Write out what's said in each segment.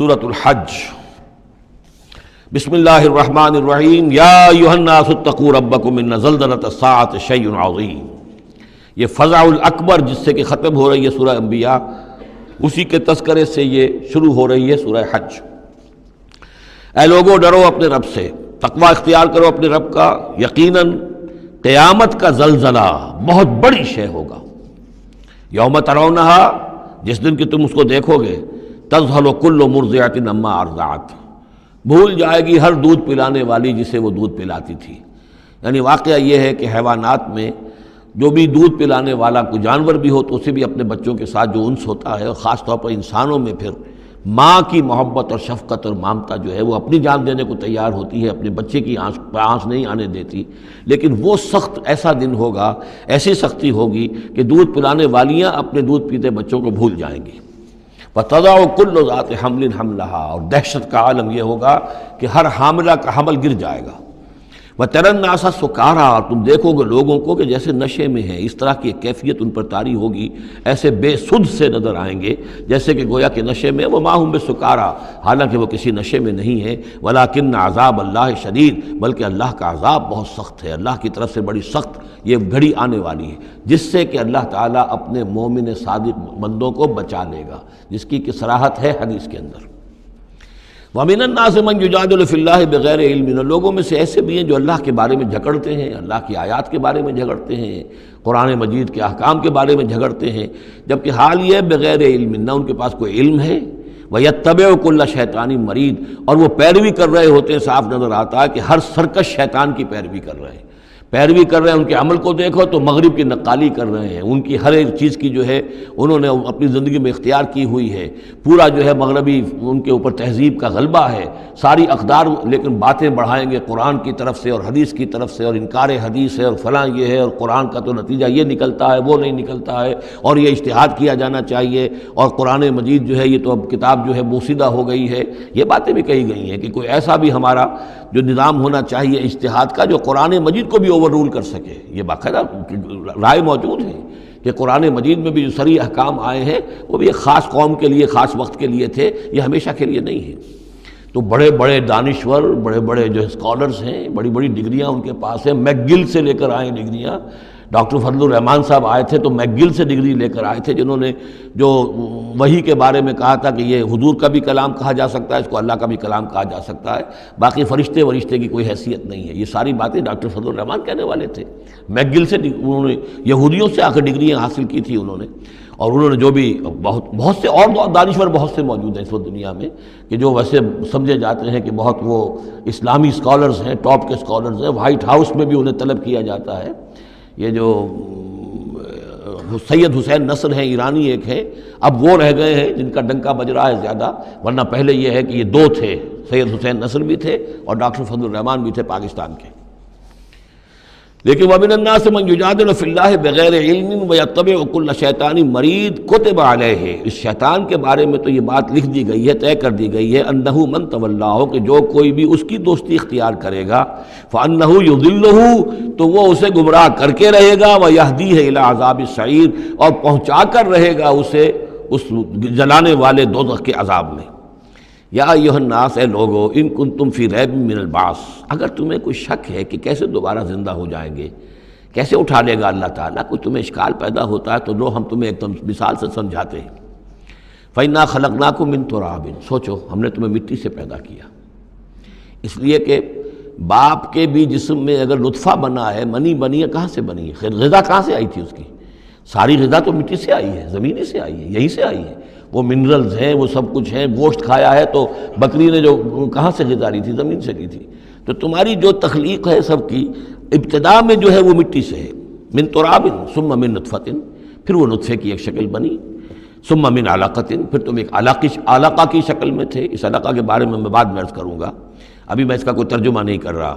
سورۃ الحج۔ بسم اللہ الرحمن الرحیم۔ یا ایھا الناس اتقوا ربکم ان زلزلۃ الساعۃ شیء عظیم۔ یہ فزع الاکبر جس سے کہ ختم ہو رہی ہے سورہ انبیاء، اسی کے تذکرے سے یہ شروع ہو رہی ہے سورہ حج۔ اے لوگو ڈرو اپنے رب سے، تقوی اختیار کرو اپنے رب کا، یقیناً قیامت کا زلزلہ بہت بڑی شے ہوگا۔ یوم ترونہا، جس دن کہ تم اس کو دیکھو گے، تذہل کل مرضعۃ عما ارضعت، بھول جائے گی ہر دودھ پلانے والی جسے وہ دودھ پلاتی تھی۔ یعنی واقعہ یہ ہے کہ حیوانات میں جو بھی دودھ پلانے والا کوئی جانور بھی ہو تو اسے بھی اپنے بچوں کے ساتھ جو انس ہوتا ہے، اور خاص طور پر انسانوں میں پھر ماں کی محبت اور شفقت اور مامتا جو ہے وہ اپنی جان دینے کو تیار ہوتی ہے، اپنے بچے کی آنچ نہیں آنے دیتی۔ لیکن وہ سخت ایسا دن ہوگا، ایسی سختی ہوگی کہ دودھ پلانے والیاں اپنے دودھ پیتے بچوں کو بھول جائیں گی۔ وَتَضَعُ كُلُّ ذَاتِ حَمْلٍ حَمْلَهَا، اور دہشت کا عالم یہ ہوگا کہ ہر حاملہ کا حمل گر جائے گا۔ وَتَرَى النَّاسَ سُكَارَىٰ، تم دیکھو گے لوگوں کو کہ جیسے نشے میں ہیں، اس طرح کی ایک کیفیت ان پر طاری ہوگی، ایسے بے سدھ سے نظر آئیں گے جیسے کہ گویا کہ نشے میں، وَمَا هُم بِسُكَارَىٰ، حالانکہ وہ کسی نشے میں نہیں ہیں، وَلَٰكِنَّ عَذَابَ اللَّهِ شَدِيدٌ، بلکہ اللہ کا عذاب بہت سخت ہے، اللہ کی طرف سے بڑی سخت یہ گھڑی آنے والی ہے جس سے کہ اللہ تعالیٰ اپنے مومن صادق بندوں کو بچا لے گا، جس کی کہ صراحت ہے حدیث کے اندر۔ وَمِنَ النَّاسِ مَن يُجَادِلُ فِي اللَّهِ بِغَيْرِ عِلْمٍ، لوگوں میں سے ایسے بھی ہیں جو اللہ کے بارے میں جھگڑتے ہیں، اللہ کی آیات کے بارے میں جھگڑتے ہیں، قرآن مجید کے احکام کے بارے میں جھگڑتے ہیں، جبکہ حال یہ ہے بغیر علم، نہ ان کے پاس کوئی علم ہے، وَيَتَّبِعُ كُلَّ شَيْطَانٍ مَرِيدٍ، اور وہ پیروی کر رہے ہوتے ہیں، صاف نظر آتا ہے کہ ہر سرکش شیطان کی پیروی کر رہے ہیں، ان کے عمل کو دیکھو تو مغرب کی نقالی کر رہے ہیں، ان کی ہر ایک چیز کی جو ہے انہوں نے اپنی زندگی میں اختیار کی ہوئی ہے، پورا جو ہے مغربی ان کے اوپر تہذیب کا غلبہ ہے، ساری اقدار، لیکن باتیں بڑھائیں گے قرآن کی طرف سے اور حدیث کی طرف سے، اور انکار حدیث ہے اور فلاں یہ ہے، اور قرآن کا تو نتیجہ یہ نکلتا ہے وہ نہیں نکلتا ہے، اور یہ اجتہاد کیا جانا چاہیے، اور قرآن مجید جو ہے یہ تو اب کتاب جو ہے بوسیدہ ہو گئی ہے۔ یہ باتیں بھی کہی گئی ہیں کہ کوئی ایسا بھی ہمارا جو نظام ہونا چاہیے اجتہاد کا جو قرآن مجید کو بھی اوور رول کر سکے، یہ باقاعدہ رائے موجود ہے کہ قرآن مجید میں بھی جو صریح احکام آئے ہیں وہ بھی ایک خاص قوم کے لیے، خاص وقت کے لیے تھے، یہ ہمیشہ کے لیے نہیں ہے۔ تو بڑے بڑے دانشور، بڑے بڑے جو اسکالرز ہیں، بڑی بڑی ڈگریاں ان کے پاس ہیں، میک گل سے لے کر آئے ڈگریاں۔ ڈاکٹر فضل الرحمان صاحب آئے تھے تو میک گل سے ڈگری لے کر آئے تھے، جنہوں نے جو وحی کے بارے میں کہا تھا کہ یہ حضور کا بھی کلام کہا جا سکتا ہے، اس کو اللہ کا بھی کلام کہا جا سکتا ہے، باقی فرشتے کی کوئی حیثیت نہیں ہے۔ یہ ساری باتیں ڈاکٹر فضل الرحمان کہنے والے تھے۔ میک گل سے انہوں نے یہودیوں سے آ کر ڈگریاں حاصل کی تھی انہوں نے، اور انہوں نے جو بھی بہت سے اور دانشور بہت سے موجود ہیں اس وقت دنیا میں کہ جو ویسے سمجھے جاتے ہیں کہ بہت وہ اسلامی اسکالرز ہیں، ٹاپ کے اسکالرز ہیں، وائٹ ہاؤس میں بھی انہیں طلب کیا جاتا ہے۔ یہ جو سید حسین نصر ہیں، ایرانی ایک ہیں، اب وہ رہ گئے ہیں جن کا ڈنکا بج رہا ہے زیادہ، ورنہ پہلے یہ ہے کہ یہ دو تھے، سید حسین نصر بھی تھے اور ڈاکٹر فضل الرحمان بھی تھے پاکستان کے۔ لیکن وَمِنَ النَّاسِ مَن يُجَادِلُ فِي اللَّهِ بِغَيْرِ عِلْمٍ وَيَتَّبِعُ كُلَّ شَيْطَانٍ مَرِيدٍ كُتِبَ عَلَيْهِ، اس شیطان کے بارے میں تو یہ بات لکھ دی گئی ہے، طے کر دی گئی ہے، أَنَّهُ مَن تَوَلَّاهُ، کہ جو کوئی بھی اس کی دوستی اختیار کرے گا، فَأَنَّهُ يُضِلُّهُ، تو وہ اسے گمراہ کر کے رہے گا، وَيَهْدِيهِ إِلَىٰ عَذَابِ السَّعِيرِ، اور پہنچا کر رہے گا اسے اس جلانے والے دوزخ کے عذاب میں۔ یا ایھا الناس، اے لوگو، ان کنتم فی ریب من البعث، اگر تمہیں کوئی شک ہے کہ کیسے دوبارہ زندہ ہو جائیں گے، کیسے اٹھا لے گا اللہ تعالیٰ، کوئی تمہیں اشکال پیدا ہوتا ہے تو لو ہم تمہیں ایک مثال سے سمجھاتے ہیں۔ فَإِنَّا خَلَقْنَاكُم مِّن تُرَابٍ، سوچو ہم نے تمہیں مٹی سے پیدا کیا، اس لیے کہ باپ کے بھی جسم میں اگر نطفہ بنا ہے، منی بنی ہے، کہاں سے بنی ہے؟ خیر غذا کہاں سے آئی تھی اس کی؟ ساری غذا تو مٹی سے آئی ہے، زمین ہی سے آئی ہے، یہیں سے آئی ہے، وہ منرلز ہیں، وہ سب کچھ ہیں، گوشت کھایا ہے تو بکری نے جو کہاں سے غذا لی تھی؟ زمین سے لی تھی۔ تو تمہاری جو تخلیق ہے سب کی ابتدا میں جو ہے وہ مٹی سے ہے، من تراب ثم من نطفۃ، پھر وہ نطفے کی ایک شکل بنی، ثم من علقۃ، پھر تم ایک علقہ کی شکل میں تھے۔ اس علقہ کے بارے میں بعد میں عرض کروں گا، ابھی میں اس کا کوئی ترجمہ نہیں کر رہا،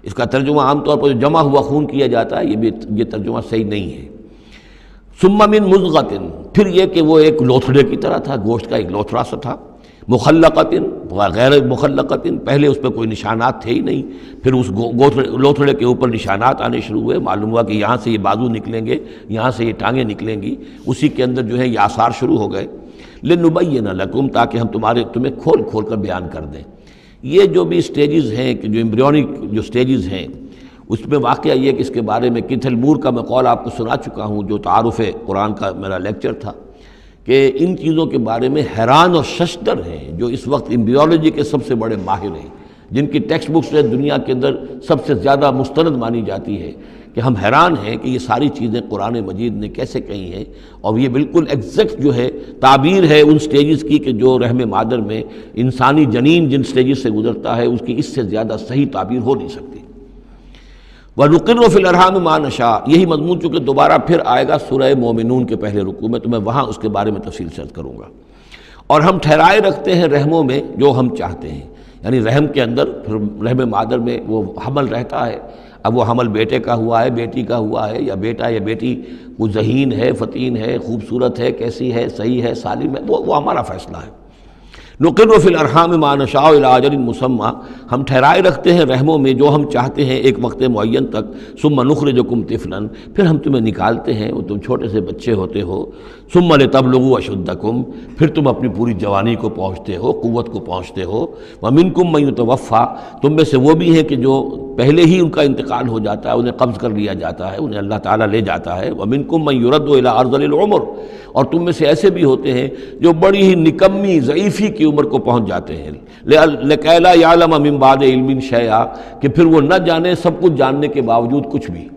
اس کا ترجمہ عام طور پر جو جمع ہوا خون کیا جاتا ہے، یہ ترجمہ صحیح نہیں ہے۔ ثم من مضغۃ، پھر یہ کہ وہ ایک لوتھڑے کی طرح تھا، گوشت کا ایک لوتھڑا سا تھا، مخلقۃ غیر مخلقۃ، پہلے اس پہ کوئی نشانات تھے ہی نہیں، پھر اس لوتھڑے کے اوپر نشانات آنے شروع ہوئے، معلوم ہوا کہ یہاں سے یہ بازو نکلیں گے، یہاں سے یہ ٹانگیں نکلیں گی، اسی کے اندر جو ہے یہ آثار شروع ہو گئے۔ لنبین لکم، تاکہ ہم تمہیں کھول کھول کر بیان کر دیں۔ یہ جو بھی سٹیجز ہیں، کہ جو ایمبریونک جو سٹیجز ہیں، اس میں واقعہ یہ کہ اس کے بارے میں کیتھل مور کا میں قول آپ کو سنا چکا ہوں، جو تعارف قرآن کا میرا لیکچر تھا، کہ ان چیزوں کے بارے میں حیران اور ششدر ہیں جو اس وقت ایمبریولوجی کے سب سے بڑے ماہر ہیں، جن کی ٹیکسٹ بکس دنیا کے اندر سب سے زیادہ مستند مانی جاتی ہے، کہ ہم حیران ہیں کہ یہ ساری چیزیں قرآن مجید نے کیسے کہی ہیں، اور یہ بالکل ایگزیکٹ جو ہے تعبیر ہے ان سٹیجز کی، کہ جو رحم مادر میں انسانی جنین جن سٹیجز سے گزرتا ہے اس کی اس سے زیادہ صحیح تعبیر ہو نہیں سکتی۔ وَنُقِرُّ فِي الْأَرْحَامِ مَا نَشَاءُ، یہی مضمون چونکہ دوبارہ پھر آئے گا سورہ مومنون کے پہلے رکوع میں، تو میں وہاں اس کے بارے میں تفصیل سے عرض کروں گا۔ اور ہم ٹھہرائے رکھتے ہیں رحموں میں جو ہم چاہتے ہیں، یعنی رحم کے اندر پھر رحم مادر میں وہ حمل رہتا ہے، اب وہ حمل بیٹے کا ہوا ہے، بیٹی کا ہوا ہے، یا بیٹا یا بیٹی وہ ذہین ہے، فتین ہے، خوبصورت ہے، کیسی ہے، صحیح ہے، سالم ہے، وہ ہمارا فیصلہ ہے۔ نقر فی الارحام ما نشاء الی اجل مسمى، ہم ٹھہرائے رکھتے ہیں رحموں میں جو ہم چاہتے ہیں ایک وقت معین تک، ثم نخرجکم طفلا، پھر ہم تمہیں نکالتے ہیں، وہ تم چھوٹے سے بچے ہوتے ہو، ثم لتبلغوا اشدکم، پھر تم اپنی پوری جوانی کو پہنچتے ہو، قوت کو پہنچتے ہو، ومنکم من یتوفی، تم میں سے وہ بھی ہیں کہ جو پہلے ہی ان کا انتقال ہو جاتا ہے، انہیں قبض کر لیا جاتا ہے، انہیں اللہ تعالیٰ لے جاتا ہے، ومنکم من یرد الی ارذل العمر، اور تم میں سے ایسے بھی ہوتے ہیں جو بڑی ہی نکمی ضعیفی کی عمر کو پہنچ جاتے ہیں، لکی لا یعلم من بعد علم شیئا، کہ پھر وہ نہ جانے سب کچھ جاننے کے باوجود کچھ بھی۔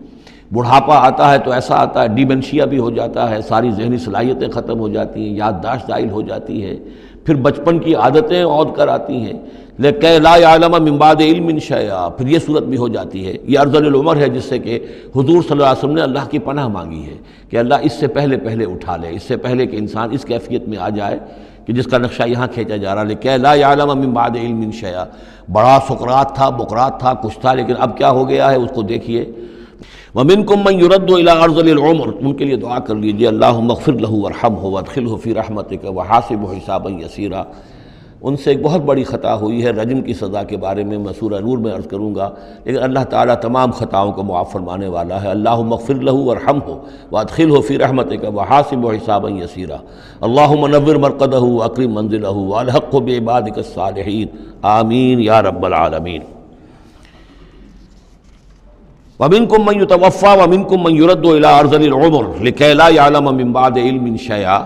بڑھاپا آتا ہے تو ایسا آتا ہے، ڈیمنشیا بھی ہو جاتا ہے، ساری ذہنی صلاحیتیں ختم ہو جاتی ہیں، یادداشت زائل ہو جاتی ہے، پھر بچپن کی عادتیں عود کر آتی ہیں، لکی لا یعلم من بعد علم شیئا، پھر یہ صورت بھی ہو جاتی ہے۔ یہ ارذل العمر ہے جس سے کہ حضور صلی اللہ علیہ وسلم نے اللہ کی پناہ مانگی ہے کہ اللہ اس سے پہلے اٹھا لے، اس سے پہلے کہ انسان اس کیفیت میں آ جائے کہ جس کا نقشہ یہاں کھینچا جا رہا ہے، لکی لا یعلم من بعد علم شیئا۔ بڑا سقراط تھا، بقراط تھا، کچھ تھا، لیکن اب کیا ہو گیا ہے اس کو دیکھیے۔ وَمِنْكُمْ مَنْ يُرَدُّ إِلَىٰ أَرْذَلِ الْعُمُرِ، ان کے لیے دعا کر لیجیے، اللہم اغفر لہ وارحمہ وادخلہ فی رحمتک وحاسبہ حسابا یسیرا۔ ان سے ایک بہت بڑی خطا ہوئی ہے، رجم کی سزا کے بارے میں میں سورہ نور میں عرض کروں گا، لیکن اللہ تعالیٰ تمام خطاؤں کو معاف فرمانے والا ہے۔ اللہم اغفر لہ وارحمہ وادخلہ فی رحمتک وحاسبہ حسابا یسیرا، اللہم نور مرقدہ واکرم منزلہ والحقہ بعبادک الصالحین، آمین یا رب العالمین۔ وَمِنْكُمْ مَنْ يُتَوَفَّى وَمِنْكُمْ مَنْ يُرَدُّ إِلَىٰ أَرْذَلِ الْعُمُرِ لِكَيْ لَا يَعْلَمَ مِنْ بَعْدِ عِلْمٍ شَيْئًا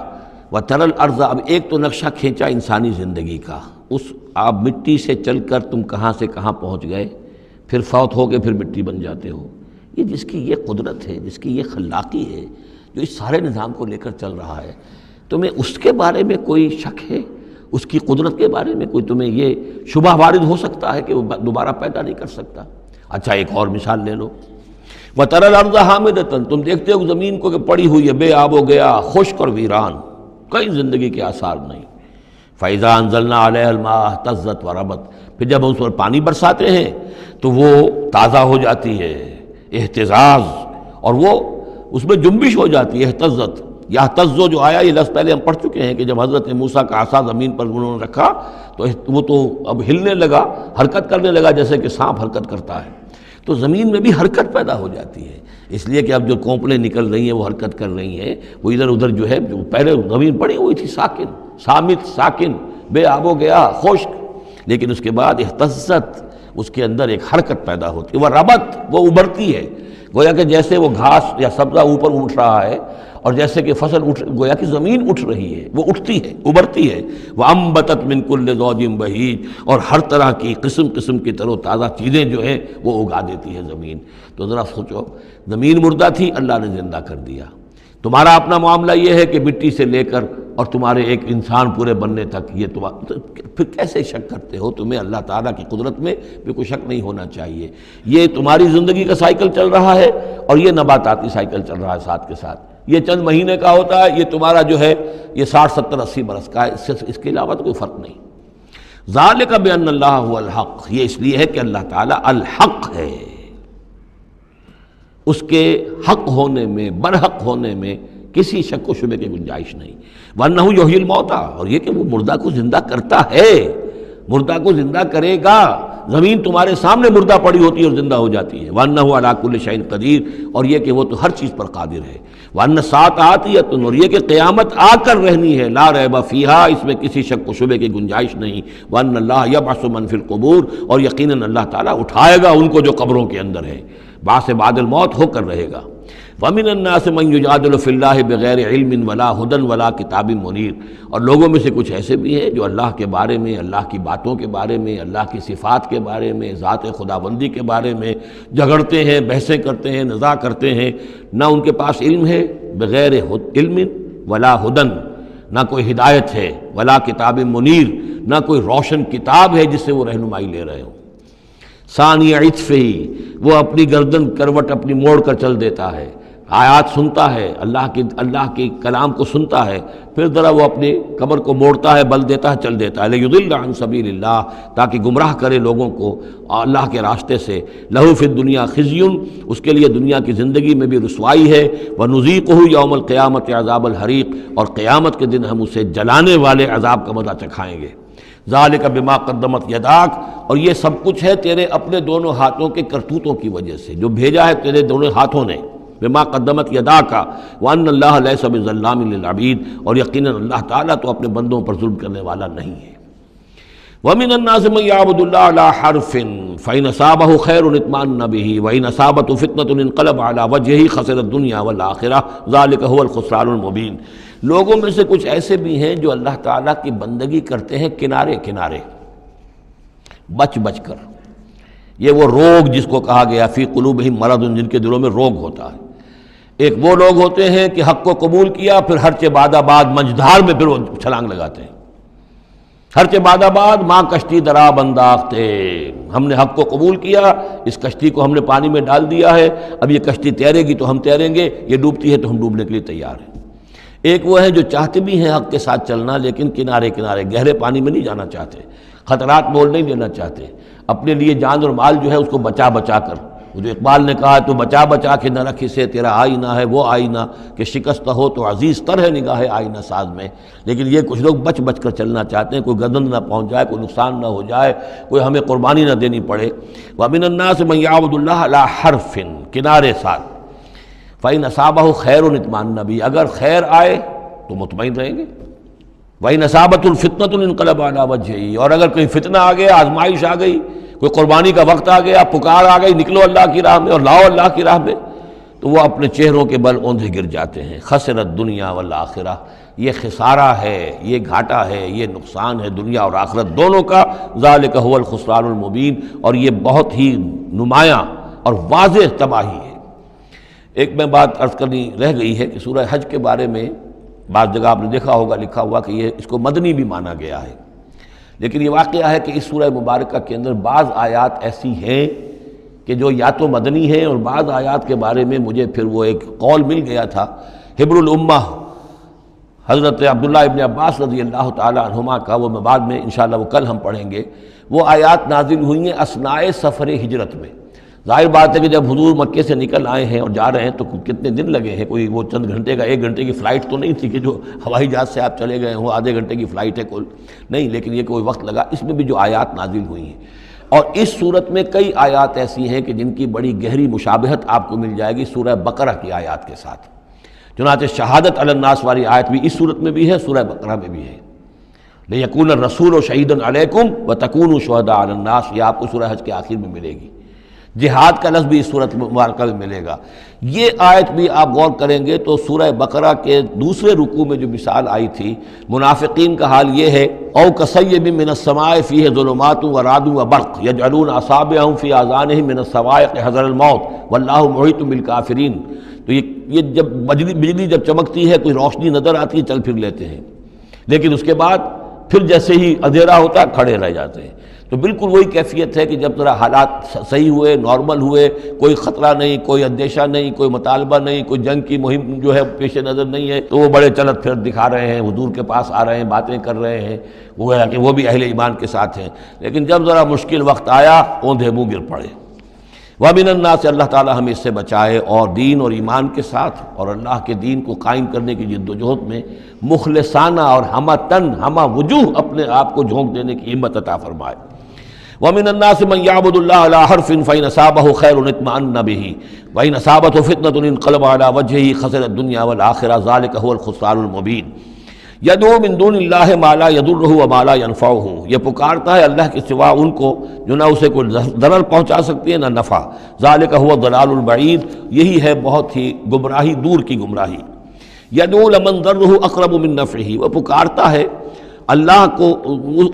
وَتَرَى الْأَرْضَ، اب ایک تو نقشہ کھینچا انسانی زندگی کا، اس آپ مٹی سے چل کر تم کہاں سے کہاں پہنچ گئے، پھر فوت ہو کے پھر مٹی بن جاتے ہو۔ یہ جس کی یہ قدرت ہے، جس کی یہ خلاقی ہے، جو اس سارے نظام کو لے کر چل رہا ہے، تمہیں اس کے بارے میں کوئی شک ہے؟ اس کی قدرت کے بارے میں کوئی تمہیں یہ شبہ وارد ہو سکتا ہے کہ وہ دوبارہ پیدا نہیں کر سکتا؟ اچھا ایک اور مثال لے لو، وَتَرَى الْأَرْضَ حَامِدَةً، تم دیکھتے ہو زمین کو کہ پڑی ہوئی ہے، بے آب و گیا، خشک اور ویران، کئی زندگی کے آثار نہیں۔ فَإِذَا أَنزَلْنَا عَلَيْهَا الْمَاءَ اهْتَزَّتْ وَرَبَتْ، پھر جب ہم اس پر پانی برساتے ہیں تو وہ تازہ ہو جاتی ہے، اہتزاز، اور وہ اس میں جنبش ہو جاتی ہے، اہتزت۔ یہتزو جو آیا یہ لفظ پہلے ہم پڑھ چکے ہیں کہ جب حضرت موسیٰ کا عصا زمین پر انہوں نے رکھا تو وہ تو اب ہلنے لگا، حرکت کرنے لگا جیسے کہ سانپ حرکت کرتا ہے، تو زمین میں بھی حرکت پیدا ہو جاتی ہے، اس لیے کہ اب جو کونپلیں نکل رہی ہیں وہ حرکت کر رہی ہیں، وہ ادھر ادھر جو ہے، جو پہلے زمین پڑی ہوئی تھی ساکن، صامت، ساکن، بے آب و گیا، خشک، لیکن اس کے بعد اہتزت، اس کے اندر ایک حرکت پیدا ہوتی ہے، وہ ربت، وہ ابھرتی ہے، گویا کہ جیسے وہ گھاس یا سبزہ اوپر اٹھ رہا ہے، اور جیسے کہ فصل گویا کہ زمین اٹھ رہی ہے، وہ اٹھتی ہے، ابھرتی ہے، وَأَنبَتَتْ مِن كُلِّ زَوْجٍ بَهِيجٍ، اور ہر طرح کی قسم قسم کی تر و تازہ چیزیں جو ہیں وہ اگا دیتی ہے زمین۔ تو ذرا سوچو، زمین مردہ تھی، اللہ نے زندہ کر دیا۔ تمہارا اپنا معاملہ یہ ہے کہ مٹی سے لے کر اور تمہارے ایک انسان پورے بننے تک، یہ پھر کیسے شک کرتے ہو؟ تمہیں اللہ تعالیٰ کی قدرت میں بھی کوئی شک نہیں ہونا چاہیے۔ یہ تمہاری زندگی کا سائیکل چل رہا ہے اور یہ نباتاتی سائیکل چل رہا ہے ساتھ کے ساتھ، یہ چند مہینے کا ہوتا ہے، یہ تمہارا جو ہے یہ 60 70 80 برس کا ہے، اس کے علاوہ تو کوئی فرق نہیں۔ ذالک بان اللہ هو الحق، یہ اس لیے ہے کہ اللہ تعالیٰ الحق ہے، اس کے حق ہونے میں، برحق ہونے میں کسی شک و شبے کی گنجائش نہیں۔ وَأَنَّهُ يُحْيِي الْمَوْتَىٰ، اور یہ کہ وہ مردہ کو زندہ کرتا ہے، مردہ کو زندہ کرے گا، زمین تمہارے سامنے مردہ پڑی ہوتی ہے اور زندہ ہو جاتی ہے۔ وَأَنَّهُ عَلَىٰ كُلِّ شَيْءٍ قَدِيرٌ، اور یہ کہ وہ تو ہر چیز پر قادر ہے۔ وَأَنَّ السَّاعَةَ آتِيَةٌ، اور یہ کہ قیامت آ کر رہنی ہے، لا ریب فیہا، اس میں کسی شک و شبے کی گنجائش نہیں۔ وَأَنَّ اللَّهَ يَبْعَثُ مَن فِي الْقُبُورِ، اور یقیناً اللہ تعالیٰ اٹھائے گا ان کو جو قبروں کے اندر ہے، بعث بعد الموت ہو کر رہے گا۔ وَمِنَ النَّاسِ مَن يُجَادِلُ فِي اللَّهِ بِغَيْرِ عِلْمٍ وَلَا هُدًى وَلَا كِتَابٍ مُنِيرٍ، اور لوگوں میں سے کچھ ایسے بھی ہیں جو اللہ کے بارے میں، اللہ کی باتوں کے بارے میں، اللہ کی صفات کے بارے میں، ذات خداوندی کے بارے میں جھگڑتے ہیں، بحثیں کرتے ہیں، نزاع کرتے ہیں، نہ ان کے پاس علم ہے، بغیر علم ولا ہدن، نہ کوئی ہدایت ہے، ولا کتاب منیر، نہ کوئی روشن کتاب ہے جس سے وہ رہنمائی لے رہے ہوں۔ ثانی عطفہ، وہ اپنی گردن کروٹ اپنی موڑ کر چل دیتا ہے، آیات سنتا ہے، اللہ کی کلام کو سنتا ہے، پھر ذرا وہ اپنی کمر کو موڑتا ہے، بل دیتا ہے، چل دیتا ہے، لیضل عن سبیل اللہ، تاکہ گمراہ کرے لوگوں کو اللہ کے راستے سے۔ لہو فی الدنیا خزی، اس کے لیے دنیا کی زندگی میں بھی رسوائی ہے، ونذیقہ یوم القیامت عذاب الحریق، اور قیامت کے دن ہم اسے جلانے والے عذاب کا مزہ چکھائیں گے۔ ذالک بما قدمت یداک، اور یہ سب کچھ ہے تیرے اپنے دونوں ہاتھوں کے کرتوتوں کی وجہ سے، جو بھیجا ہے تیرے دونوں ہاتھوں نے، بما قدمت یداک، وان اللہ لیس بظلام للعبید، اور یقیناً اللہ تعالیٰ تو اپنے بندوں پر ظلم کرنے والا نہیں ہے۔ ومن الناس من يعبد الله على حرف فإن أصابه خير اطمأن به وإن أصابته فتنة انقلب على وجهه خسر الدنيا والآخرة ذلك هو الخسران المبين۔ لوگوں میں سے کچھ ایسے بھی ہیں جو اللہ تعالیٰ کی بندگی کرتے ہیں کنارے کنارے، بچ بچ کر۔ یہ وہ روگ جس کو کہا گیا فی قلوبہم مرض، جن کے دلوں میں روگ ہوتا ہے۔ ایک وہ لوگ ہوتے ہیں کہ حق کو قبول کیا، پھر ہرچہ بعد آباد منجدھار میں پھر وہ چھلانگ لگاتے ہیں۔ ہرچہ بعد آباد ماں کشتی دراب انداختے، ہم نے حق کو قبول کیا، اس کشتی کو ہم نے پانی میں ڈال دیا ہے، اب یہ کشتی تیرے گی تو ہم تیریں گے، یہ ڈوبتی ہے تو ہم ڈوبنے کے لیے تیار ہیں۔ ایک وہ ہیں جو چاہتے بھی ہیں حق کے ساتھ چلنا، لیکن کنارے کنارے گہرے پانی میں نہیں جانا چاہتے، خطرات مول نہیں لینا چاہتے، اپنے لیے جان اور مال جو ہے اس کو بچا بچا کر۔ وہ جو اقبال نے کہا تو بچا بچا کے نہ رکھ اسے تیرا آئینہ ہے وہ آئینہ، کہ شکست ہو تو عزیز تر ہے نگاہ آئینہ ساز میں۔ لیکن یہ کچھ لوگ بچ بچ کر چلنا چاہتے ہیں، کوئی گردن نہ پہنچ جائے، کوئی نقصان نہ ہو جائے، کوئی ہمیں قربانی نہ دینی پڑے۔ وَمِنَ النَّاسِ مَن يَعْبُدُ اللَّهَ عَلَىٰ حَرْفٍ، کنارے ساتھ، فَإِنْ أَصَابَهُ خَيْرٌ اطْمَأَنَّ بِهِ، اگر خیر آئے تو مطمئن رہیں گے۔ وَإِنْ أَصَابَتْهُ الْفِتْنَةُ انقلب عَلَىٰ وَجْهِهِ، اور اگر کوئی فتنہ آ گیا، آزمائش آ گئی، کوئی قربانی کا وقت آ گیا، پکار آ گئی، نکلو اللہ کی راہ میں اور لاؤ اللہ کی راہ میں، تو وہ اپنے چہروں کے بل اوندھے گر جاتے ہیں۔ خسرت دنیا والآخرہ، یہ خسارہ ہے، یہ گھاٹا ہے، یہ نقصان ہے دنیا اور آخرت دونوں کا۔ ذالک هو الخسران المبین، اور یہ بہت ہی نمایاں اور واضح تباہی ہے۔ ایک میں بات عرض کرنی رہ گئی ہے کہ سورہ حج کے بارے میں بعض جگہ آپ نے دیکھا ہوگا لکھا ہوا کہ یہ اس کو مدنی بھی مانا گیا ہے، لیکن یہ واقعہ ہے کہ اس سورہ مبارکہ کے اندر بعض آیات ایسی ہیں کہ جو یا تو مدنی ہیں، اور بعض آیات کے بارے میں مجھے پھر وہ ایک قول مل گیا تھا حبر الامہ حضرت عبداللہ ابن عباس رضی اللہ تعالی عنہما کا، وہ میں بعد میں انشاءاللہ وہ کل ہم پڑھیں گے۔ وہ آیات نازل ہوئی ہیں اثناء سفر ہجرت میں۔ ظاہر بات ہے کہ جب حضور مکے سے نکل آئے ہیں اور جا رہے ہیں تو کتنے دن لگے ہیں، کوئی وہ چند گھنٹے کا، 1 گھنٹے کی فلائٹ تو نہیں تھی کہ جو ہوائی جہاز سے آپ چلے گئے ہوں، آدھے گھنٹے کی فلائٹ ہے کل نہیں، لیکن یہ کوئی وقت لگا۔ اس میں بھی جو آیات نازل ہوئی ہیں، اور اس صورت میں کئی آیات ایسی ہیں کہ جن کی بڑی گہری مشابہت آپ کو مل جائے گی سورہ بقرہ کی آیات کے ساتھ۔ چنانچہ شہادت علی الناس والی آیت بھی اس صورت میں بھی ہے، سورہ بقرہ میں بھی ہے، لِيَكُونَ الرَّسُولُ شَهِيدًا عَلَيْكُمْ وَتَكُونُوا شُهَدَاءَ عَلَى النَّاسِ، یہ آپ کو سورہ حج کے آخر میں ملے گی۔ جہاد کا لفظ بھی اس صورت مبارکہ میں ملے گا۔ یہ آیت بھی آپ غور کریں گے تو سورہ بقرہ کے دوسرے رکوع میں جو مثال آئی تھی، منافقین کا حال یہ ہے، او کصیب من السماء فیہ ظلمات ورعد وبرق یجعلون اصابعهم فی آذانہم من الصواعق حذر الموت واللہ محیط بالکافرین۔ تو یہ جب بجلی جب چمکتی ہے، کوئی روشنی نظر آتی ہے، چل پھر لیتے ہیں، لیکن اس کے بعد پھر جیسے ہی اندھیرا ہوتا ہے کھڑے رہ جاتے ہیں۔ تو بالکل وہی کیفیت ہے کہ جب ذرا حالات صحیح ہوئے، نارمل ہوئے، کوئی خطرہ نہیں، کوئی اندیشہ نہیں، کوئی مطالبہ نہیں، کوئی جنگ کی مہم جو ہے پیش نظر نہیں ہے، تو وہ بڑے چلت پھر دکھا رہے ہیں، حضور کے پاس آ رہے ہیں، باتیں کر رہے ہیں، وہ ہے کہ وہ بھی اہل ایمان کے ساتھ ہیں۔ لیکن جب ذرا مشکل وقت آیا، اوندھے منہ گر پڑے۔ وَمِنَ النَّاسِ، اللہ تعالی ہمیں اس سے بچائے، اور دین اور ایمان کے ساتھ اور اللہ کے دین کو قائم کرنے کی جد و جہد میں مخلصانہ اور ہمہ تن ہمہ وجوہ اپنے آپ کو جھونک دینے کی ہمت عطا فرمائے۔ وَمِنَ النَّاسِ مَن يَعْبُدُ اللَّهَ عَلَىٰ حَرْفٍ فَإِنْ أَصَابَهُ خَيْرٌ اطْمَأَنَّ بِهِ وَإِنْ أَصَابَتْهُ فِتْنَةٌ انقلب عَلَىٰ وَجْهِهِ خَسِرَ الدُّنْيَا وَالْآخِرَةَ ذَلِكَ هُوَ الْخُسْرَانُ الْمُبِينُ يَدْعُو مِن دُونِ اللَّهِ مَا لَا يَضُرُّهُ وَمَا لَا يَنفَعُهُ، یہ پکارتا ہے اللہ کے سوا ان کو جو نہ اسے کوئی ضرر پہنچا سکتی ہے نہ نفع۔ ذَلِكَ هُوَ الضَّلَالُ الْبَعِيدُ، یہی ہے بہت ہی گمراہی، دور کی گمراہی۔ يَدْعُو لَمَن ضَرُّهُ أَقْرَبُ مِن نَفْعِهِ، وہ پکارتا ہے اللہ کو،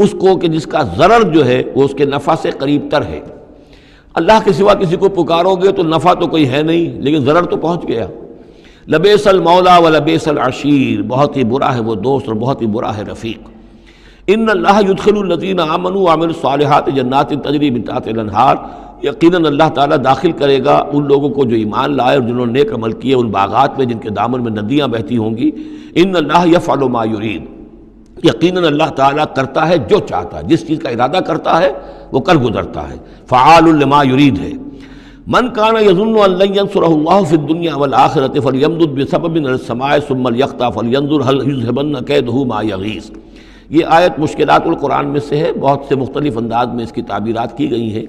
اس کو کہ جس کا ضرر جو ہے وہ اس کے نفع سے قریب تر ہے۔ اللہ کے سوا کسی کو پکارو گے تو نفع تو کوئی ہے نہیں، لیکن ضرر تو پہنچ گیا۔ لبیس المولا و لبیس العشیر، بہت ہی برا ہے وہ دوست اور بہت ہی برا ہے رفیق۔ ان اللہ یدخل الذین آمنوا وعملوا الصالحات جنات تجری من تحتها الانہار، یقیناً اللہ تعالیٰ داخل کرے گا ان لوگوں کو جو ایمان لائے اور جنہوں نے نیک عمل کیے ان باغات میں جن کے دامن میں ندیاں بہتی ہوں گی۔ ان اللہ یفعل ما یرید، یقیناً اللہ تعالیٰ کرتا ہے جو چاہتا ہے، جس چیز کا ارادہ کرتا ہے وہ کر گزرتا ہے، فعال لما یرید ہے۔ من کان یظن ان لن ینصرہ اللہ فی الدنیا والآخرۃ فلیمدد بسبب الی السماء ثم لیقطع فلینظر ہل یذہبن کیدہ ما یغیظ۔ یہ آیت مشکلات القرآن میں سے ہے، بہت سے مختلف انداز میں اس کی تعبیرات کی گئی ہیں،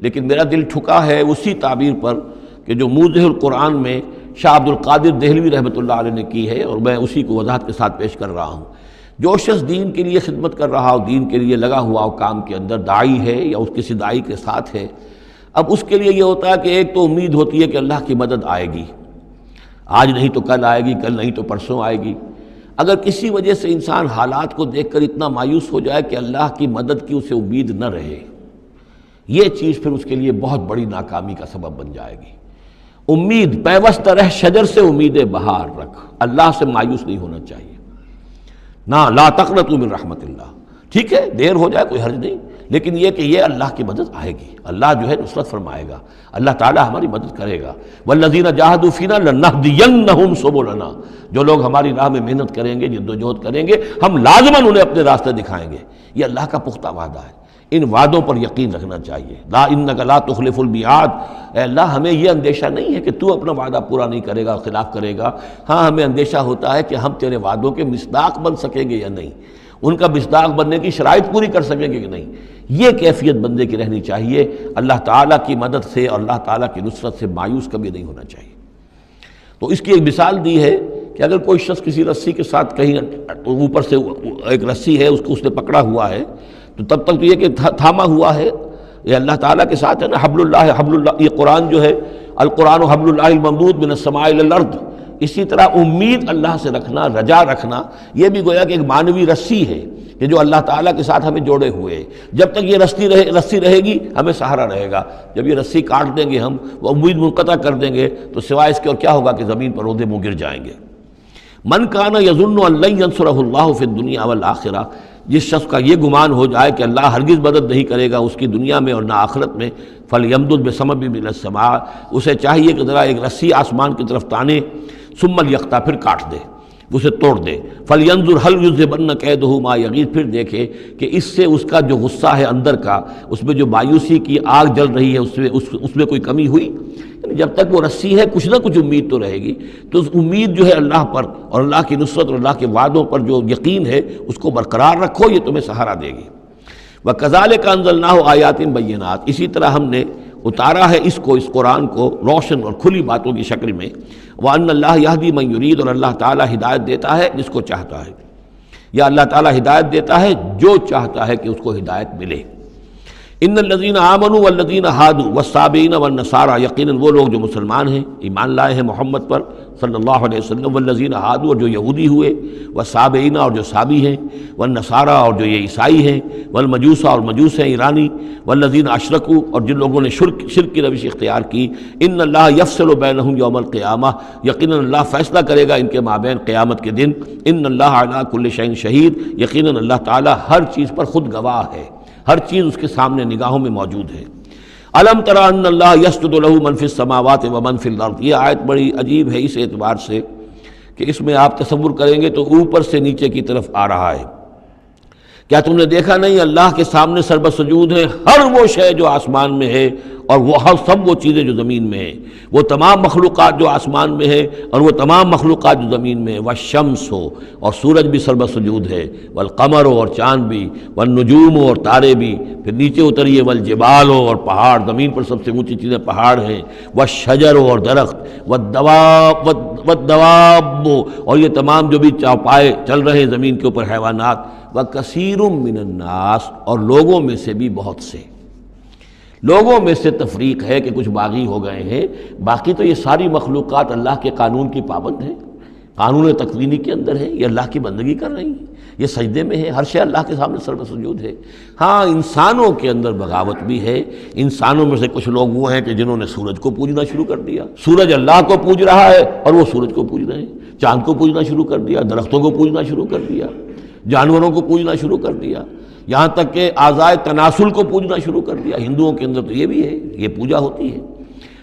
لیکن میرا دل ٹھکا ہے اسی تعبیر پر کہ جو موضح القرآن میں شاہ عبد القادر دہلوی رحمۃ اللہ علیہ نے کی ہے، اور میں اسی کو وضاحت کے ساتھ پیش کر رہا ہوں۔ جو شخص دین کے لیے خدمت کر رہا ہو، دین کے لیے لگا ہوا ہو کام کے اندر، داعی ہے یا اس کسی داعی کے ساتھ ہے، اب اس کے لیے یہ ہوتا ہے کہ ایک تو امید ہوتی ہے کہ اللہ کی مدد آئے گی، آج نہیں تو کل آئے گی، کل نہیں تو پرسوں آئے گی۔ اگر کسی وجہ سے انسان حالات کو دیکھ کر اتنا مایوس ہو جائے کہ اللہ کی مدد کی اسے امید نہ رہے، یہ چیز پھر اس کے لیے بہت بڑی ناکامی کا سبب بن جائے گی۔ امید پیوست رہ شجر سے امید بہار رکھ، اللہ سے مایوس نہیں ہونا چاہیے۔ نہ لا تقنطوا من رحمت اللہ، ٹھیک ہے دیر ہو جائے کوئی حرج نہیں، لیکن یہ کہ یہ اللہ کی مدد آئے گی، اللہ جو ہے نصرت فرمائے گا، اللہ تعالیٰ ہماری مدد کرے گا۔ والذین جاہدوا فینا لنہدینہم سبلنا، جو لوگ ہماری راہ میں محنت کریں گے، جدوجہد کریں گے، ہم لازماً انہیں اپنے راستے دکھائیں گے۔ یہ اللہ کا پختہ وعدہ ہے، ان وعدوں پر یقین رکھنا چاہیے۔ لا انک لا تخلف المیعاد، اے اللہ ہمیں یہ اندیشہ نہیں ہے کہ تو اپنا وعدہ پورا نہیں کرے گا، خلاف کرے گا، ہاں ہمیں اندیشہ ہوتا ہے کہ ہم تیرے وعدوں کے مصداق بن سکیں گے یا نہیں، ان کا مصداق بننے کی شرائط پوری کر سکیں گے کہ نہیں۔ یہ کیفیت بندے کی رہنی چاہیے، اللہ تعالیٰ کی مدد سے اور اللہ تعالیٰ کی نصرت سے مایوس کبھی نہیں ہونا چاہیے۔ تو اس کی ایک مثال دی ہے کہ اگر کوئی شخص کسی رسی کے ساتھ کہیں اوپر سے ایک رسی ہے اس کو اس نے پکڑا ہوا ہے، تو تب تک تو یہ کہ تھاما ہوا ہے، یہ اللہ تعالیٰ کے ساتھ ہے نا، حبل اللہ، یہ قرآن جو ہے القرآن حبل اللہ الممدود من السماء الی الارض، اسی طرح امید اللہ سے رکھنا، رجا رکھنا، یہ بھی گویا کہ ایک معنوی رسی ہے کہ جو اللہ تعالیٰ کے ساتھ ہمیں جوڑے ہوئے ہے۔ جب تک یہ رسی رہے گی ہمیں سہارا رہے گا، جب یہ رسی کاٹ دیں گے ہم، وہ امید منقطع کر دیں گے، تو سوائے اس کے اور کیا ہوگا کہ زمین پر رودے منہ گر جائیں گے۔ من کان یظن ان لن ینصرہ اللہ فی الدنیا والآخرہ، جس شخص کا یہ گمان ہو جائے کہ اللہ ہرگز مدد نہیں کرے گا اس کی دنیا میں اور نہ آخرت میں، فلیمدد بسبب من السماء، اسے چاہیے کہ ذرا ایک رسی آسمان کی طرف تانے، ثم لیقطع، پھر کاٹ دے، اسے توڑ دے، فلینظر هل یذهبن کیدہ ما یغیظ، پھر دیکھے کہ اس سے اس کا جو غصہ ہے اندر کا، اس میں جو مایوسی کی آگ جل رہی ہے اس میں کوئی کمی ہوئی۔ جب تک وہ رسی ہے کچھ نہ کچھ امید تو رہے گی، تو اس امید جو ہے اللہ پر اور اللہ کی نصرت اور اللہ کے وعدوں پر جو یقین ہے اس کو برقرار رکھو، یہ تمہیں سہارا دے گی۔ وَكَذَلِكَ أَنزَلْنَاهُ آیَاتٍ بَيِّنَاتٍ، اسی طرح ہم نے اتارا ہے اس قرآن کو روشن اور کھلی باتوں کی شکل میں۔ وَأَنَّ اللَّهَ يَهْدِي مَن يُرِيدُ، اور اللہ تعالیٰ ہدایت دیتا ہے جس کو چاہتا ہے، یا اللہ تعالیٰ ہدایت دیتا ہے جو چاہتا ہے کہ اس کو ہدایت ملے۔ ان الذین آمنوا والذین ہادوا والصابئین والنصارى، یقیناً وہ لوگ جو مسلمان ہیں، ایمان لائے ہیں محمد پر صلی اللہ علیہ وسلم، والذین ہادوا، اور جو یہودی ہوئے، والصابئین، اور جو صابی ہیں، والنصارى، اور جو یہ عیسائی ہیں، والمجوس، اور مجوس ہیں ایرانی، والذین اشرکوا، اور جن لوگوں نے شرک کی روش اختیار کی، ان اللہ یفصل بینہم یوم القیامہ، یقیناً اللہ فیصلہ کرے گا ان کے مابین قیامت کے دن۔ ان اللہ علی کل شیء شہید، یقیناً اللہ تعالیٰ ہر چیز پر خود گواہ ہے، ہر چیز اس کے سامنے نگاہوں میں موجود ہے۔ الم تری ان اللہ یسجد لہ من فی السماوات ومن فی الارض، یہ آیت بڑی عجیب ہے اس اعتبار سے کہ اس میں آپ تصور کریں گے تو اوپر سے نیچے کی طرف آ رہا ہے۔ کیا تم نے دیکھا نہیں اللہ کے سامنے سربسجود ہے ہر وہ شے جو آسمان میں ہے اور وہ سب وہ چیزیں جو زمین میں ہیں، وہ تمام مخلوقات جو آسمان میں ہے اور وہ تمام مخلوقات جو زمین میں ہے، والشمس ہو اور سورج بھی سربہ سجود ہے، والقمر ہو اور چاند بھی، والنجوم ہو اور تارے بھی، پھر نیچے اتریے والجبال ہو اور پہاڑ، زمین پر سب سے اونچی چیزیں پہاڑ ہیں، والشجر ہو اور درخت، والدواب اور یہ تمام جو بھی چوپائے چل رہے ہیں زمین کے اوپر حیوانات، وکثیر من الناس اور لوگوں میں سے بھی بہت سے، لوگوں میں سے تفریق ہے کہ کچھ باغی ہو گئے ہیں، باقی تو یہ ساری مخلوقات اللہ کے قانون کی پابند ہیں، قانون تکوینی کے اندر ہے، یہ اللہ کی بندگی کر رہی ہیں، یہ سجدے میں ہے، ہر شے اللہ کے سامنے سر سجود ہے۔ ہاں انسانوں کے اندر بغاوت بھی ہے، انسانوں میں سے کچھ لوگ وہ ہیں کہ جنہوں نے سورج کو پوجنا شروع کر دیا، سورج اللہ کو پوج رہا ہے اور وہ سورج کو پوج رہے ہیں، چاند کو پوجنا شروع کر دیا، درختوں کو پوجنا شروع کر دیا، جانوروں کو پوجنا شروع کر دیا، یہاں تک کہ اعضائے تناسل کو پوجنا شروع کر دیا۔ ہندوؤں کے اندر تو یہ بھی ہے، یہ پوجا ہوتی ہے۔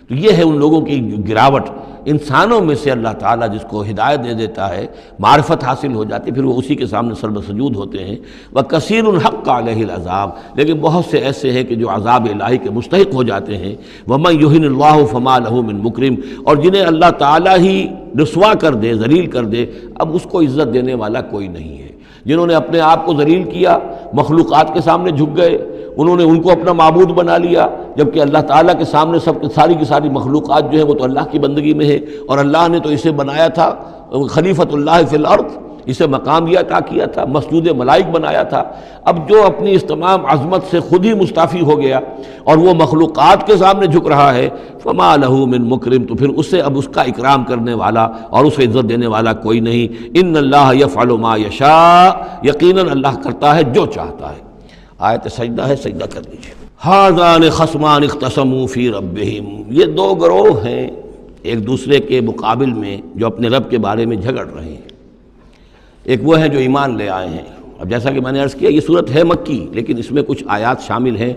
تو یہ ہے ان لوگوں کی گراوٹ۔ انسانوں میں سے اللہ تعالیٰ جس کو ہدایت دے دیتا ہے، معرفت حاصل ہو جاتی، پھر وہ اسی کے سامنے سر سجود ہوتے ہیں۔ وَكَثِيرٌ حَقَّ عَلَيْهِ الْعَذَابُ، لیکن بہت سے ایسے ہیں کہ جو عذاب الہی کے مستحق ہو جاتے ہیں۔ وَمَن يُهِنِ اللَّهُ فَمَا لَهُ مِن مُكْرِمٍ، اور جنہیں اللہ تعالیٰ ہی رسوا کر دے، ذلیل کر دے، اب اس کو عزت دینے والا کوئی نہیں ہے۔ جنہوں نے اپنے آپ کو ذلیل کیا، مخلوقات کے سامنے جھک گئے، انہوں نے ان کو اپنا معبود بنا لیا، جبکہ اللہ تعالیٰ کے سامنے سب ساری کی ساری مخلوقات جو ہے وہ تو اللہ کی بندگی میں ہے، اور اللہ نے تو اسے بنایا تھا خلیفۃ اللہ فی الارض، اسے مقام یہ عطا کیا تھا، مسجود ملائک بنایا تھا۔ اب جو اپنی اس تمام عظمت سے خود ہی مستعفی ہو گیا اور وہ مخلوقات کے سامنے جھک رہا ہے، فما لہ من مکرم، تو پھر اسے اب اس کا اکرام کرنے والا اور اسے عزت دینے والا کوئی نہیں۔ ان اللہ یفعل ما یشاء، یقیناً اللہ کرتا ہے جو چاہتا ہے۔ آیت سجدہ ہے، سجدہ کر لیجیے۔ ھذان خصمان اختصموا فی ربہم، یہ دو گروہ ہیں ایک دوسرے کے مقابل میں جو اپنے رب کے بارے میں جھگڑ رہے ہیں۔ ایک وہ ہیں جو ایمان لے آئے ہیں۔ اب جیسا کہ میں نے عرض کیا یہ صورت ہے مکی، لیکن اس میں کچھ آیات شامل ہیں،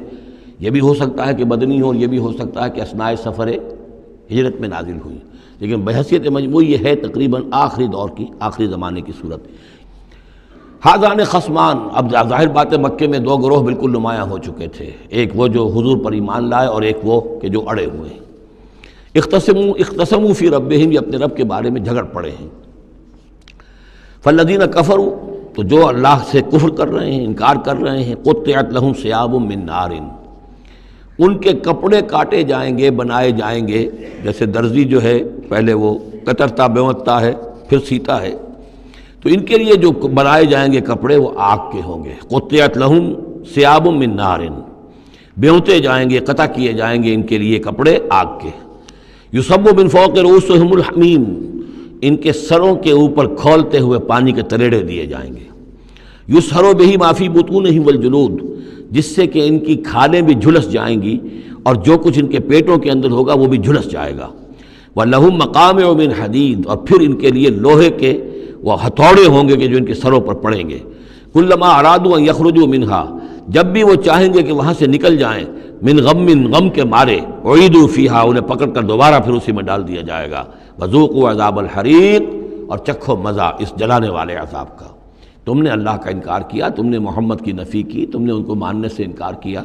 یہ بھی ہو سکتا ہے کہ مدنی ہو اور یہ بھی ہو سکتا ہے کہ اثناء سفر ہجرت میں نازل ہوئی، لیکن بحیثیت مجموعی یہ ہے تقریباً آخری دور کی، آخری زمانے کی صورت۔ ھذان خصمان، اب ظاہر بات ہے مکے میں دو گروہ بالکل نمایاں ہو چکے تھے، ایک وہ جو حضور پر ایمان لائے اور ایک وہ کہ جو اڑے ہوئے ہیں۔ اختصموا فی ربہم، یہ اپنے رب کے بارے میں جھگڑ پڑے ہیں۔ فالذین کفروا، تو جو اللہ سے کفر کر رہے ہیں، انکار کر رہے ہیں، قطعت لہم ثیاب من نار، ان کے کپڑے کاٹے جائیں گے، بنائے جائیں گے، جیسے درزی جو ہے پہلے وہ کترتا بیوتتا ہے پھر سیتا ہے، تو ان کے لیے جو بنائے جائیں گے کپڑے وہ آگ کے ہوں گے۔ قطعت لہم ثیاب من نار، بیوتے جائیں گے، قطع کیے جائیں گے ان کے لیے کپڑے آگ کے۔ یصب من فوق رؤوسہم الحمیم، ان کے سروں کے اوپر کھولتے ہوئے پانی کے تریڑے دیے جائیں گے۔ یسحر بہ ما فی بطونہم والجلود، جس سے کہ ان کی کھالیں بھی جھلس جائیں گی اور جو کچھ ان کے پیٹوں کے اندر ہوگا وہ بھی جھلس جائے گا۔ وَلَهُم مَّقَامِعُ مِنْ حَدِيدٍ، اور پھر ان کے لیے لوہے کے وہ ہتھوڑے ہوں گے کہ جو ان کے سروں پر پڑیں گے۔ كُلَّمَا أَرَادُوا أَن يَخْرُجُوا مِنْهَا، جب بھی وہ چاہیں گے کہ وہاں سے نکل جائیں، من غم کے مارے، اعیدوا فیہا، انہیں پکڑ کر دوبارہ پھر اسی میں ڈال دیا جائے گا۔ وذوقوا عذاب الحریق، اور چکھو مزہ اس جلانے والے عذاب کا۔ تم نے اللہ کا انکار کیا، تم نے محمد کی نفی کی، تم نے ان کو ماننے سے انکار کیا۔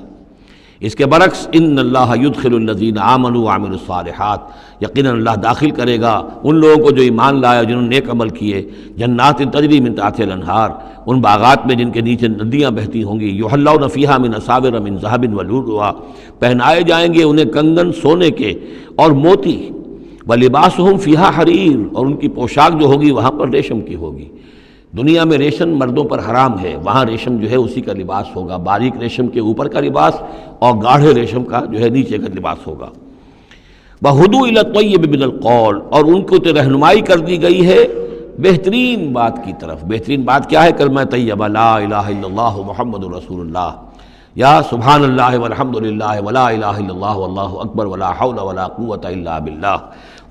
اس کے برعکس ان اللہ یدخل الذین آمنوا وعملوا الصالحات، یقیناً اللہ داخل کرے گا ان لوگوں کو جو ایمان لائے جنہوں نے نیک عمل کیے، جنات تجری من تحتها الانہار، ان باغات میں جن کے نیچے ندیاں بہتی ہوں گی، یحلون فیہا من اساور من ذہب ولؤلؤا، پہنائے جائیں گے انہیں کنگن سونے کے اور موتی، ولباسہم فیہا حریر، اور ان کی پوشاک جو ہوگی وہاں پر ریشم کی ہوگی۔ دنیا میں ریشم مردوں پر حرام ہے، وہاں ریشم جو ہے اسی کا لباس ہوگا، باریک ریشم کے اوپر کا لباس اور گاڑھے ریشم کا جو ہے نیچے کا لباس ہوگا۔ وَہُدُوا إِلَى الطَّيِّبِ مِنَ الْقَوْلِ، اور ان کو تو رہنمائی کر دی گئی ہے بہترین بات کی طرف۔ بہترین بات کیا ہے؟ کلمہ طیبہ، لا الہ الا اللہ محمد رسول اللہ، یا سبحان اللہ والحمد للہ ولا الہ الا اللہ واللہ اکبر ولا حول ولا قوۃ الا باللہ۔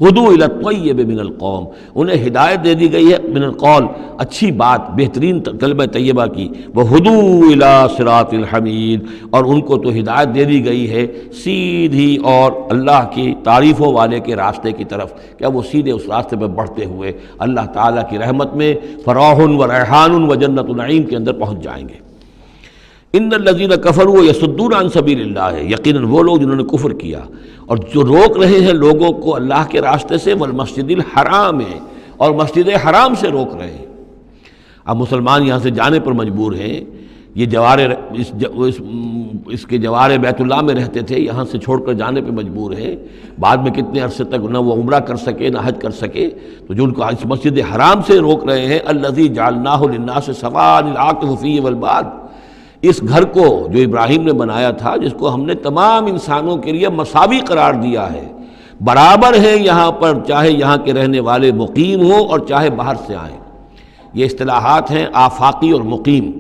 ہدوا الی الطیب من القول، انہیں ہدایت دے دی گئی ہے من القول، اچھی بات، بہترین کلمہ طیبہ کی۔ وہدوا الی صراط الحمید، اور ان کو تو ہدایت دے دی گئی ہے سیدھی اور اللہ کی تعریفوں والے کے راستے کی طرف، کہ وہ سیدھے اس راستے پہ بڑھتے ہوئے اللہ تعالیٰ کی رحمت میں فراح و ریحان و جنت النعیم کے اندر پہنچ جائیں گے۔ ان الذین کفروا یصدون عن سبیل اللہ، یقیناً وہ لوگ جنہوں نے کفر کیا اور جو روک رہے ہیں لوگوں کو اللہ کے راستے سے، والمسجد الحرام ہے، اور مسجد حرام سے روک رہے ہیں۔ اب مسلمان یہاں سے جانے پر مجبور ہیں، یہ جوار اس کے جوار بیت اللہ میں رہتے تھے، یہاں سے چھوڑ کر جانے پہ مجبور ہیں، بعد میں کتنے عرصے تک نہ وہ عمرہ کر سکے نہ حج کر سکے، تو جو ان کو اس مسجد حرام سے روک رہے ہیں، الذی جعلناہ للناس سواء العاکف فیہ والباد، اس گھر کو جو ابراہیم نے بنایا تھا، جس کو ہم نے تمام انسانوں کے لیے مساوی قرار دیا ہے، برابر ہیں یہاں پر، چاہے یہاں کے رہنے والے مقیم ہوں اور چاہے باہر سے آئیں۔ یہ اصطلاحات ہیں آفاقی اور مقیم۔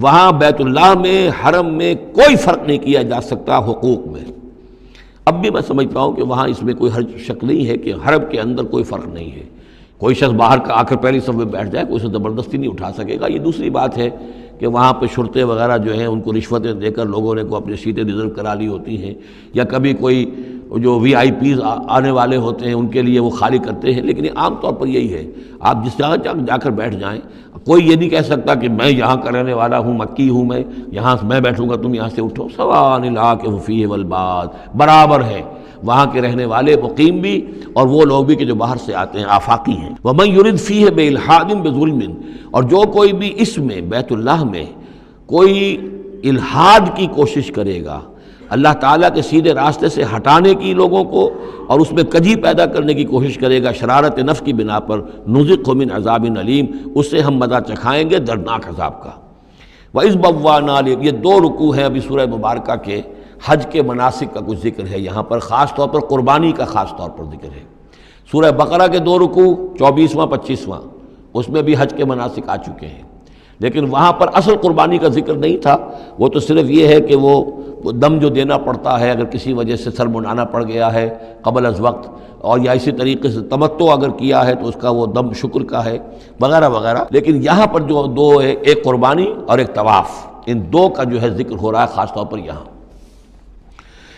وہاں بیت اللہ میں، حرم میں کوئی فرق نہیں کیا جا سکتا حقوق میں۔ اب بھی میں سمجھتا ہوں کہ وہاں اس میں کوئی حرج شک نہیں ہے کہ حرم کے اندر کوئی فرق نہیں ہے۔ کوئی شخص باہر کا آ کر پہلی صف میں بیٹھ جائے، کوئی اسے زبردستی نہیں اٹھا سکے گا۔ یہ دوسری بات ہے کہ وہاں پہ شرطے وغیرہ جو ہیں ان کو رشوتیں دے کر لوگوں نے کو اپنی سیٹیں ریزرو کرا لی ہوتی ہیں، یا کبھی کوئی جو وی آئی پیز آنے والے ہوتے ہیں ان کے لیے وہ خالی کرتے ہیں، لیکن عام طور پر یہی ہے، آپ جس جگہ جا کر بیٹھ جائیں، کوئی یہ نہیں کہہ سکتا کہ میں یہاں کا رہنے والا ہوں، مکی ہوں، میں یہاں میں بیٹھوں گا تم یہاں سے اٹھو، سواء العاکف فیہ والباد، برابر ہے وہاں کے رہنے والے مقیم بھی اور وہ لوگ بھی کہ جو باہر سے آتے ہیں، آفاقی ہیں۔ وَمَن يُرِدْ فِيهِ بِإِلْحَادٍ بِظُلْمٍ، اور جو کوئی بھی اس میں بیت اللہ میں کوئی الحاد کی کوشش کرے گا، اللہ تعالیٰ کے سیدھے راستے سے ہٹانے کی لوگوں کو، اور اس میں کجی پیدا کرنے کی کوشش کرے گا شرارت نفس کی بنا پر، نُذِقْهُ مِنْ عَذَابٍ أَلِيمٍ، اس سے ہم مزہ چکھائیں گے دردناک عذاب کا۔ وَإِذْ بَوَّأْنَا، یہ دو رکوع ہیں ابھی سورہ مبارکہ کے، حج کے مناسک کا کچھ ذکر ہے یہاں پر، خاص طور پر قربانی کا خاص طور پر ذکر ہے۔ سورہ بقرہ کے دو رکوع 24واں 25واں، اس میں بھی حج کے مناسک آ چکے ہیں، لیکن وہاں پر اصل قربانی کا ذکر نہیں تھا، وہ تو صرف یہ ہے کہ وہ دم جو دینا پڑتا ہے اگر کسی وجہ سے سر منڈانا پڑ گیا ہے قبل از وقت، اور یا اسی طریقے سے تمتع اگر کیا ہے تو اس کا وہ دم شکر کا ہے وغیرہ وغیرہ۔ لیکن یہاں پر جو دو ہے، ایک قربانی اور ایک طواف، ان دو کا جو ہے ذکر ہو رہا ہے خاص طور پر یہاں۔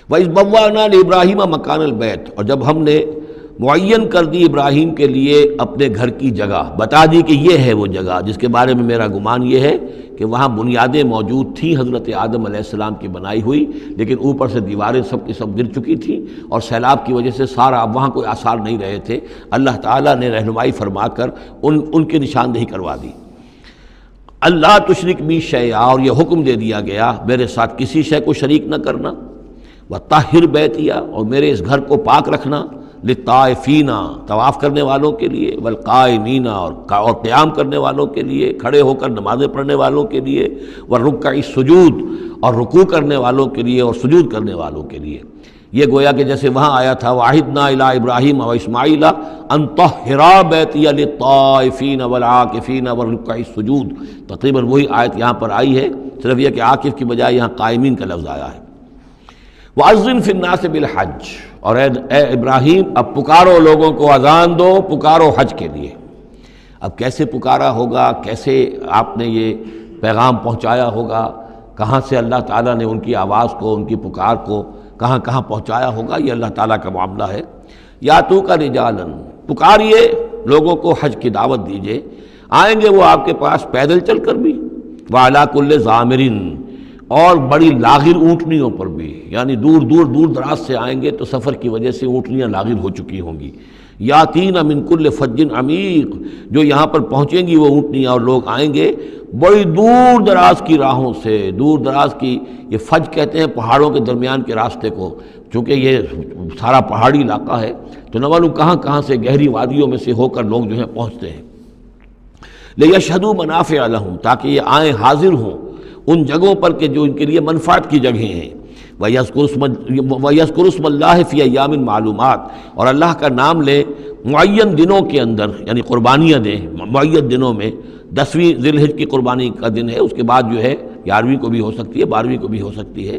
وَإِذْ بَوَّأْنَا لِإِبْرَاهِيمَ مَكَانَ الْبَيْتِ، اور جب ہم نے معین کر دی ابراہیم کے لیے اپنے گھر کی جگہ، بتا دی کہ یہ ہے وہ جگہ جس کے بارے میں میرا گمان یہ ہے کہ وہاں بنیادیں موجود تھیں حضرت آدم علیہ السلام کی بنائی ہوئی، لیکن اوپر سے دیواریں سب کی سب گر چکی تھیں اور سیلاب کی وجہ سے سارا اب وہاں کوئی آثار نہیں رہے تھے۔ اللہ تعالیٰ نے رہنمائی فرما کر ان کی نشاندہی کروا دی۔ اللہ تشرک بی شیئا، اور یہ حکم دے دیا گیا میرے ساتھ کسی شے کو شریک نہ کرنا، وطہر بیتیا، اور میرے اس گھر کو پاک رکھنا، للطائفین، طواف کرنے والوں کے لیے، والقائمین، اور قیام کرنے والوں کے لیے، کھڑے ہو کر نمازیں پڑھنے والوں کے لیے، والرکع السجود، اور رکوع کرنے والوں کے لیے اور سجود کرنے والوں کے لیے۔ یہ گویا کہ جیسے وہاں آیا تھا وَعَهِدْنَا إِلَىٰ إِبْرَاهِيمَ وَإِسْمَاعِيلَ أَن طَهِّرَا بَيْتِيَ لِلطَّائِفِينَ وَالْعَاكِفِينَ وَالرُّكَّعِ السُّجُودِ، تقریباً وہی آیت یہاں پر آئی ہے، صرف یہ کہ عاکف کی بجائے یہاں قائمین کا لفظ آیا ہے۔ وَأَذِّن فِي النَّاسِ بِالْحَجِّ، اور اے ابراہیم اب پکارو لوگوں کو، اذان دو، پکارو حج کے لیے۔ اب کیسے پکارا ہوگا، کیسے آپ نے یہ پیغام پہنچایا ہوگا، کہاں سے اللہ تعالیٰ نے ان کی آواز کو، ان کی پکار کو کہاں کہاں پہنچایا ہوگا، یہ اللہ تعالیٰ کا معاملہ ہے۔ یا تو کا رجالن، پکاریے لوگوں کو، حج کی دعوت دیجیے، آئیں گے وہ آپ کے پاس پیدل چل کر بھی، وعلی کل ضامر، اور بڑی لاغر اونٹنیوں پر بھی، یعنی دور دراز سے آئیں گے تو سفر کی وجہ سے اونٹنیاں لاغر ہو چکی ہوں گی۔ یاتین من کل فج عمیق، جو یہاں پر پہنچیں گی وہ اونٹنیاں اور لوگ آئیں گے بڑی دور دراز کی راہوں سے، دور دراز کی، یہ فج کہتے ہیں پہاڑوں کے درمیان کے راستے کو، چونکہ یہ سارا پہاڑی علاقہ ہے تو نہ معلوم کہاں کہاں سے گہری وادیوں میں سے ہو کر لوگ جو ہیں پہنچتے ہیں۔ لیشہدوا منافع لہم، تاکہ یہ آئیں حاضر ہوں ان جگہوں پر کہ جو ان کے لیے منفعت کی جگہیں ہیں۔ وَيَذْكُرُ اسْمَ اللَّهِ فِي أَيَّامٍ مَعْلُومَاتٍ، اور اللہ کا نام لیں معین دنوں کے اندر، یعنی قربانیاں دیں معین دنوں میں۔ 10ویں ذی الحجہ کی قربانی کا دن ہے، اس کے بعد جو ہے 11ویں کو بھی ہو سکتی ہے، 12ویں کو بھی ہو سکتی ہے،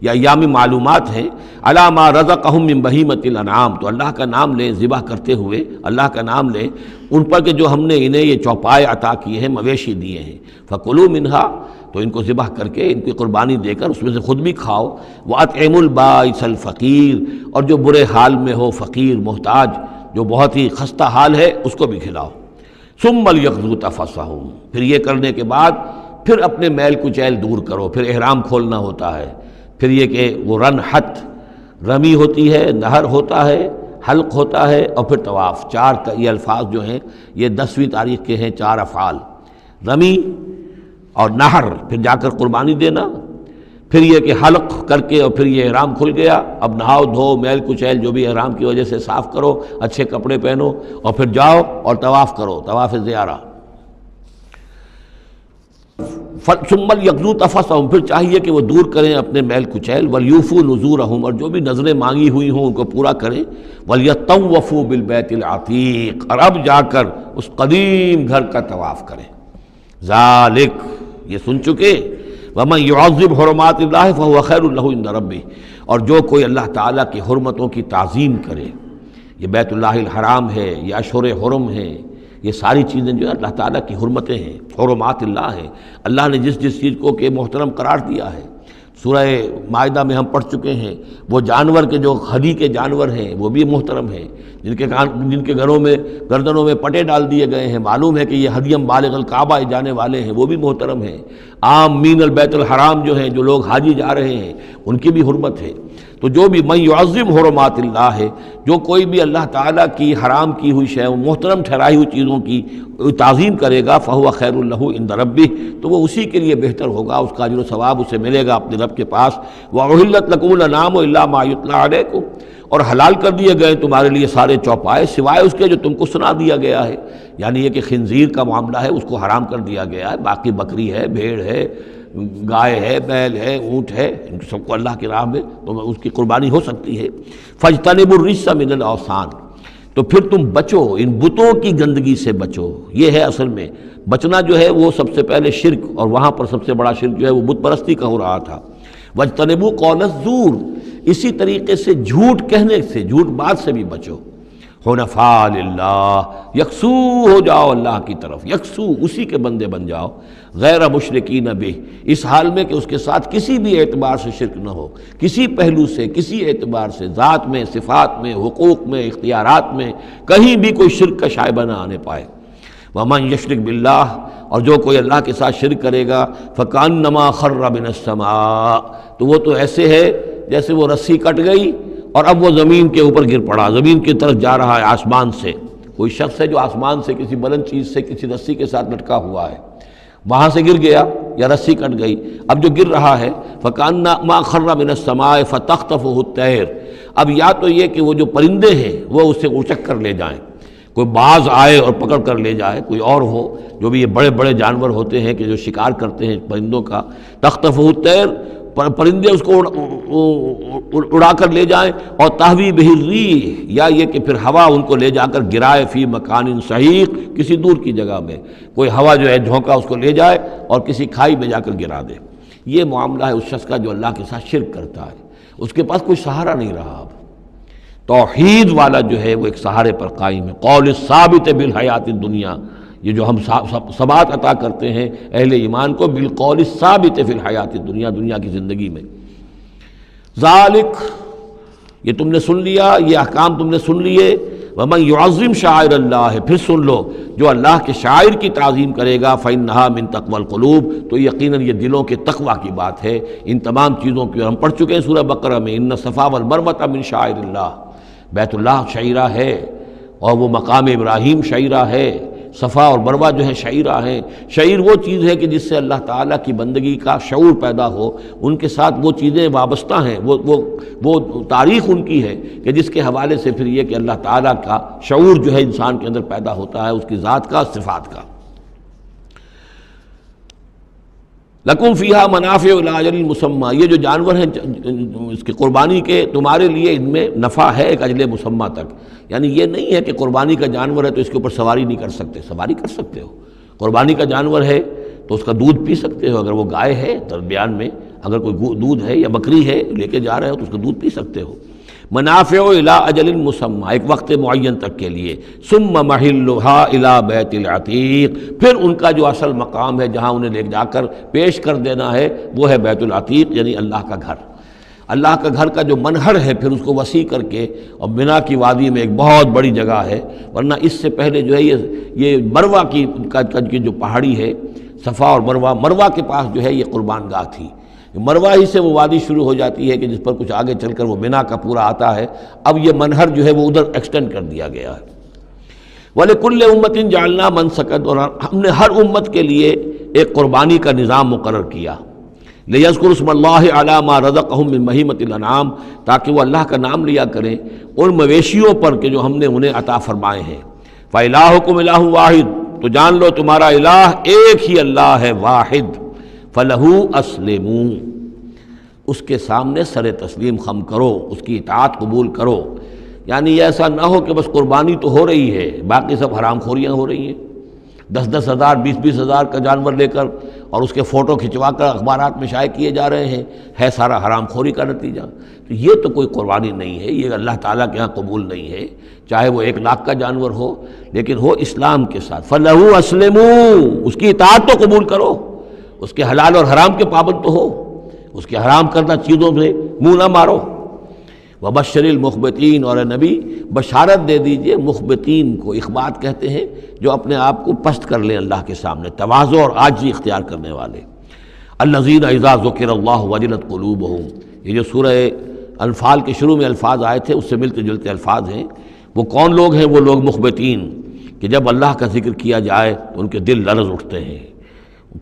یا ایام معلومات ہیں۔ عَلَىٰ مَا رَزَقَهُم مِّن بَهِیمَةِ الْأَنْعَامِ، تو اللہ کا نام لیں ذبح کرتے ہوئے، اللہ کا نام لیں ان پر کہ جو ہم نے انہیں یہ چوپائے عطا کیے ہیں، مویشی دیے ہیں۔ فَكُلُوا مِنْهَا، تو ان کو ذبح کر کے، ان کی قربانی دے کر اس میں سے خود بھی کھاؤ۔ وَأَطْعِمُوا الْبَائِسَ الْفَقِيرَ، اور جو برے حال میں ہو، فقیر محتاج جو بہت ہی خستہ حال ہے، اس کو بھی کھلاؤ۔ ثُمَّ لْيَقْضُوا تَفَثَّهُمْ، پھر یہ کرنے کے بعد پھر اپنے میل کچیل دور کرو، پھر احرام کھولنا ہوتا ہے، پھر یہ کہ وہ رنحت رمی ہوتی ہے، نہر ہوتا ہے، حلق ہوتا ہے، اور پھر طواف۔ چار یہ الفاظ جو ہیں یہ 10ویں تاریخ کے ہیں، 4 افعال، رمی اور نہر، پھر جا کر قربانی دینا، پھر یہ کہ حلق کر کے اور پھر یہ احرام کھل گیا، اب نہاؤ دھو، میل کچیل جو بھی احرام کی وجہ سے صاف کرو، اچھے کپڑے پہنو اور پھر جاؤ اور طواف کرو، طواف زیارہ۔ ثم لیقضوا تفثهم، پھر چاہیے کہ وہ دور کریں اپنے میل کچیل، ولیوفوا نذورهم، اور جو بھی نذریں مانگی ہوئی ہوں ان کو پورا کریں، ولیطوفوا بالبیت العتیق، اور اب جا کر اس قدیم گھر کا طواف کریں۔ ذالک، یہ سن چکے، ومن يعظم حرمات اللہ فهو خیر له عند ربہ، اور جو کوئی اللہ تعالیٰ کی حرمتوں کی تعظیم کرے، یہ بیت اللہ الحرام ہے، یہ اشہر حرم ہے، یہ ساری چیزیں جو ہے اللہ تعالیٰ کی حرمتیں ہیں، حرمات اللہ ہیں، اللہ نے جس جس چیز کو کہ محترم قرار دیا ہے۔ سورہ مائدہ میں ہم پڑھ چکے ہیں، وہ جانور کے جو ہدی کے جانور ہیں وہ بھی محترم ہیں، جن کے گھروں میں گردنوں میں پٹے ڈال دیے گئے ہیں، معلوم ہے کہ یہ ہدیم بالغ الکعبہ جانے والے ہیں، وہ بھی محترم ہیں۔ عام مین البیت الحرام جو ہیں، جو لوگ حاجی جا رہے ہیں، ان کی بھی حرمت ہے۔ تو جو بھی من یعظم حرمات اللہ ہے، جو کوئی بھی اللہ تعالیٰ کی حرام کی ہوئی شے، محترم ٹھہرائی ہوئی چیزوں کی تعظیم کرے گا، فہو خیر لہ عند ربہ، تو وہ اسی کے لیے بہتر ہوگا، اس کا اجر و ثواب اسے ملے گا اپنے رب کے پاس۔ وَأُحِلَّتْ لَكُمُ الْأَنْعَامُ إِلَّا مَا يُتْلَىٰ عَلَيْكُمْ، اور حلال کر دیے گئے تمہارے لیے سارے چوپائے سوائے اس کے جو تم کو سنا دیا گیا ہے، یعنی یہ کہ خنزیر کا معاملہ ہے اس کو حرام کر دیا گیا ہے، باقی بکری ہے، بھیڑ ہے، گائے ہے، بیل ہے، اونٹ ہے، ان سب کو اللہ کی راہ میں تو اس کی قربانی ہو سکتی ہے۔ فَاجْتَنِبُوا الرِّجْسَ مِنَ الْأَوْثَانِ، تو پھر تم بچو، ان بتوں کی گندگی سے بچو۔ یہ ہے اصل میں بچنا جو ہے وہ سب سے پہلے شرک، اور وہاں پر سب سے بڑا شرک جو ہے وہ بت پرستی کا ہو رہا تھا۔ وَاجْتَنِبُوا قَوْلَ الزُّورِ، اسی طریقے سے جھوٹ کہنے سے، جھوٹ بات سے بھی بچو۔ حنفاء للہ، یکسو ہو جاؤ اللہ کی طرف، یکسو اسی کے بندے بن جاؤ، غیر مشرکین بہ، اس حال میں کہ اس کے ساتھ کسی بھی اعتبار سے شرک نہ ہو، کسی پہلو سے، کسی اعتبار سے، ذات میں، صفات میں، حقوق میں، اختیارات میں، کہیں بھی کوئی شرک کا شائبہ نہ آنے پائے۔ ومن یشرک باللہ، اور جو کوئی اللہ کے ساتھ شرک کرے گا، فکأنما خر من السماء، تو وہ تو ایسے ہے جیسے وہ رسی کٹ گئی اور اب وہ زمین کے اوپر گر پڑا، زمین کی طرف جا رہا ہے آسمان سے۔ کوئی شخص ہے جو آسمان سے کسی بلند چیز سے کسی رسی کے ساتھ لٹکا ہوا ہے، وہاں سے گر گیا یا رسی کٹ گئی، اب جو گر رہا ہے فکأنما خر من السماء فتخطفه الطیر، اب یا تو یہ کہ وہ جو پرندے ہیں وہ اسے اچک کر لے جائیں، کوئی باز آئے اور پکڑ کر لے جائے، کوئی اور ہو، جو بھی یہ بڑے بڑے جانور ہوتے ہیں کہ جو شکار کرتے ہیں پرندوں کا، تخطفه الطیر، پرندے اس کو اڑا کر لے جائیں، اور تہوی بہ الریح، یا یہ کہ پھر ہوا ان کو لے جا کر گرائے فی مکان صحیح، کسی دور کی جگہ میں کوئی ہوا جو ہے جھونکا اس کو لے جائے اور کسی کھائی میں جا کر گرا دے۔ یہ معاملہ ہے اس شخص کا جو اللہ کے ساتھ شرک کرتا ہے، اس کے پاس کوئی سہارا نہیں رہا۔ اب توحید والا جو ہے وہ ایک سہارے پر قائم ہے۔ قول ثابت بالحیات الدنیا، یہ جو ہم ثبات عطا کرتے ہیں اہل ایمان کو، بالقول الثابت فی الحیات الدنیا، دنیا کی زندگی میں۔ ذالک، یہ تم نے سن لیا، یہ احکام تم نے سن لیے۔ ومن یعظم شعائر اللہ، پھر سن لو جو اللہ کے شاعر کی تعظیم کرے گا، فإنہا من تقوی القلوب، تو یقیناً یہ دلوں کے تقوی کی بات ہے۔ ان تمام چیزوں کی ہم پڑھ چکے ہیں سورہ بقرہ میں، ان الصفا والمروۃ من شعائر اللہ، بیت اللہ شعیرہ ہے، اور وہ مقام ابراہیم شعیرہ ہے، صفا اور مروہ جو ہے شعیرہ ہیں۔ شعیر وہ چیز ہے کہ جس سے اللہ تعالیٰ کی بندگی کا شعور پیدا ہو، ان کے ساتھ وہ چیزیں وابستہ ہیں، وہ تاریخ ان کی ہے کہ جس کے حوالے سے پھر یہ کہ اللہ تعالیٰ کا شعور جو ہے انسان کے اندر پیدا ہوتا ہے، اس کی ذات کا، صفات کا۔ لکم فیہا منافع الی اجل مسمى، یہ جو جانور ہیں اس کی قربانی کے، تمہارے لیے ان میں نفع ہے ایک اجل مسمى تک، یعنی یہ نہیں ہے کہ قربانی کا جانور ہے تو اس کے اوپر سواری نہیں کر سکتے، سواری کر سکتے ہو۔ قربانی کا جانور ہے تو اس کا دودھ پی سکتے ہو، اگر وہ گائے ہے درمیان میں اگر کوئی دودھ ہے یا بکری ہے لے کے جا رہے ہو تو اس کا دودھ پی سکتے ہو۔ منافع الی اجل مسمى، ایک وقت معین تک کے لیے۔ ثم محلها الی بیت العتیق، پھر ان کا جو اصل مقام ہے جہاں انہیں لے جا کر پیش کر دینا ہے وہ ہے بیت العتیق، یعنی اللہ کا گھر۔ اللہ کا گھر کا جو منہر ہے پھر اس کو وسیع کر کے، اور منا کی وادی میں ایک بہت بڑی جگہ ہے، ورنہ اس سے پہلے جو ہے یہ مروہ کی جو پہاڑی ہے، صفا اور مروہ، مروہ کے پاس جو ہے یہ قربان گاہ تھی، مروہ ہی سے وہ وادی شروع ہو جاتی ہے کہ جس پر کچھ آگے چل کر وہ منا کا پورا آتا ہے، اب یہ منہر جو ہے وہ ادھر ایکسٹینڈ کر دیا گیا ہے۔ وَلِكُلِّ أُمَّةٍ جَعَلْنَا مَنسَكًا، اور ہم نے ہر امت کے لیے ایک قربانی کا نظام مقرر کیا، لِيَذْكُرُوا اسْمَ اللَّهِ عَلَىٰ مَا رَزَقَهُم مِّن بَهِيمَةِ الْأَنْعَامِ، تاکہ وہ اللہ کا نام لیا کریں ان مویشیوں پر کہ جو ہم نے انہیں عطا فرمائے ہیں۔ فَإِلَٰهُكُمْ إِلَٰهٌ وَاحِدٌ، تو جان لو تمہارا الہ ایک ہی اللہ ہے، واحد۔ فَلَهُ أَسْلِمُوا، اس کے سامنے سر تسلیم خم کرو، اس کی اطاعت قبول کرو۔ یعنی ایسا نہ ہو کہ بس قربانی تو ہو رہی ہے، باقی سب حرام خوریاں ہو رہی ہیں، 10-10 ہزار 20-20 ہزار کا جانور لے کر اور اس کے فوٹو کھنچوا کر اخبارات میں شائع کیے جا رہے ہیں، ہے سارا حرام خوری کا نتیجہ۔ تو یہ تو کوئی قربانی نہیں ہے، یہ اللہ تعالیٰ کے ہاں قبول نہیں ہے، چاہے وہ 1 لاکھ کا جانور ہو لیکن ہو اسلام کے ساتھ۔ فَلَهُ أَسْلِمُوا، اس کی اطاعت تو قبول کرو، اس کے حلال اور حرام کے پابند تو ہو، اس کے حرام کردہ چیزوں سے منہ نہ مارو۔ وَبَشِّرِ الْمُخْبِتِينَ، اور اے نبی بشارت دے دیجئے مخبتین کو، اخبات کہتے ہیں جو اپنے آپ کو پست کر لیں اللہ کے سامنے، تواضع اور عاجزی اختیار کرنے والے۔ الَّذِينَ إِذَا ذُكِرَ اللَّهُ وَجِلَتْ قُلُوبُهُمْ، یہ جو سورہ انفال کے شروع میں الفاظ آئے تھے اس سے ملتے جلتے الفاظ ہیں۔ وہ کون لوگ ہیں؟ وہ لوگ مخبتین کہ جب اللہ کا ذکر کیا جائے تو ان کے دل لرز اٹھتے ہیں،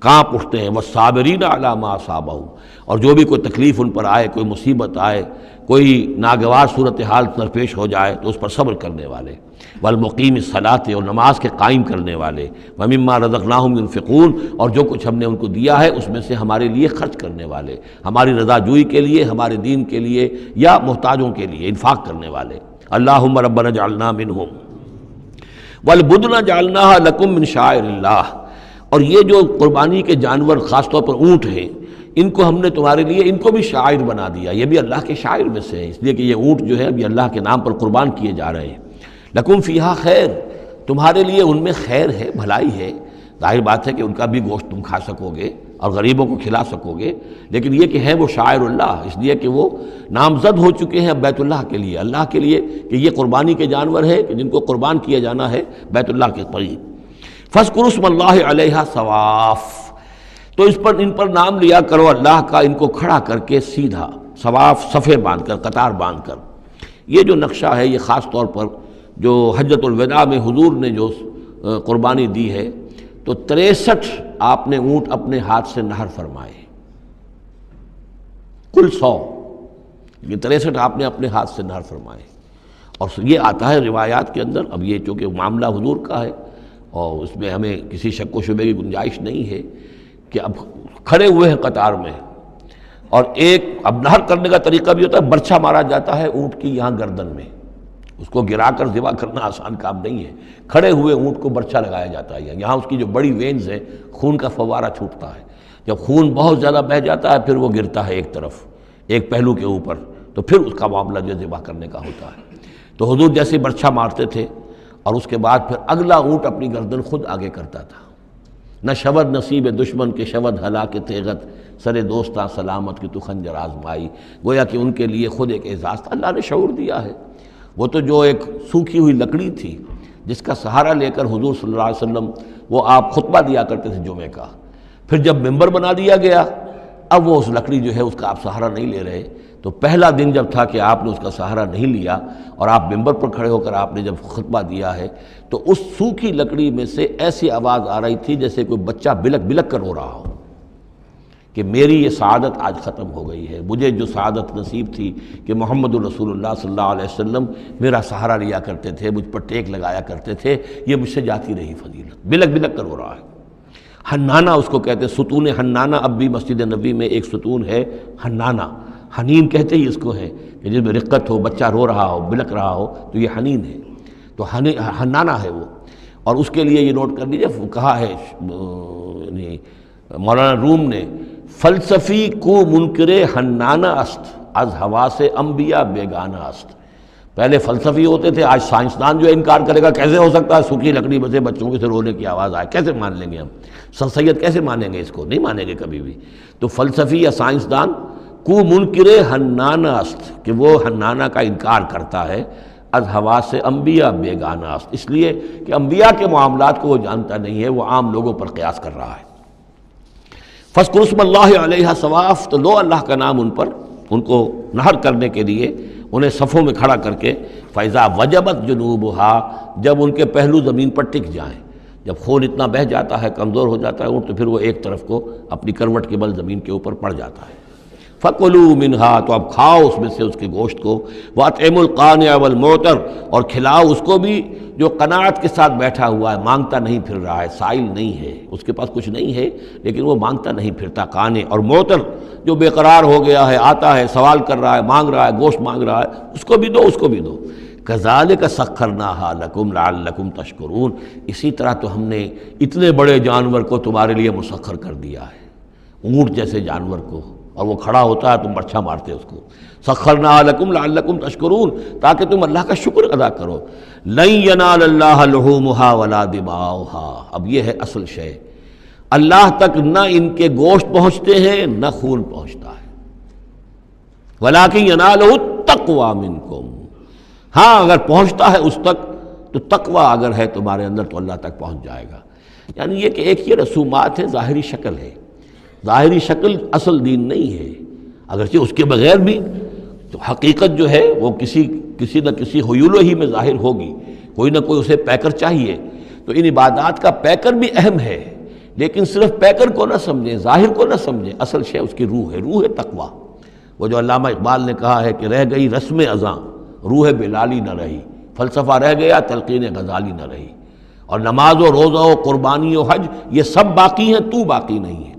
کانپ اٹھتے ہیں۔ وَالصَّابِرِينَ عَلَىٰ مَا أَصَابَهُمْ، اور جو بھی کوئی تکلیف ان پر آئے، کوئی مصیبت آئے، کوئی ناگوار صورتحال درپیش ہو جائے تو اس پر صبر کرنے والے۔ والمقیم الصلاۃ، اور نماز کے قائم کرنے والے۔ ومما رزقناہم ينفقون، اور جو کچھ ہم نے ان کو دیا ہے اس میں سے ہمارے لیے خرچ کرنے والے، ہماری رضا جوئی کے لیے، ہمارے دین کے لیے یا محتاجوں کے لیے انفاق کرنے والے۔ اللہم ربنا اجعلنا منہم والبدن جعلناها لکم من شعائر اللہ، اور یہ جو قربانی کے جانور خاص طور پر اونٹ ہیں، ان کو ہم نے تمہارے لیے ان کو بھی شاعر بنا دیا، یہ بھی اللہ کے شاعر میں سے ہیں، اس لیے کہ یہ اونٹ جو ہے ابھی اللہ کے نام پر قربان کیے جا رہے ہیں۔ لکم فیہا خیر، تمہارے لیے ان میں خیر ہے، بھلائی ہے۔ ظاہر بات ہے کہ ان کا بھی گوشت تم کھا سکو گے اور غریبوں کو کھلا سکو گے، لیکن یہ کہ ہیں وہ شاعر اللہ، اس لیے کہ وہ نامزد ہو چکے ہیں بیت اللہ کے لیے، اللہ کے لیے، کہ یہ قربانی کے جانور ہیں کہ جن کو قربان کیا جانا ہے بیت اللہ کے قریب۔ فاذکروا اسم اللہ علیہا صواف، تو ان پر نام لیا کرو اللہ کا، ان کو کھڑا کر کے سیدھا، صواف صفے باندھ کر، قطار باندھ کر۔ یہ جو نقشہ ہے یہ خاص طور پر جو حجۃ الوداع میں حضور نے جو قربانی دی ہے تو 63 آپ نے اونٹ اپنے ہاتھ سے نہر فرمائے، کل 100، یہ 63 آپ نے اپنے ہاتھ سے نہر فرمائے۔ اور یہ آتا ہے روایات کے اندر، اب یہ چونکہ معاملہ حضور کا ہے اور اس میں ہمیں کسی شک و شبے کی گنجائش نہیں ہے کہ اب کھڑے ہوئے ہیں قطار میں، اور ایک اب نہر کرنے کا طریقہ بھی ہوتا ہے، برچھا مارا جاتا ہے اونٹ کی یہاں گردن میں، اس کو گرا کر ذبح کرنا آسان کام نہیں ہے، کھڑے ہوئے اونٹ کو برچھا لگایا جاتا ہے، یہاں اس کی جو بڑی وینز ہیں خون کا فوارہ چھوٹتا ہے، جب خون بہت زیادہ بہہ جاتا ہے پھر وہ گرتا ہے ایک طرف، ایک پہلو کے اوپر، تو پھر اس کا معاملہ جو ذبح کرنے کا ہوتا ہے۔ تو حضور جیسے برچھا مارتے تھے اور اس کے بعد پھر اگلا اونٹ اپنی گردن خود آگے کرتا تھا۔ نہ شود نصیب دشمن کے شود ہلاک تیغت، سر دوستاں سلامت کی تو خنجر آزمائی، گویا کہ ان کے لیے خود ایک اعزاز تھا، اللہ نے شعور دیا ہے۔ وہ تو جو ایک سوکھی ہوئی لکڑی تھی جس کا سہارا لے کر حضور صلی اللہ علیہ وسلم وہ آپ خطبہ دیا کرتے تھے جمعے کا، پھر جب ممبر بنا دیا گیا اب وہ اس لکڑی جو ہے اس کا آپ سہارا نہیں لے رہے، تو پہلا دن جب تھا کہ آپ نے اس کا سہارا نہیں لیا اور آپ ممبر پر کھڑے ہو کر آپ نے جب خطبہ دیا ہے تو اس سوکھی لکڑی میں سے ایسی آواز آ رہی تھی جیسے کوئی بچہ بلک بلک کر رو رہا ہو کہ میری یہ سعادت آج ختم ہو گئی ہے، مجھے جو سعادت نصیب تھی کہ محمد الرسول اللہ صلی اللہ علیہ وسلم میرا سہارا لیا کرتے تھے، مجھ پر ٹیک لگایا کرتے تھے، یہ مجھ سے جاتی رہی فضیلت، بلک بلک کر رو رہا ہے۔ حنانہ اس کو کہتے ہیں، ستون حنانہ، اب بھی مسجد نبی میں ایک ستون ہے حنانہ، حنین کہتے ہی اس کو ہے کہ جس میں رقت ہو، بچہ رو رہا ہو، بلک رہا ہو تو یہ حنین ہے، تو حنانہ ہے وہ۔ اور اس کے لیے یہ نوٹ کر لیجیے، کہا ہے مولانا روم نے، فلسفی کو منکر حنانہ است، از حواس انبیاء بیگانہ است۔ پہلے فلسفی ہوتے تھے، آج سائنسدان جو انکار کرے گا کیسے ہو سکتا ہے سوکھی لکڑی میں سے بچوں کے سے رونے کی آواز آئے، کیسے مان لیں گے ہم؟ سر سید کیسے مانیں گے اس کو؟ نہیں مانیں گے کبھی بھی۔ تو فلسفی یا سائنسدان کو منکر حنانہ است، کہ وہ حنانہ کا انکار کرتا ہے، از حواس انبیاء بیگانہ است، اس لیے کہ انبیاء کے معاملات کو وہ جانتا نہیں ہے، وہ عام لوگوں پر قیاس کر رہا ہے۔ فاذکروا اسم اللہ علیہا صواف، تو لو اللہ کا نام ان پر، ان کو نہر کرنے کے لیے انہیں صفوں میں کھڑا کر کے، فَإِذَا وَجَبَتْ جُنُوبُهَا، جب ان کے پہلو زمین پر ٹک جائیں، جب خون اتنا بہہ جاتا ہے، کمزور ہو جاتا ہے تو پھر وہ ایک طرف کو اپنی کروٹ کے بل زمین کے اوپر پڑ جاتا ہے۔ فَكُلُوا مِنْهَا، تو اب کھاؤ اس میں سے اس کے گوشت کو، وَأَطْعِمُوا الْقَانِعَ وَالْمُعْتَرَ، اور کھلاؤ اس کو بھی جو قناعت کے ساتھ بیٹھا ہوا ہے، مانگتا نہیں پھر رہا ہے، سائل نہیں ہے، اس کے پاس کچھ نہیں ہے لیکن وہ مانگتا نہیں پھرتا، قانع، اور معتر جو بے قرار ہو گیا ہے، آتا ہے، سوال کر رہا ہے، مانگ رہا ہے، گوشت مانگ رہا ہے، اس کو بھی دو، اس کو بھی دو۔ کذالک سخرناھا لکم لعلکم تشکرون، اسی طرح تو ہم نے اتنے بڑے جانور کو تمہارے لیے مسخر کر دیا ہے، اونٹ جیسے جانور کو، اور وہ کھڑا ہوتا ہے تم برچھا مارتے اس کو، سخرناھا لکم لعلکم تشکرون، تاکہ تم اللہ کا شکر ادا کرو۔ لن ینال اللہ لحومھا ولا دماؤھا، اب یہ ہے اصل شے، اللہ تک نہ ان کے گوشت پہنچتے ہیں نہ خون پہنچتا ہے، ولکن ینالہ التقوی منکم، ہاں اگر پہنچتا ہے اس تک تو تقوی اگر ہے تمہارے اندر تو اللہ تک پہنچ جائے گا۔ یعنی یہ کہ ایک یہ رسومات ہے، ظاہری شکل ہے، ظاہری شکل اصل دین نہیں ہے، اگرچہ اس کے بغیر بھی تو حقیقت جو ہے وہ کسی نہ کسی حیول ہی میں ظاہر ہوگی، کوئی نہ کوئی اسے پیکر چاہیے، تو ان عبادات کا پیکر بھی اہم ہے، لیکن صرف پیکر کو نہ سمجھیں، ظاہر کو نہ سمجھیں، اصل شے اس کی روح ہے، روح تقوی۔ وہ جو علامہ اقبال نے کہا ہے کہ رہ گئی رسم ازاں روح بلالی نہ رہی، فلسفہ رہ گیا تلقین غزالی نہ رہی، اور نماز و روزہ و قربانی و حج یہ سب باقی ہیں، تو باقی نہیں ہے۔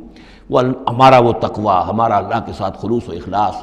وہ ہمارا وہ تقوی، ہمارا اللہ کے ساتھ خلوص و اخلاص،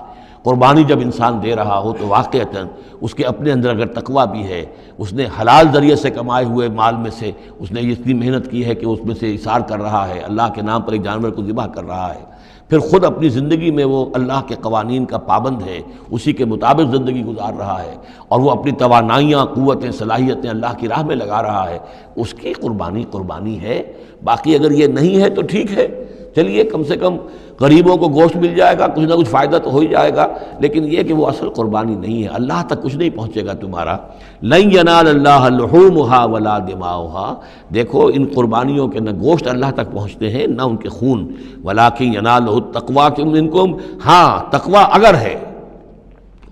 قربانی جب انسان دے رہا ہو تو واقعتاً اس کے اپنے اندر اگر تقوی بھی ہے، اس نے حلال ذریعے سے کمائے ہوئے مال میں سے اس نے اتنی محنت کی ہے کہ اس میں سے اثار کر رہا ہے، اللہ کے نام پر ایک جانور کو ذبح کر رہا ہے، پھر خود اپنی زندگی میں وہ اللہ کے قوانین کا پابند ہے، اسی کے مطابق زندگی گزار رہا ہے، اور وہ اپنی توانائیاں، قوتیں، صلاحیتیں اللہ کی راہ میں لگا رہا ہے، اس کی قربانی ہے۔ باقی اگر یہ نہیں ہے تو ٹھیک ہے، چلیے کم سے کم غریبوں کو گوشت مل جائے گا، کچھ نہ کچھ فائدہ تو ہو ہی جائے گا، لیکن یہ کہ وہ اصل قربانی نہیں ہے، اللہ تک کچھ نہیں پہنچے گا تمہارا۔ لن ینال اللہ لحومھا ولا دماؤھا، دیکھو ان قربانیوں کے نہ گوشت اللہ تک پہنچتے ہیں نہ ان کے خون، ولکن ینالہ التقوی منکم، ہاں تقوی اگر ہے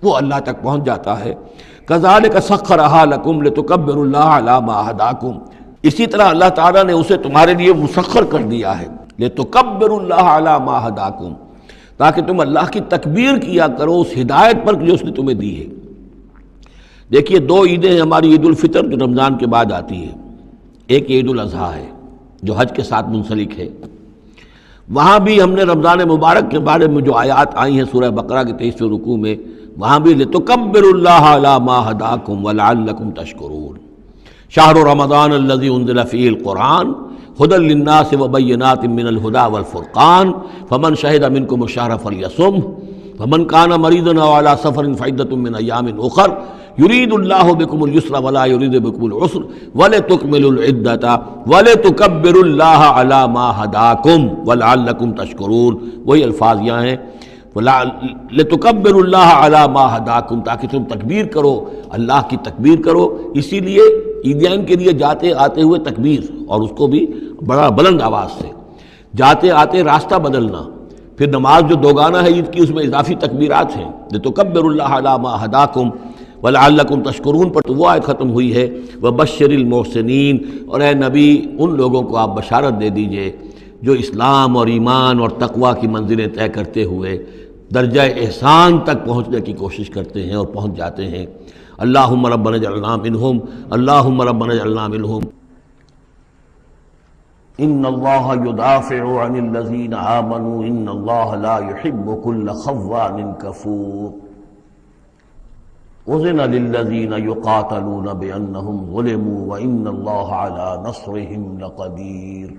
وہ اللہ تک پہنچ جاتا ہے۔ کذالک سخرھا لکم لتکبروا اللہ علی ما ھداکم، اسی طرح اللہ تعالیٰ نے اسے تمہارے لیے مسخر کر دیا ہے، لتکبروا اللہ علی ما ھداکم، تاکہ تم اللہ کی تکبیر کیا کرو اس ہدایت پر جو اس نے تمہیں دی ہے۔ دیکھیے دو عیدیں ہیں ہماری، عید الفطر جو رمضان کے بعد آتی ہے، ایک عید الاضحیٰ ہے جو حج کے ساتھ منسلک ہے، وہاں بھی ہم نے رمضان مبارک کے بارے میں جو آیات آئی ہیں سورہ بقرہ کے 23ویں رکوع میں، وہاں بھی لتکبروا اللہ علی ما ھداکم ولعلکم تشکرون۔ شہر رمضان الذی انزل فیہ القرآن ھدی للناس وبینات من الھدی والفرقان فمن شہد منکم الشہر فلیصمہ فمن کان مریضا او علی سفر فعدۃ من ایام اخر یرید اللہ بکم الیسر ولا یرید بکم العسر ولتکملوا العدۃ ولتکبروا اللہ علی ما ھداکم ولعلکم تشکرون، وہی الفاظ یہاں ہیں، لتکبروا اللہ علی ما ھداکم، تاکہ تم تکبیر کرو، اللہ کی تکبیر کرو۔ اسی لیے عیدین کے لیے جاتے آتے ہوئے تکبیر، اور اس کو بھی بڑا بلند آواز سے، جاتے آتے راستہ بدلنا، پھر نماز جو دوگانہ ہے عید کی اس میں اضافی تکبیرات ہیں، لتکبروا اللہ علی ما ھداکم ولعلکم تشکرون پر تو وہ آیت ختم ہوئی ہے، وبشر المحسنین، اور اے نبی ان لوگوں کو آپ بشارت دے دیجئے جو اسلام اور ایمان اور تقوی کی منزلیں طے کرتے ہوئے درجہ احسان تک پہنچنے کی کوشش کرتے ہیں اور پہنچ جاتے ہیں۔ اللہم ربنا اجعلنا منہم، اللہم ربنا اجعلنا منہم۔ ان اللہ یدافع عن الذین آمنوا ان اللہ لا يحب كل خوان کفور۔ اذن للذین یقاتلون بانہم ظلموا وان اللہ علی نصرہم لقدیر۔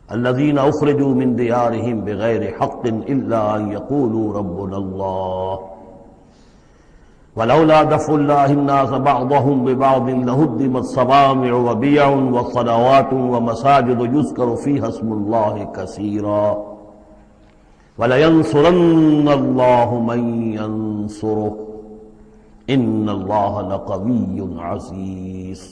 الذين اخرجوا من ديارهم بغير حق الا ان يقولوا ربنا الله ولولا دفع الله الناس بعضهم ببعض لهدمت صوامع وبيع وصلوات ومساجد يذكر فيها اسم الله كثيرا ولينصرن الله من ينصره ان الله لقوي عزيز۔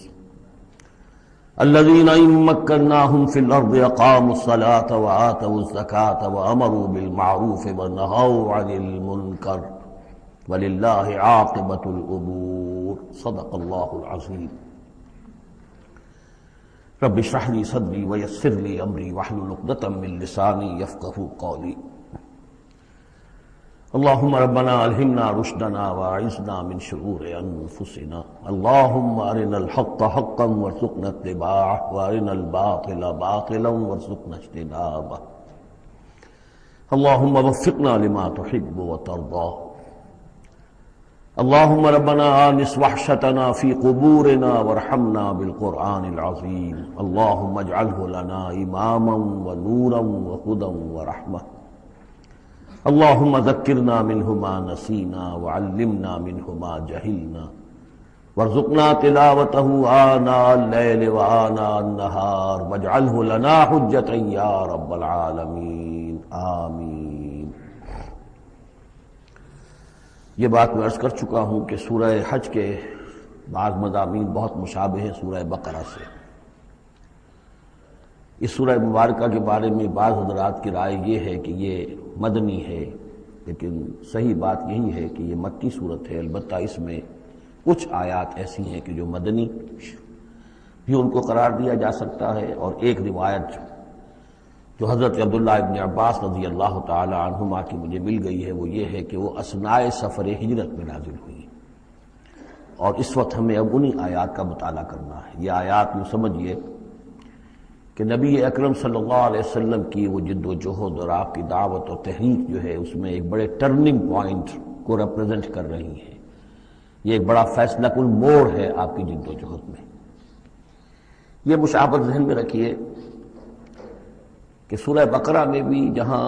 الذين إن مكناهم في الأرض أقاموا الصلاة وآتوا الزكاة وأمروا بالمعروف ونهوا عن المنكر ولله عاقبة الأمور صدق الله العظيم رب اشرح لي صدري ويسر لي أمري واحلل عقدة من لساني يفقهوا قولي اللهم ربنا ألهمنا رشدنا وأعذنا من شرور أنفسنا اللهم أرنا الحق حقا وارزقنا اتباعه وأرنا الباطل باطلا وارزقنا اجتنابه اللهم وفقنا لما تحب وترضى اللهم ربنا آنس وحشتنا في قبورنا وارحمنا بالقرآن العظيم اللهم اجعله لنا إماما ونورا وهدى ورحمة اللهم ذكرنا منه ما نسينا وعلمنا منه ما جهلنا وارزقنا تلاوته آناء الليل وآناء النهار واجعله لنا حجة يا رب العالمين آمین۔ یہ بات میں عرض کر چکا ہوں کہ سورہ حج کے بعض مضامین بہت مشابہ ہیں سورہ بقرہ سے۔ اس سورہ مبارکہ کے بارے میں بعض حضرات کی رائے یہ ہے کہ یہ مدنی ہے، لیکن صحیح بات یہی ہے کہ یہ مکی صورت ہے، البتہ اس میں کچھ آیات ایسی ہیں کہ جو مدنی بھی ان کو قرار دیا جا سکتا ہے، اور ایک روایت جو حضرت عبداللہ ابن عباس رضی اللہ تعالی عنہما کی مجھے مل گئی ہے وہ یہ ہے کہ وہ اثناء سفر ہجرت میں نازل ہوئی، اور اس وقت ہمیں اب انہی آیات کا مطالعہ کرنا ہے۔ یہ آیات یوں سمجھیے کہ نبی اکرم صلی اللہ علیہ وسلم کی وہ جد و جہد اور آپ کی دعوت اور تحریک جو ہے اس میں ایک بڑے ٹرننگ پوائنٹ کو ریپرزینٹ کر رہی ہیں۔ یہ ایک بڑا فیصلہ کن موڑ ہے آپ کی جد و جہد میں۔ یہ مشابہت ذہن میں رکھیے کہ سورہ بقرہ میں بھی جہاں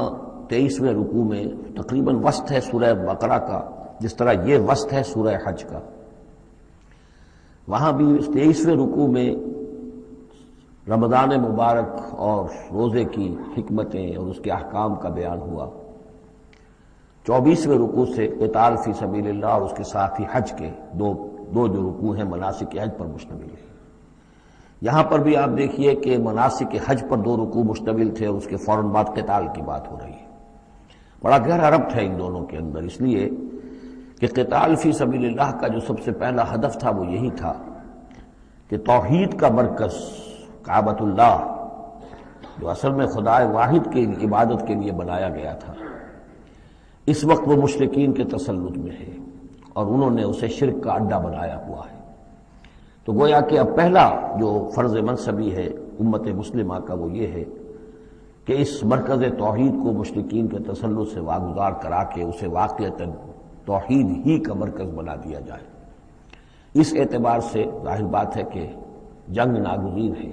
23ویں رکوع میں تقریباً وسط ہے سورہ بقرہ کا، جس طرح یہ وسط ہے سورہ حج کا، وہاں بھی 23ویں رکوع میں رمضان مبارک اور روزے کی حکمتیں اور اس کے احکام کا بیان ہوا۔ 24ویں رکوع سے قتال فی سبیل اللہ اور اس کے ساتھ ہی حج کے دو جو رکوع ہیں مناسک حج پر مشتمل ہیں۔ یہاں پر بھی آپ دیکھیے کہ مناسک حج پر 2 رکوع مشتمل تھے اور اس کے فوراً بعد قتال کی بات ہو رہی ہے۔ بڑا گہرا ربط ہے ان دونوں کے اندر، اس لیے کہ قتال فی سبیل اللہ کا جو سب سے پہلا ہدف تھا وہ یہی تھا کہ توحید کا مرکز کعبۃ اللہ جو اصل میں خدا واحد کی عبادت کے لیے بنایا گیا تھا، اس وقت وہ مشرکین کے تسلط میں ہے اور انہوں نے اسے شرک کا اڈا بنایا ہوا ہے۔ تو گویا کہ اب پہلا جو فرض منصبی ہے امت مسلمہ کا وہ یہ ہے کہ اس مرکز توحید کو مشرکین کے تسلط سے واگزار کرا کے اسے واقعتاً توحید ہی کا مرکز بنا دیا جائے۔ اس اعتبار سے ظاہر بات ہے کہ جنگ ناگزیر ہے۔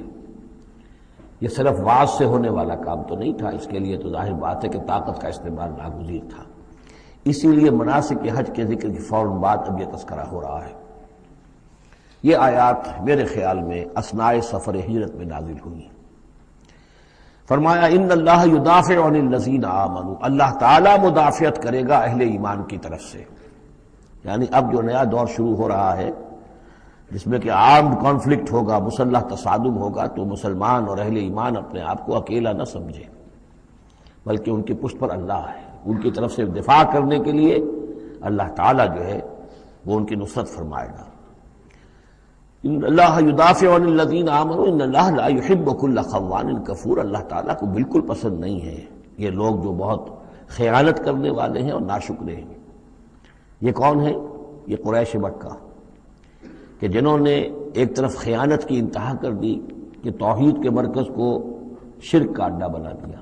یہ صرف واز سے ہونے والا کام تو نہیں تھا، اس کے لیے تو ظاہر بات ہے کہ طاقت کا استعمال ناگزیر تھا۔ اسی لیے مناسک حج کے ذکر کی فوراً بعد اب یہ تذکرہ ہو رہا ہے۔ یہ آیات میرے خیال میں اثناء سفر ہجرت میں نازل ہوئی۔ فرمایا ان اللہ یدافع عن الذین آمنوا، اللہ تعالیٰ مدافعت کرے گا اہل ایمان کی طرف سے، یعنی اب جو نیا دور شروع ہو رہا ہے جس میں کہ آرمڈ کانفلکٹ ہوگا، مسلح تصادم ہوگا، تو مسلمان اور اہل ایمان اپنے آپ کو اکیلا نہ سمجھے، بلکہ ان کی پشت پر اللہ ہے۔ ان کی طرف سے دفاع کرنے کے لیے اللہ تعالیٰ جو ہے وہ ان کی نصرت فرمائے گا۔ ان اللہ یدافع عن الذین آمنوا ان اللہ لا یحب کل خوان کفور، اللہ تعالیٰ کو بالکل پسند نہیں ہے یہ لوگ جو بہت خیانت کرنے والے ہیں اور ناشکرے ہیں۔ یہ کون ہیں؟ یہ قریش مکہ کہ جنہوں نے ایک طرف خیانت کی انتہا کر دی کہ توحید کے مرکز کو شرک کا اڈا بنا دیا۔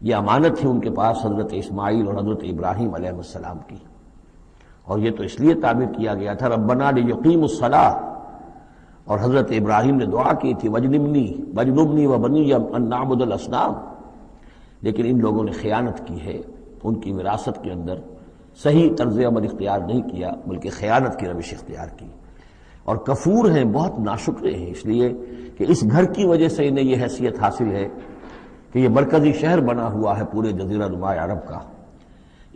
یہ امانت تھی ان کے پاس حضرت اسماعیل اور حضرت ابراہیم علیہ السلام کی، اور یہ تو اس لیے تعبیر کیا گیا تھا ربنا لیقیموا الصلاۃ، اور حضرت ابراہیم نے دعا کی تھی وجنبنی وبنی ان نعبد الاصنام، لیکن ان لوگوں نے خیانت کی ہے، ان کی وراثت کے اندر صحیح طرز عمل اختیار نہیں کیا بلکہ خیانت کی روش اختیار کی، اور کفور ہیں، بہت ناشکرے ہیں، اس لیے کہ اس گھر کی وجہ سے انہیں یہ حیثیت حاصل ہے کہ یہ مرکزی شہر بنا ہوا ہے پورے جزیرہ نما عرب کا۔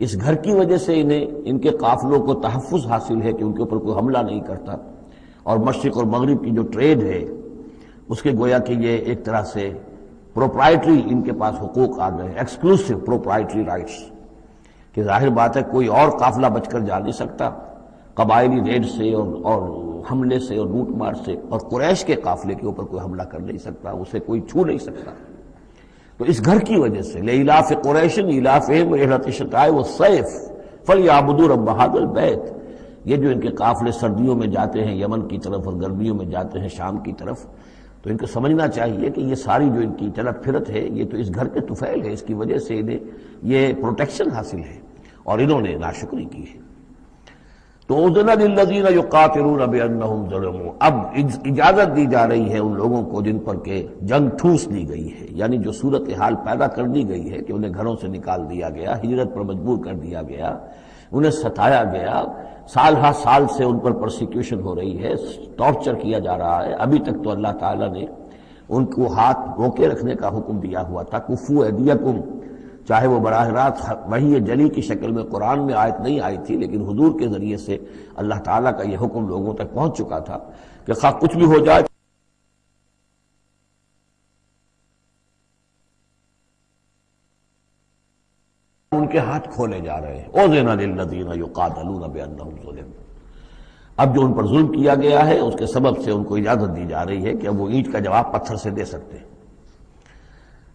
اس گھر کی وجہ سے انہیں ان کے قافلوں کو تحفظ حاصل ہے کہ ان کے اوپر کوئی حملہ نہیں کرتا، اور مشرق اور مغرب کی جو ٹریڈ ہے اس کے گویا کہ یہ ایک طرح سے پروپرائٹری ان کے پاس حقوق آ گئے، ایکسکلوسیو پروپرائٹری رائٹس، کہ ظاہر بات ہے کوئی اور قافلہ بچ کر جا نہیں سکتا قبائلی ریڈ سے اور حملے سے اور لوٹ مار سے، اور قریش کے قافلے کے اوپر کوئی حملہ کر نہیں سکتا، اسے کوئی چھو نہیں سکتا۔ تو اس گھر کی وجہ سے لإلاف قریش إِلَافِهِمْ رِحْلَةَ الشِّتَاءِ وَالصَّيْفِ فَلْيَعْبُدُوا رَبَّ هَذَا الْبَيْتِ، یہ جو ان کے قافلے سردیوں میں جاتے ہیں یمن کی طرف اور گرمیوں میں جاتے ہیں شام کی طرف، تو ان کو سمجھنا چاہیے کہ یہ ساری جو ان کی چلت پھرت ہے یہ تو اس گھر کے طفیل ہے، اس کی وجہ سے انہیں یہ پروٹیکشن حاصل ہے اور انہوں نے ناشکری کی ہے۔ تو اذن للذین یقاتلون بانہم ظلموا، اب اجازت دی جا رہی ہے ان لوگوں کو جن پر کہ جنگ ٹھوس دی گئی ہے، یعنی جو صورتحال پیدا کر دی گئی ہے کہ انہیں گھروں سے نکال دیا گیا، ہجرت پر مجبور کر دیا گیا، انہیں ستایا گیا، سال ہر سال سے ان پر پرسیکیوشن ہو رہی ہے، ٹارچر کیا جا رہا ہے۔ ابھی تک تو اللہ تعالیٰ نے ان کو ہاتھ روکے رکھنے کا حکم دیا ہوا تھا، کفوا ایدیکم، چاہے وہ براہ راست وحی جلی کی شکل میں قرآن میں آیت نہیں آئی تھی، لیکن حضور کے ذریعے سے اللہ تعالیٰ کا یہ حکم لوگوں تک پہنچ چکا تھا کہ خواہ کچھ بھی ہو جائے ان کے ہاتھ کھولے جا رہے ہیں۔ اذن للذین یقاتلون بانہم ظلموا، اب جو ان پر ظلم کیا گیا ہے اس کے سبب سے ان کو اجازت دی جا رہی ہے کہ اب وہ اینٹ کا جواب پتھر سے دے سکتے ہیں۔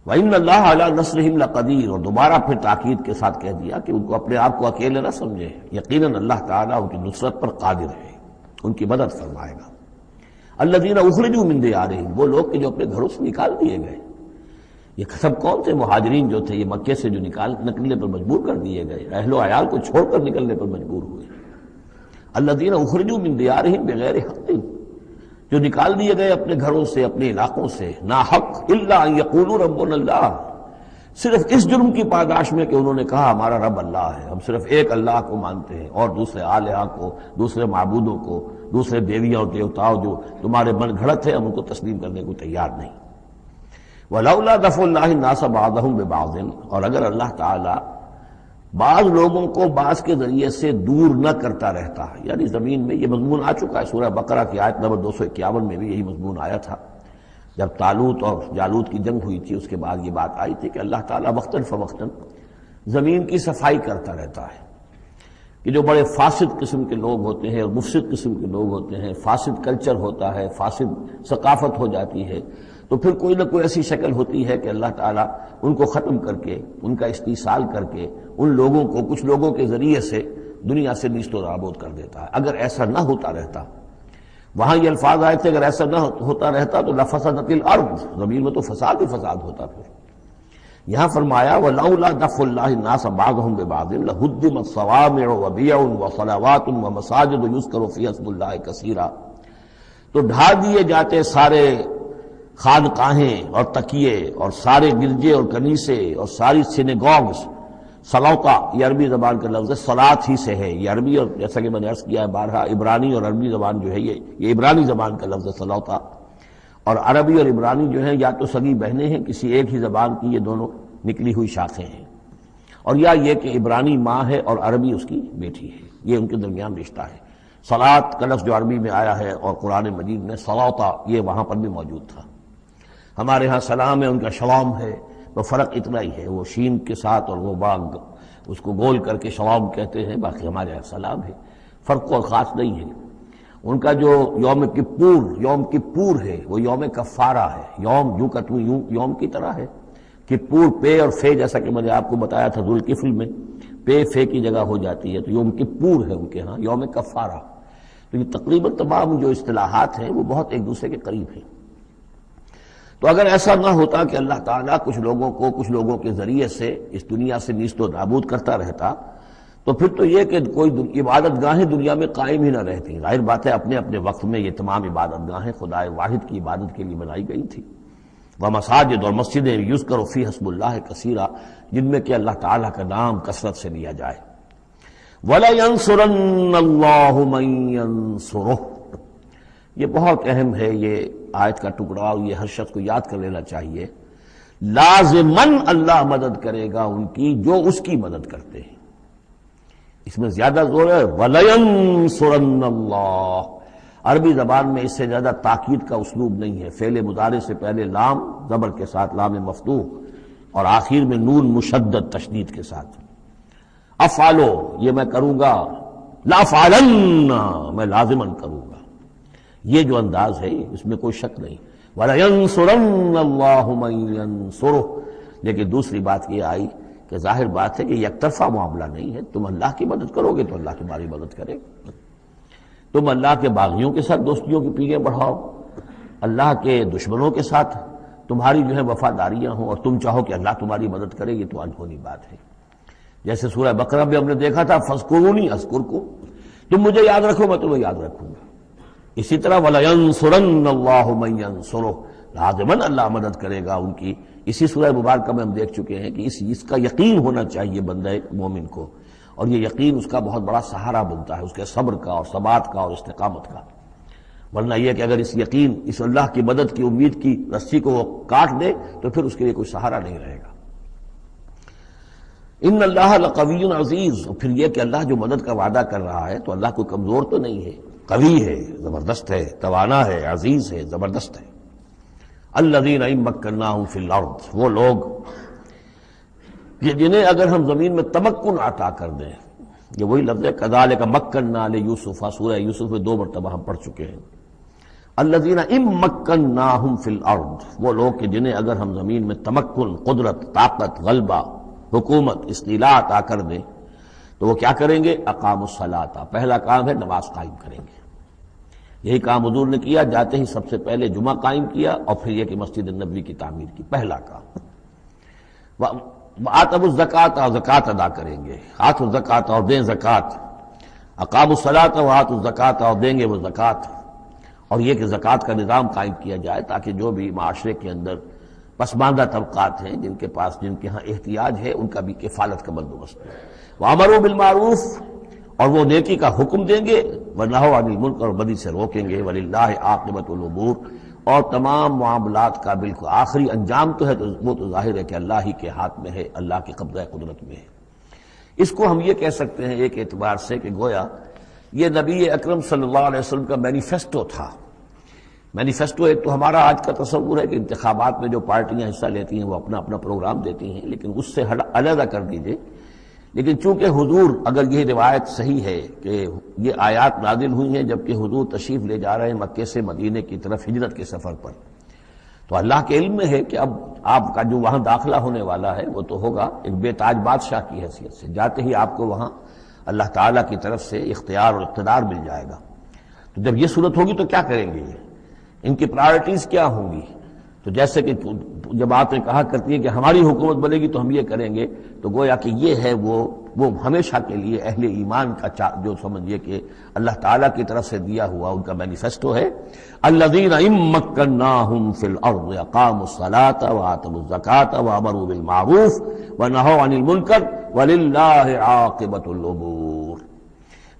وَإِنَّ اللَّهَ عَلَىٰ نَصْرِهِمْ لَقَدِيرٌ، اور دوبارہ پھر تاکید کے ساتھ کہہ دیا کہ ان کو اپنے آپ کو اکیلے نہ سمجھے، یقیناً اللہ تعالیٰ ان کی نصرت پر قادر ہے، ان کی مدد فرمائے گا۔ الَّذِينَ أُخْرِجُوا مِن دِيَارِهِمْ، وہ لوگ کہ جو اپنے گھروں سے نکال دیے گئے، یہ سب کون تھے؟ مہاجرین جو تھے، یہ مکے سے جو نکلنے پر مجبور کر دیے گئے، اہل و عیال کو چھوڑ کر نکلنے پر مجبور ہوئے۔ الَّذِينَ أُخْرِجُوا مِن دِيَارِهِمْ بِغَيْرِ حَقٍّ، جو نکال دیے گئے اپنے گھروں سے، اپنے علاقوں سے ناحق، الا ان یقولوا ربنا اللہ، صرف اس جرم کی پاداش میں کہ انہوں نے کہا ہمارا رب اللہ ہے، ہم صرف ایک اللہ کو مانتے ہیں اور دوسرے آلہہ کو، دوسرے معبودوں کو، دوسرے دیویاں اور دیوتاؤں جو تمہارے من گھڑت ہے، ہم ان کو تسلیم کرنے کو تیار نہیں۔ ولولا دفع اللہ الناس بعضهم ببعض، اور اگر اللہ تعالی بعض لوگوں کو بعض کے ذریعے سے دور نہ کرتا رہتا، یعنی زمین میں یہ مضمون آ چکا ہے، سورہ بقرہ کی آیت نمبر 251 میں بھی یہی مضمون آیا تھا، جب طالوت اور جالوت کی جنگ ہوئی تھی، اس کے بعد یہ بات آئی تھی کہ اللہ تعالیٰ وقتاً فوقتاً زمین کی صفائی کرتا رہتا ہے، کہ جو بڑے فاسد قسم کے لوگ ہوتے ہیں اور مفسد قسم کے لوگ ہوتے ہیں، فاسد کلچر ہوتا ہے، فاسد ثقافت ہو جاتی ہے، تو پھر کوئی نہ کوئی ایسی شکل ہوتی ہے کہ اللہ تعالیٰ ان کو ختم کر کے، ان کا استیصال کر کے، ان لوگوں کو کچھ لوگوں کے ذریعے سے دنیا سے نیست و نابود کر دیتا ہے۔ اگر ایسا نہ ہوتا رہتا، وہاں یہ الفاظ آئے تھے اگر ایسا نہ ہوتا رہتا تو لفسدت الارض، زمین میں تو فساد ہی فساد ہوتا۔ پھر یہاں فرمایا ولولا دفع اللہ الناس بعضهم ببعض لہدمت صوامع وبیع وصلوات ومساجد یذکر فیہا اسم اللہ کثیرا، تو ڈھا دیے جاتے سارے خانقاہیں اور تکیے اور سارے گرجے اور کنیسے اور ساری سینیگوگز۔ صلوتا یہ عربی زبان کا لفظ ہے، صلات ہی سے ہے یہ عربی، اور جیسا کہ میں نے عرض کیا ہے بارہا، عبرانی اور عربی زبان جو ہے یہ عبرانی زبان کا لفظ ہے صلوتا، اور عربی اور عبرانی جو ہیں یا تو سگی بہنیں ہیں کسی ایک ہی زبان کی، یہ دونوں نکلی ہوئی شاخیں ہیں، اور یا یہ کہ عبرانی ماں ہے اور عربی اس کی بیٹی ہے، یہ ان کے درمیان رشتہ ہے۔ صلات کا لفظ جو عربی میں آیا ہے اور قرآن مجید میں صلوتا یہ وہاں پر بھی موجود تھا۔ ہمارے ہاں سلام ہے، ان کا شلام ہے، تو فرق اتنا ہی ہے، وہ شین کے ساتھ اور وہ باغ اس کو گول کر کے شلام کہتے ہیں، باقی ہمارے یہاں سلام ہے، فرق کوئی خاص نہیں ہے۔ ان کا جو یوم کپور ہے وہ یوم کفارہ ہے، یوم یوں کا تو یوں یوم کی طرح ہے، کپور پے اور فے، جیسا کہ میں نے آپ کو بتایا تھا ذوالکفل میں پے فے کی جگہ ہو جاتی ہے، تو یوم کپور ہے ان کے ہاں، یوم کفارہ۔ تو یہ تقریباً تمام جو اصطلاحات ہیں وہ بہت ایک دوسرے کے قریب ہیں۔ تو اگر ایسا نہ ہوتا کہ اللہ تعالیٰ کچھ لوگوں کے ذریعے سے اس دنیا سے نیست و نابود کرتا رہتا، تو پھر تو یہ کہ کوئی عبادت گاہیں دنیا میں قائم ہی نہ رہتی۔ ظاہر بات ہے اپنے اپنے وقت میں یہ تمام عبادت گاہیں خدا واحد کی عبادت کے لیے بنائی گئی تھی، ومساجد، اور مسجدیں یذکر فیہا اسم اللہ کثیرا، جن میں کہ اللہ تعالیٰ کا نام کثرت سے لیا جائے۔ وَلَيَنصُرَنَّ اللَّهُ مَن يَنصُرُهُ، یہ بہت اہم ہے یہ آیت کا ٹکڑا، اور یہ ہر شخص کو یاد کر لینا چاہیے۔ لازماً اللہ مدد کرے گا ان کی جو اس کی مدد کرتے ہیں، اس میں زیادہ زور ہے وَلَيَنصُرَنَّ اللَّهُ، عربی زبان میں اس سے زیادہ تاکید کا اسلوب نہیں ہے. فعل مضارع سے پہلے لام زبر کے ساتھ، لام مفتوح، اور آخر میں نون مشدد تشدید کے ساتھ. افعلو، یہ میں کروں گا. لا فعلن، میں لازماً کروں گا. یہ جو انداز ہے اس میں کوئی شک نہیں. وَلَيَنْصُرَنَّ اللَّهُ مَن يَنْصُرُهُ. لیکن دوسری بات یہ آئی کہ ظاہر بات ہے کہ یک طرفہ معاملہ نہیں ہے. تم اللہ کی مدد کرو گے تو اللہ تمہاری مدد کرے گا. تم اللہ کے باغیوں کے ساتھ دوستیوں کی پیلیں بڑھاؤ، اللہ کے دشمنوں کے ساتھ تمہاری جو ہے وفاداریاں ہوں، اور تم چاہو کہ اللہ تمہاری مدد کرے، یہ تو انہونی بات ہے. جیسے سورہ بقرہ میں ہم نے دیکھا تھا فاذکرونی اذکرکم، تم مجھے یاد رکھو میں تمہیں یاد رکھوں گا. اسی طرح وَلَيَنْصُرَنَّ اللَّهُ مَن يَنْصُرُهُ، لازماً اللہ مدد کرے گا ان کی. اسی سورہ مبارکہ میں ہم دیکھ چکے ہیں کہ اس کا یقین ہونا چاہیے بندہ مومن کو، اور یہ یقین اس کا بہت بڑا سہارا بنتا ہے، اس کے صبر کا اور ثبات کا اور استقامت کا. ورنہ یہ کہ اگر اس یقین، اس اللہ کی مدد کی امید کی رسی کو وہ کاٹ دے تو پھر اس کے لیے کوئی سہارا نہیں رہے گا. ان اللہ لقوی عزیز، اور پھر یہ کہ اللہ جو مدد کا وعدہ کر رہا ہے تو اللہ کوئی کمزور تو نہیں ہے، قوی ہے، زبردست ہے، توانا ہے، عزیز ہے، زبردست ہے. الذین ان مکناہم فی الارض، وہ لوگ کہ جنہیں اگر ہم زمین میں تمکن عطا کر دیں. یہ وہی لفظ ہے کذالک مکننا لیوسف، سورہ یوسف میں 2 مرتبہ ہم پڑھ چکے ہیں. الذین ان مکناہم فی الارض، وہ لوگ کہ جنہیں اگر ہم زمین میں تمکن، قدرت، طاقت، غلبہ، حکومت، استیلاء عطا کر دیں تو وہ کیا کریں گے؟ اقاموا الصلاۃ، پہلا کام ہے نماز قائم کریں گے. یہی کام حضور نے کیا، جاتے ہی سب سے پہلے جمعہ قائم کیا، اور پھر یہ کہ مسجد النبوی کی تعمیر کی، پہلا کام. وآتوا الزکوٰۃ، اور زکوٰۃ ادا کریں گے. آتوا الزکوٰۃ، اور دیں زکوٰۃ. اقاموا الصلاۃ وآتوا الزکوٰۃ، اور دیں گے وہ زکوٰۃ. اور یہ کہ زکوٰۃ کا نظام قائم کیا جائے تاکہ جو بھی معاشرے کے اندر پسماندہ طبقات ہیں، جن کے ہاں احتیاج ہے، ان کا بھی کفالت کا بندوبست ہے. وَأَمَرُوا بِالْمَعْرُوفِ، اور وہ نیکی کا حکم دیں گے، وَنَهَوْا عَنِ الْمُنکَرِ، اور بدی سے روکیں گے. وَلِلَّهِ عَاقِبَةُ الْأُمُورِ، اور تمام معاملات کا بالکل آخری انجام تو ہے تو وہ تو ظاہر ہے کہ اللہ ہی کے ہاتھ میں ہے، اللہ کی قبضہ قدرت میں ہے. اس کو ہم یہ کہہ سکتے ہیں ایک اعتبار سے کہ گویا یہ نبی اکرم صلی اللہ علیہ وسلم کا مینیفیسٹو تھا. مینیفیسٹو ایک تو ہمارا آج کا تصور ہے کہ انتخابات میں جو پارٹیاں حصہ لیتی ہیں وہ اپنا اپنا پروگرام دیتی ہیں، لیکن اس سے علیحدہ کر دیجئے. لیکن چونکہ حضور، اگر یہ روایت صحیح ہے کہ یہ آیات نازل ہوئی ہیں جبکہ حضور تشریف لے جا رہے ہیں مکے سے مدینے کی طرف ہجرت کے سفر پر، تو اللہ کے علم میں ہے کہ اب آپ کا جو وہاں داخلہ ہونے والا ہے وہ تو ہوگا ایک بے تاج بادشاہ کی حیثیت سے. جاتے ہی آپ کو وہاں اللہ تعالیٰ کی طرف سے اختیار اور اقتدار مل جائے گا. تو جب یہ صورت ہوگی تو کیا کریں گے؟ ان کی پرائرٹیز کیا ہوں گی؟ تو جیسے کہ جب باتیں کہا کرتی ہیں کہ ہماری حکومت بنے گی تو ہم یہ کریں گے، تو گویا کہ یہ ہے وہ ہمیشہ کے لیے اہل ایمان کا جو سمجھیے کہ اللہ تعالیٰ کی طرف سے دیا ہوا ان کا مینیفیسٹو ہے. الذین ان مکناہم فی الارض اقاموا الصلاۃ وآتوا الزکوٰۃ وامروا بالمعروف ونہوا عن المنکر وللہ عاقبۃ الامور.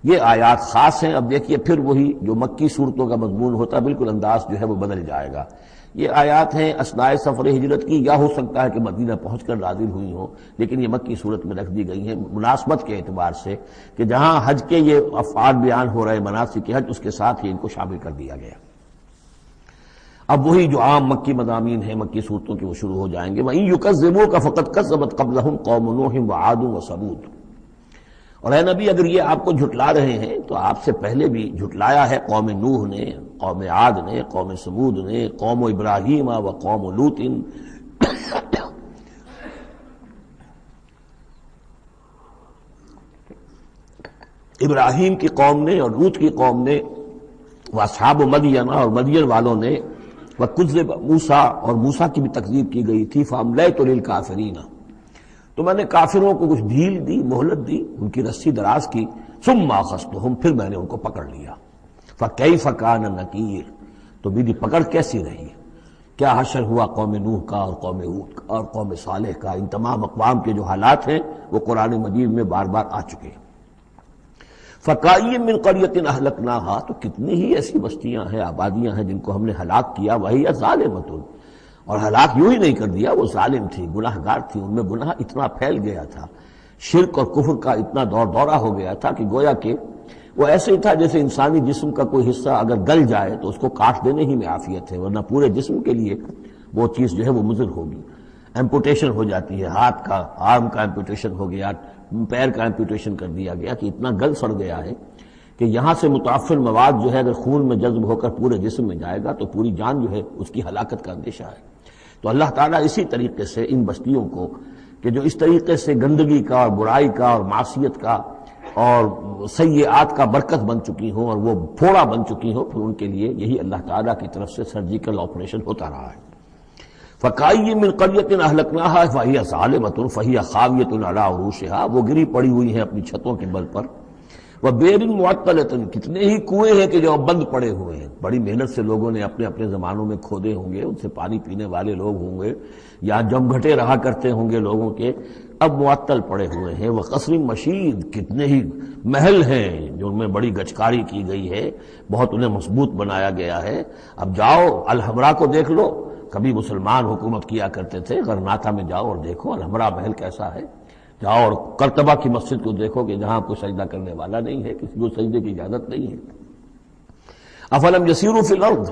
یہ آیات خاص ہیں. اب دیکھیے پھر وہی جو مکی صورتوں کا مضمون ہوتا ہے بالکل انداز جو ہے وہ بدل جائے گا. یہ آیات ہیں اثناء سفر ہجرت کی، یا ہو سکتا ہے کہ مدینہ پہنچ کر نازل ہوئی ہوں، لیکن یہ مکی صورت میں رکھ دی گئی ہیں مناسبت کے اعتبار سے کہ جہاں حج کے یہ افعال بیان ہو رہے مناسک حج، اس کے ساتھ ہی ان کو شامل کر دیا گیا. اب وہی جو عام مکی مضامین ہیں مکی صورتوں کے وہ شروع ہو جائیں گے. وَإِن يُكَذِّبُوكَ فَقَدْ كَذَّبَتْ قَبْلَهُمْ قَوْمُ نُوحٍ وَعَادٌ وَثَمُودُ. اور اے نبی اگر یہ آپ کو جھٹلا رہے ہیں تو آپ سے پہلے بھی جھٹلایا ہے قوم نوح نے، قوم عاد نے، قوم سمود نے، قوم ابراہیم و قوم لوط. ابراہیم کی قوم نے اور لوط کی قوم نے، واصحاب مدین اور مدین والوں نے، وکذب موسیٰ اور موسیٰ کی بھی تکذیب کی گئی تھی. فاملیت للکافرین، تو میں نے کافروں کو کچھ ڈھیل دی، مہلت دی، ان کی رسی دراز کی. ثم اخذتهم، پھر میں نے ان کو پکڑ لیا. فکیف کان نکیر، تو میری پکڑ کیسی رہی. کیا حشر ہوا قوم نوح کا اور قوم ہود کا اور قوم صالح کا. ان تمام اقوام کے جو حالات ہیں وہ قرآن مجید میں بار بار آ چکے ہیں. فَكَأَيٍّ مِّن قَرْيَةٍ أَهْلَكْنَاهَا، تو کتنی ہی ایسی بستیاں ہیں، آبادیاں ہیں جن کو ہم نے ہلاک کیا. وَهِيَ ظَالِمَةٌ، اور ہلاک یوں ہی نہیں کر دیا، وہ ظالم تھی، گناہ گار تھی، ان میں گناہ اتنا پھیل گیا تھا، شرک اور کفر کا اتنا دور دورہ ہو گیا تھا کہ گویا کہ وہ ایسے ہی تھا جیسے انسانی جسم کا کوئی حصہ اگر گل جائے تو اس کو کاٹ دینے ہی میں عافیت ہے، ورنہ پورے جسم کے لیے وہ چیز جو ہے وہ مضر ہوگی۔ ایمپوٹیشن ہو جاتی ہے، ہاتھ کا، آرم کا ایمپوٹیشن ہو گیا، پیر کا ایمپوٹیشن کر دیا گیا کہ اتنا گل سڑ گیا ہے کہ یہاں سے متعفن مواد جو ہے اگر خون میں جذب ہو کر پورے جسم میں جائے گا تو پوری جان جو ہے اس کی ہلاکت کا اندیشہ ہے۔ تو اللہ تعالیٰ اسی طریقے سے ان بستیوں کو کہ جو اس طریقے سے گندگی کا اور برائی کا اور معصیت کا اور سیئات کا برکت بن چکی ہوں اور وہ پھوڑا بن چکی ہوں، پھر ان کے لیے یہی اللہ تعالیٰ کی طرف سے سرجیکل آپریشن ہوتا رہا ہے۔ فَكَأَيٍّ مِّن قَرْيَةٍ أَهْلَكْنَاهَا فَهِيَ ظَالِمَةٌ فَهِيَ خَاوِيَةٌ عَلَىٰ عُرُوشِهَا، وہ گری پڑی ہوئی ہیں اپنی چھتوں کے بل پر۔ وَبِئْرٍ مُعَطَّلَةٍ، کتنے ہی کنویں ہیں کہ جو اب بند پڑے ہوئے ہیں، بڑی محنت سے لوگوں نے اپنے اپنے زمانوں میں کھودے ہوں گے، ان سے پانی پینے والے لوگ ہوں گے یا جمگھٹے رہا کرتے ہوں گے لوگوں کے، اب معطل پڑے ہوئے ہیں۔ وَقَصْرٍ مَشِيدٍ، کتنے ہی محل ہیں جو ان میں بڑی گچکاری کی گئی ہے، بہت انہیں مضبوط بنایا گیا ہے۔ اب جاؤ الحمرا کو دیکھ لو، کبھی مسلمان حکومت کیا کرتے تھے، غرناطہ میں جاؤ اور دیکھو الحمرا محل کیسا ہے، جاؤ اور قرطبہ کی مسجد کو دیکھو کہ جہاں کوئی سجدہ کرنے والا نہیں ہے، کسی کو سجدے کی اجازت نہیں ہے۔ افلم یسیروا فی الارض،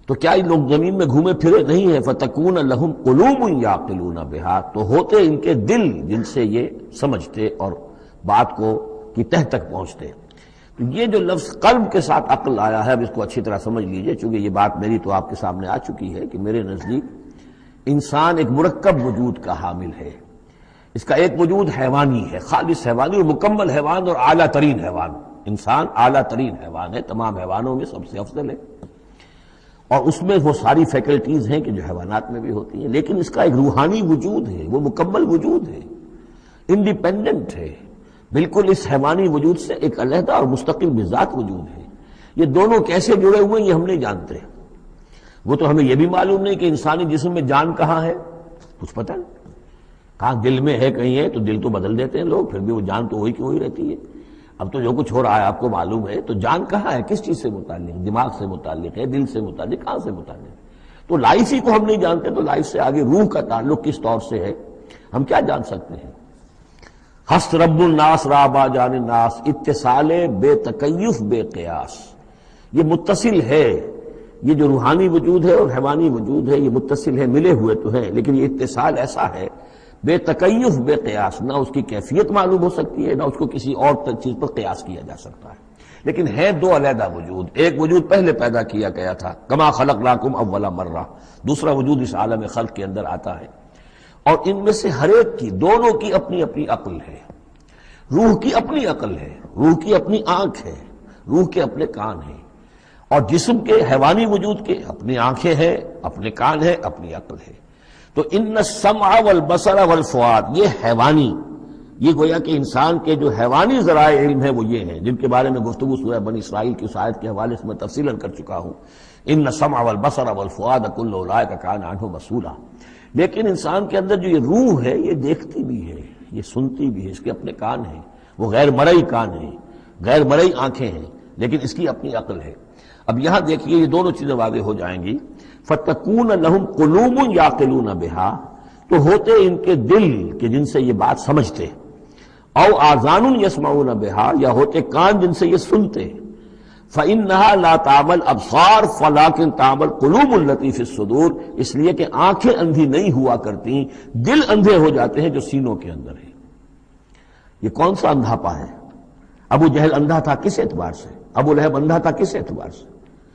تو کیا یہ لوگ زمین میں گھومے پھرے نہیں ہیں؟ فتکون لہم قلوب یعقلون بہا، تو ہوتے ان کے دل جن سے یہ سمجھتے اور بات کو کی تہ تک پہنچتے۔ تو یہ جو لفظ قلب کے ساتھ عقل آیا ہے، اب اس کو اچھی طرح سمجھ لیجئے، چونکہ یہ بات میری تو آپ کے سامنے آ چکی ہے کہ میرے نزدیک انسان ایک مرکب وجود کا حامل ہے۔ اس کا ایک وجود حیوانی ہے، خالص حیوانی اور مکمل حیوان اور اعلیٰ ترین حیوان۔ انسان اعلیٰ ترین حیوان ہے، تمام حیوانوں میں سب سے افضل ہے، اور اس میں وہ ساری فیکلٹیز ہیں کہ جو حیوانات میں بھی ہوتی ہیں، لیکن اس کا ایک روحانی وجود ہے، وہ مکمل وجود ہے، انڈیپینڈنٹ ہے، بالکل اس حیوانی وجود سے ایک علیحدہ اور مستقل بذات وجود ہے۔ یہ دونوں کیسے جڑے ہوئے ہیں یہ ہم نہیں جانتے۔ وہ تو ہمیں یہ بھی معلوم نہیں کہ انسانی جسم میں جان کہاں ہے، کچھ پتہ نہیں، کہاں دل میں ہے، کہیں ہے، تو دل تو بدل دیتے ہیں لوگ، پھر بھی وہ جان تو وہی کی وہی رہتی ہے۔ اب تو جو کچھ ہو رہا ہے آپ کو معلوم ہے، تو جان کہاں ہے، کس چیز سے متعلق، دماغ سے متعلق ہے، دل سے متعلق، کہاں سے متعلق؟ تو لائف ہی کو ہم نہیں جانتے، تو لائف سے آگے روح کا تعلق کس طور سے ہے ہم کیا جان سکتے ہیں؟ ہست رب الناس رابا جان الناس، اتصال بے تکیف بے قیاس، یہ متصل ہے، یہ جو روحانی وجود ہے اور حیوانی وجود ہے یہ متصل ہے، ملے ہوئے تو ہیں، لیکن یہ اتصال ایسا ہے بے تکیف بے قیاس، نہ اس کی کیفیت معلوم ہو سکتی ہے، نہ اس کو کسی اور چیز پر قیاس کیا جا سکتا ہے، لیکن ہے دو علیحدہ وجود۔ ایک وجود پہلے پیدا کیا گیا تھا، کما خلقناکم اول مرہ، دوسرا وجود اس عالم خلق کے اندر آتا ہے، اور ان میں سے ہر ایک کی، دونوں کی اپنی اپنی عقل ہے۔ روح کی اپنی عقل ہے، روح کی اپنی آنکھ ہے، روح کے اپنے کان ہیں، اور جسم کے حیوانی وجود کے اپنی آنکھیں ہیں، اپنے کان ہیں، اپنی عقل ہے۔ تو ان السمع والبصر والفؤاد، یہ حیوانی، یہ گویا کہ انسان کے جو حیوانی ذرائع علم ہے وہ یہ ہیں، جن کے بارے میں گفتگو سورہ بنی اسرائیل کی اس آیت کے حوالے سے میں تفصیلاً کر چکا ہوں۔ ان السمع والبصر والفؤاد کل اولئک کان عنہ مسئولا۔ لیکن انسان کے اندر جو یہ روح ہے یہ دیکھتی بھی ہے، یہ سنتی بھی ہے، اس کے اپنے کان ہیں، وہ غیر مرئی کان ہیں، غیر مرئی آنکھیں ہیں، لیکن اس کی اپنی عقل ہے۔ اب یہاں دیکھیے یہ دونوں چیزیں واضح ہو جائیں گی۔ فَتَكُونَ لَهُمْ قُلُوبٌ يَعْقِلُونَ بِهَا، تو ہوتے ان کے دل کہ جن سے یہ بات سمجھتے، او آذان یسمعون بها، یا ہوتے کان جن سے یہ سنتے، فإنها لا تعمل ابصار ولكن تعمل قلوب التي في الصدور، اس لیے کہ آنکھیں اندھی نہیں ہوا کرتی، دل اندھے ہو جاتے ہیں جو سینوں کے اندر ہے۔ یہ کون سا اندھاپا ہے؟ ابو جہل اندھا تھا کس اعتبار سے؟ ابو لہب اندھا تھا کس اعتبار سے؟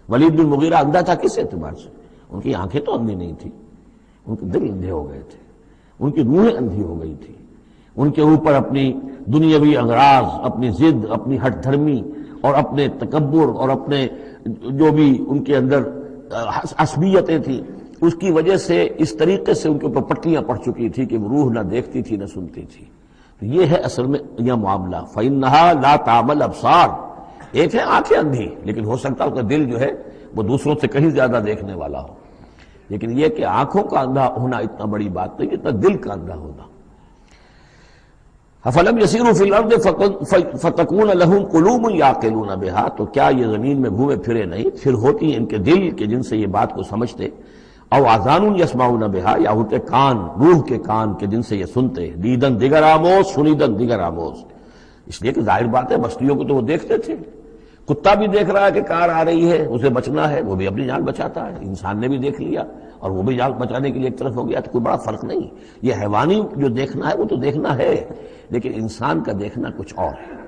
ولید بن مغیرہ اندھا تھا کس اعتبار سے؟ ان کی آنکھیں تو اندھی نہیں تھی، ان کے دل اندھے ہو گئے تھے، ان کی روحیں اندھی ہو گئی تھی، ان کے اوپر اپنی دنیاوی اغراض، اپنی ضد، اپنی ہٹ دھرمی اور اپنے تکبر اور اپنے جو بھی ان کے اندر عصبیتیں تھیں، اس کی وجہ سے اس طریقے سے ان کے اوپر پٹیاں پڑ چکی تھی کہ وہ روح نہ دیکھتی تھی نہ سنتی تھی۔ تو یہ ہے اصل میں یہ معاملہ۔ فَإِنَّهَا لَا تَعْمَلُ الْأَبْصَارُ، ایک ہے آنکھیں اندھی، لیکن ہو سکتا ہے اس کا دل جو ہے وہ دوسروں سے کہیں زیادہ دیکھنے والا ہو، لیکن یہ کہ آنکھوں کا اندھا ہونا اتنا بڑی بات نہیں، اتنا دل کا اندھا ہونا۔ فَلَمْ يَسِيرُوا فِي الْأَرْضِ فَتَكُونَ لَهُمْ قُلُوبٌ يَعْقِلُونَ بِهَا، تو کیا یہ زمین میں گھومے پھرے نہیں، پھر ہوتی ہیں ان کے دل کہ جن سے یہ بات کو سمجھتے، او آذان یسمعون بها، یا ہوتے کان، روح کے کان کہ جن سے یہ سنتے، دیدن دیگر آموز سنیدن دیگر آموز، اس لیے کہ ظاہر بات ہے بستیوں کو تو وہ دیکھتے تھے، کتا بھی دیکھ رہا ہے کہ کار آ رہی ہے، اسے بچنا ہے، وہ بھی اپنی جان بچاتا ہے، انسان نے بھی دیکھ لیا اور وہ بھی جان بچانے کے لیے ایک طرف ہو گیا، تو کوئی بڑا فرق نہیں۔ یہ حیوانی جو دیکھنا ہے وہ تو دیکھنا ہے، لیکن انسان کا دیکھنا کچھ اور ہے۔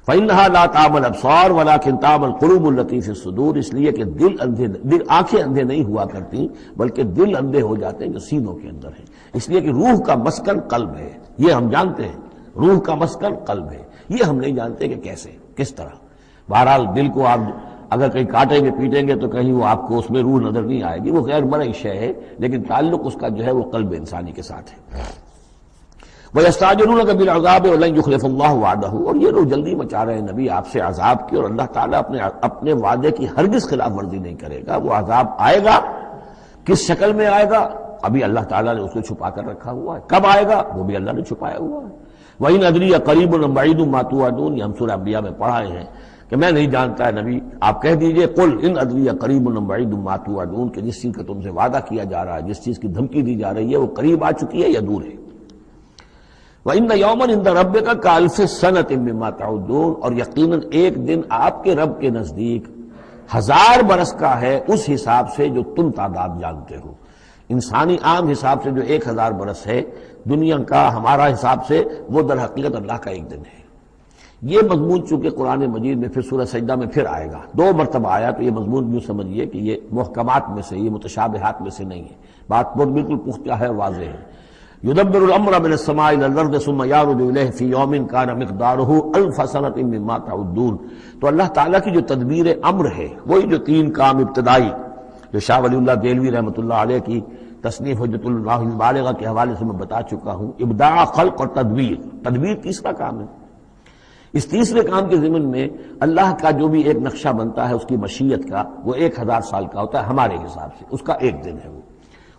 فَإِنَّهَا لَا تَعْمَى الْأَبْصَارُ وَلَكِنْ تَعْمَى الْقُلُوبُ الَّتِي فِي الصُّدُورِ، اس لیے کہ آنکھیں اندھے نہیں ہوا کرتی بلکہ دل اندھے ہو جاتے ہیں جو سینوں کے اندر ہیں، اس لیے کہ روح کا مسکن قلب ہے، یہ ہم جانتے ہیں، روح کا مسکن قلب ہے، یہ ہم نہیں جانتے کہ کیسے، کس طرح۔ بہرحال دل کو آپ اگر کہیں کاٹیں گے پیٹیں گے تو کہیں وہ آپ کو اس میں روح نظر نہیں آئے گی، وہ غیر مرئی شے ہے، لیکن تعلق اس کا جو ہے وہ قلب انسانی کے ساتھ ہے۔ وَيَسْتَعْجِلُونَكَ بِالْعَذَابِ وَلَنْ يُخْلِفَ اللَّهُ وَعْدَهُ، اور یہ لوگ جلدی مچا رہے ہیں نبی آپ سے عذاب کی، اور اللہ تعالیٰ اپنے وعدے کی ہرگز خلاف ورزی نہیں کرے گا۔ وہ عذاب آئے گا، کس شکل میں آئے گا ابھی اللہ تعالیٰ نے اس کو چھپا کر رکھا ہوا ہے، کب آئے گا وہ بھی اللہ نے چھپایا ہوا ہے۔ وَإِنْ أَدْرِي أَقَرِيبٌ أَمْ بَعِيدٌ مَا تُوعَدُونَ، یہ ہم سورہ انبیاء میں پڑھائے ہیں کہ میں نہیں جانتا ہے نبی، آپ کہہ دیجئے قُلْ إِنْ أَدْرِي أَقَرِيبٌ أَمْ بَعِيدٌ مَا تُوعَدُونَ، کہ جس چیز کا تم سے وعدہ کیا جا رہا ہے، جس چیز کی دھمکی دی جا رہی ہے وہ قریب آ چکی ہے یا دور ہے۔ وَإِنَّ يَوْمًا عِندَ رَبِّكَ كَأَلْفِ سَنَةٍ مِّمَّا تَعُدُّونَ، اور یقیناً ایک دن آپ کے رب کے نزدیک 1000 برس کا ہے اس حساب سے جو تم تعداد جانتے ہو۔ انسانی عام حساب سے جو 1000 برس ہے، دنیا کا ہمارا حساب سے وہ در حقیقت اللہ کا ایک دن ہے۔ یہ مضمون چونکہ قرآن مجید میں پھر سورہ سجدہ میں پھر آئے گا، 2 مرتبہ آیا، تو یہ مضمون یوں سمجھیے کہ یہ محکمات میں سے، یہ متشابہات میں سے نہیں ہے، بات بالکل پختہ ہے، واضح ہے۔ يُدَبِّرُ الْأَمْرَ مِنَ السَّمَاءِ إِلَى الْأَرْضِ ثُمَّ يَعْرُجُ إِلَيْهِ فِي يَوْمٍ كَانَ مِقْدَارُهُ أَلْفَ سَنَةٍ مِّمَّا تَعُدُّونَ، تو اللہ تعالیٰ کی جو تدبیر امر ہے، وہی جو 3 کام ابتدائی جو شاہ ولی اللہ دہلوی رحمۃ اللہ علیہ کی تصنیف حجت اللہ البالغہ کے حوالے سے میں بتا چکا ہوں، ابداع، خلق اور تدبیر۔ تدبیر تیسرا کام ہے۔ اس تیسرے کام کے ضمن میں اللہ کا جو بھی ایک نقشہ بنتا ہے اس کی مشیت کا، وہ 1000 سال کا ہوتا ہے ہمارے حساب سے، اس کا ایک دن ہے، وہ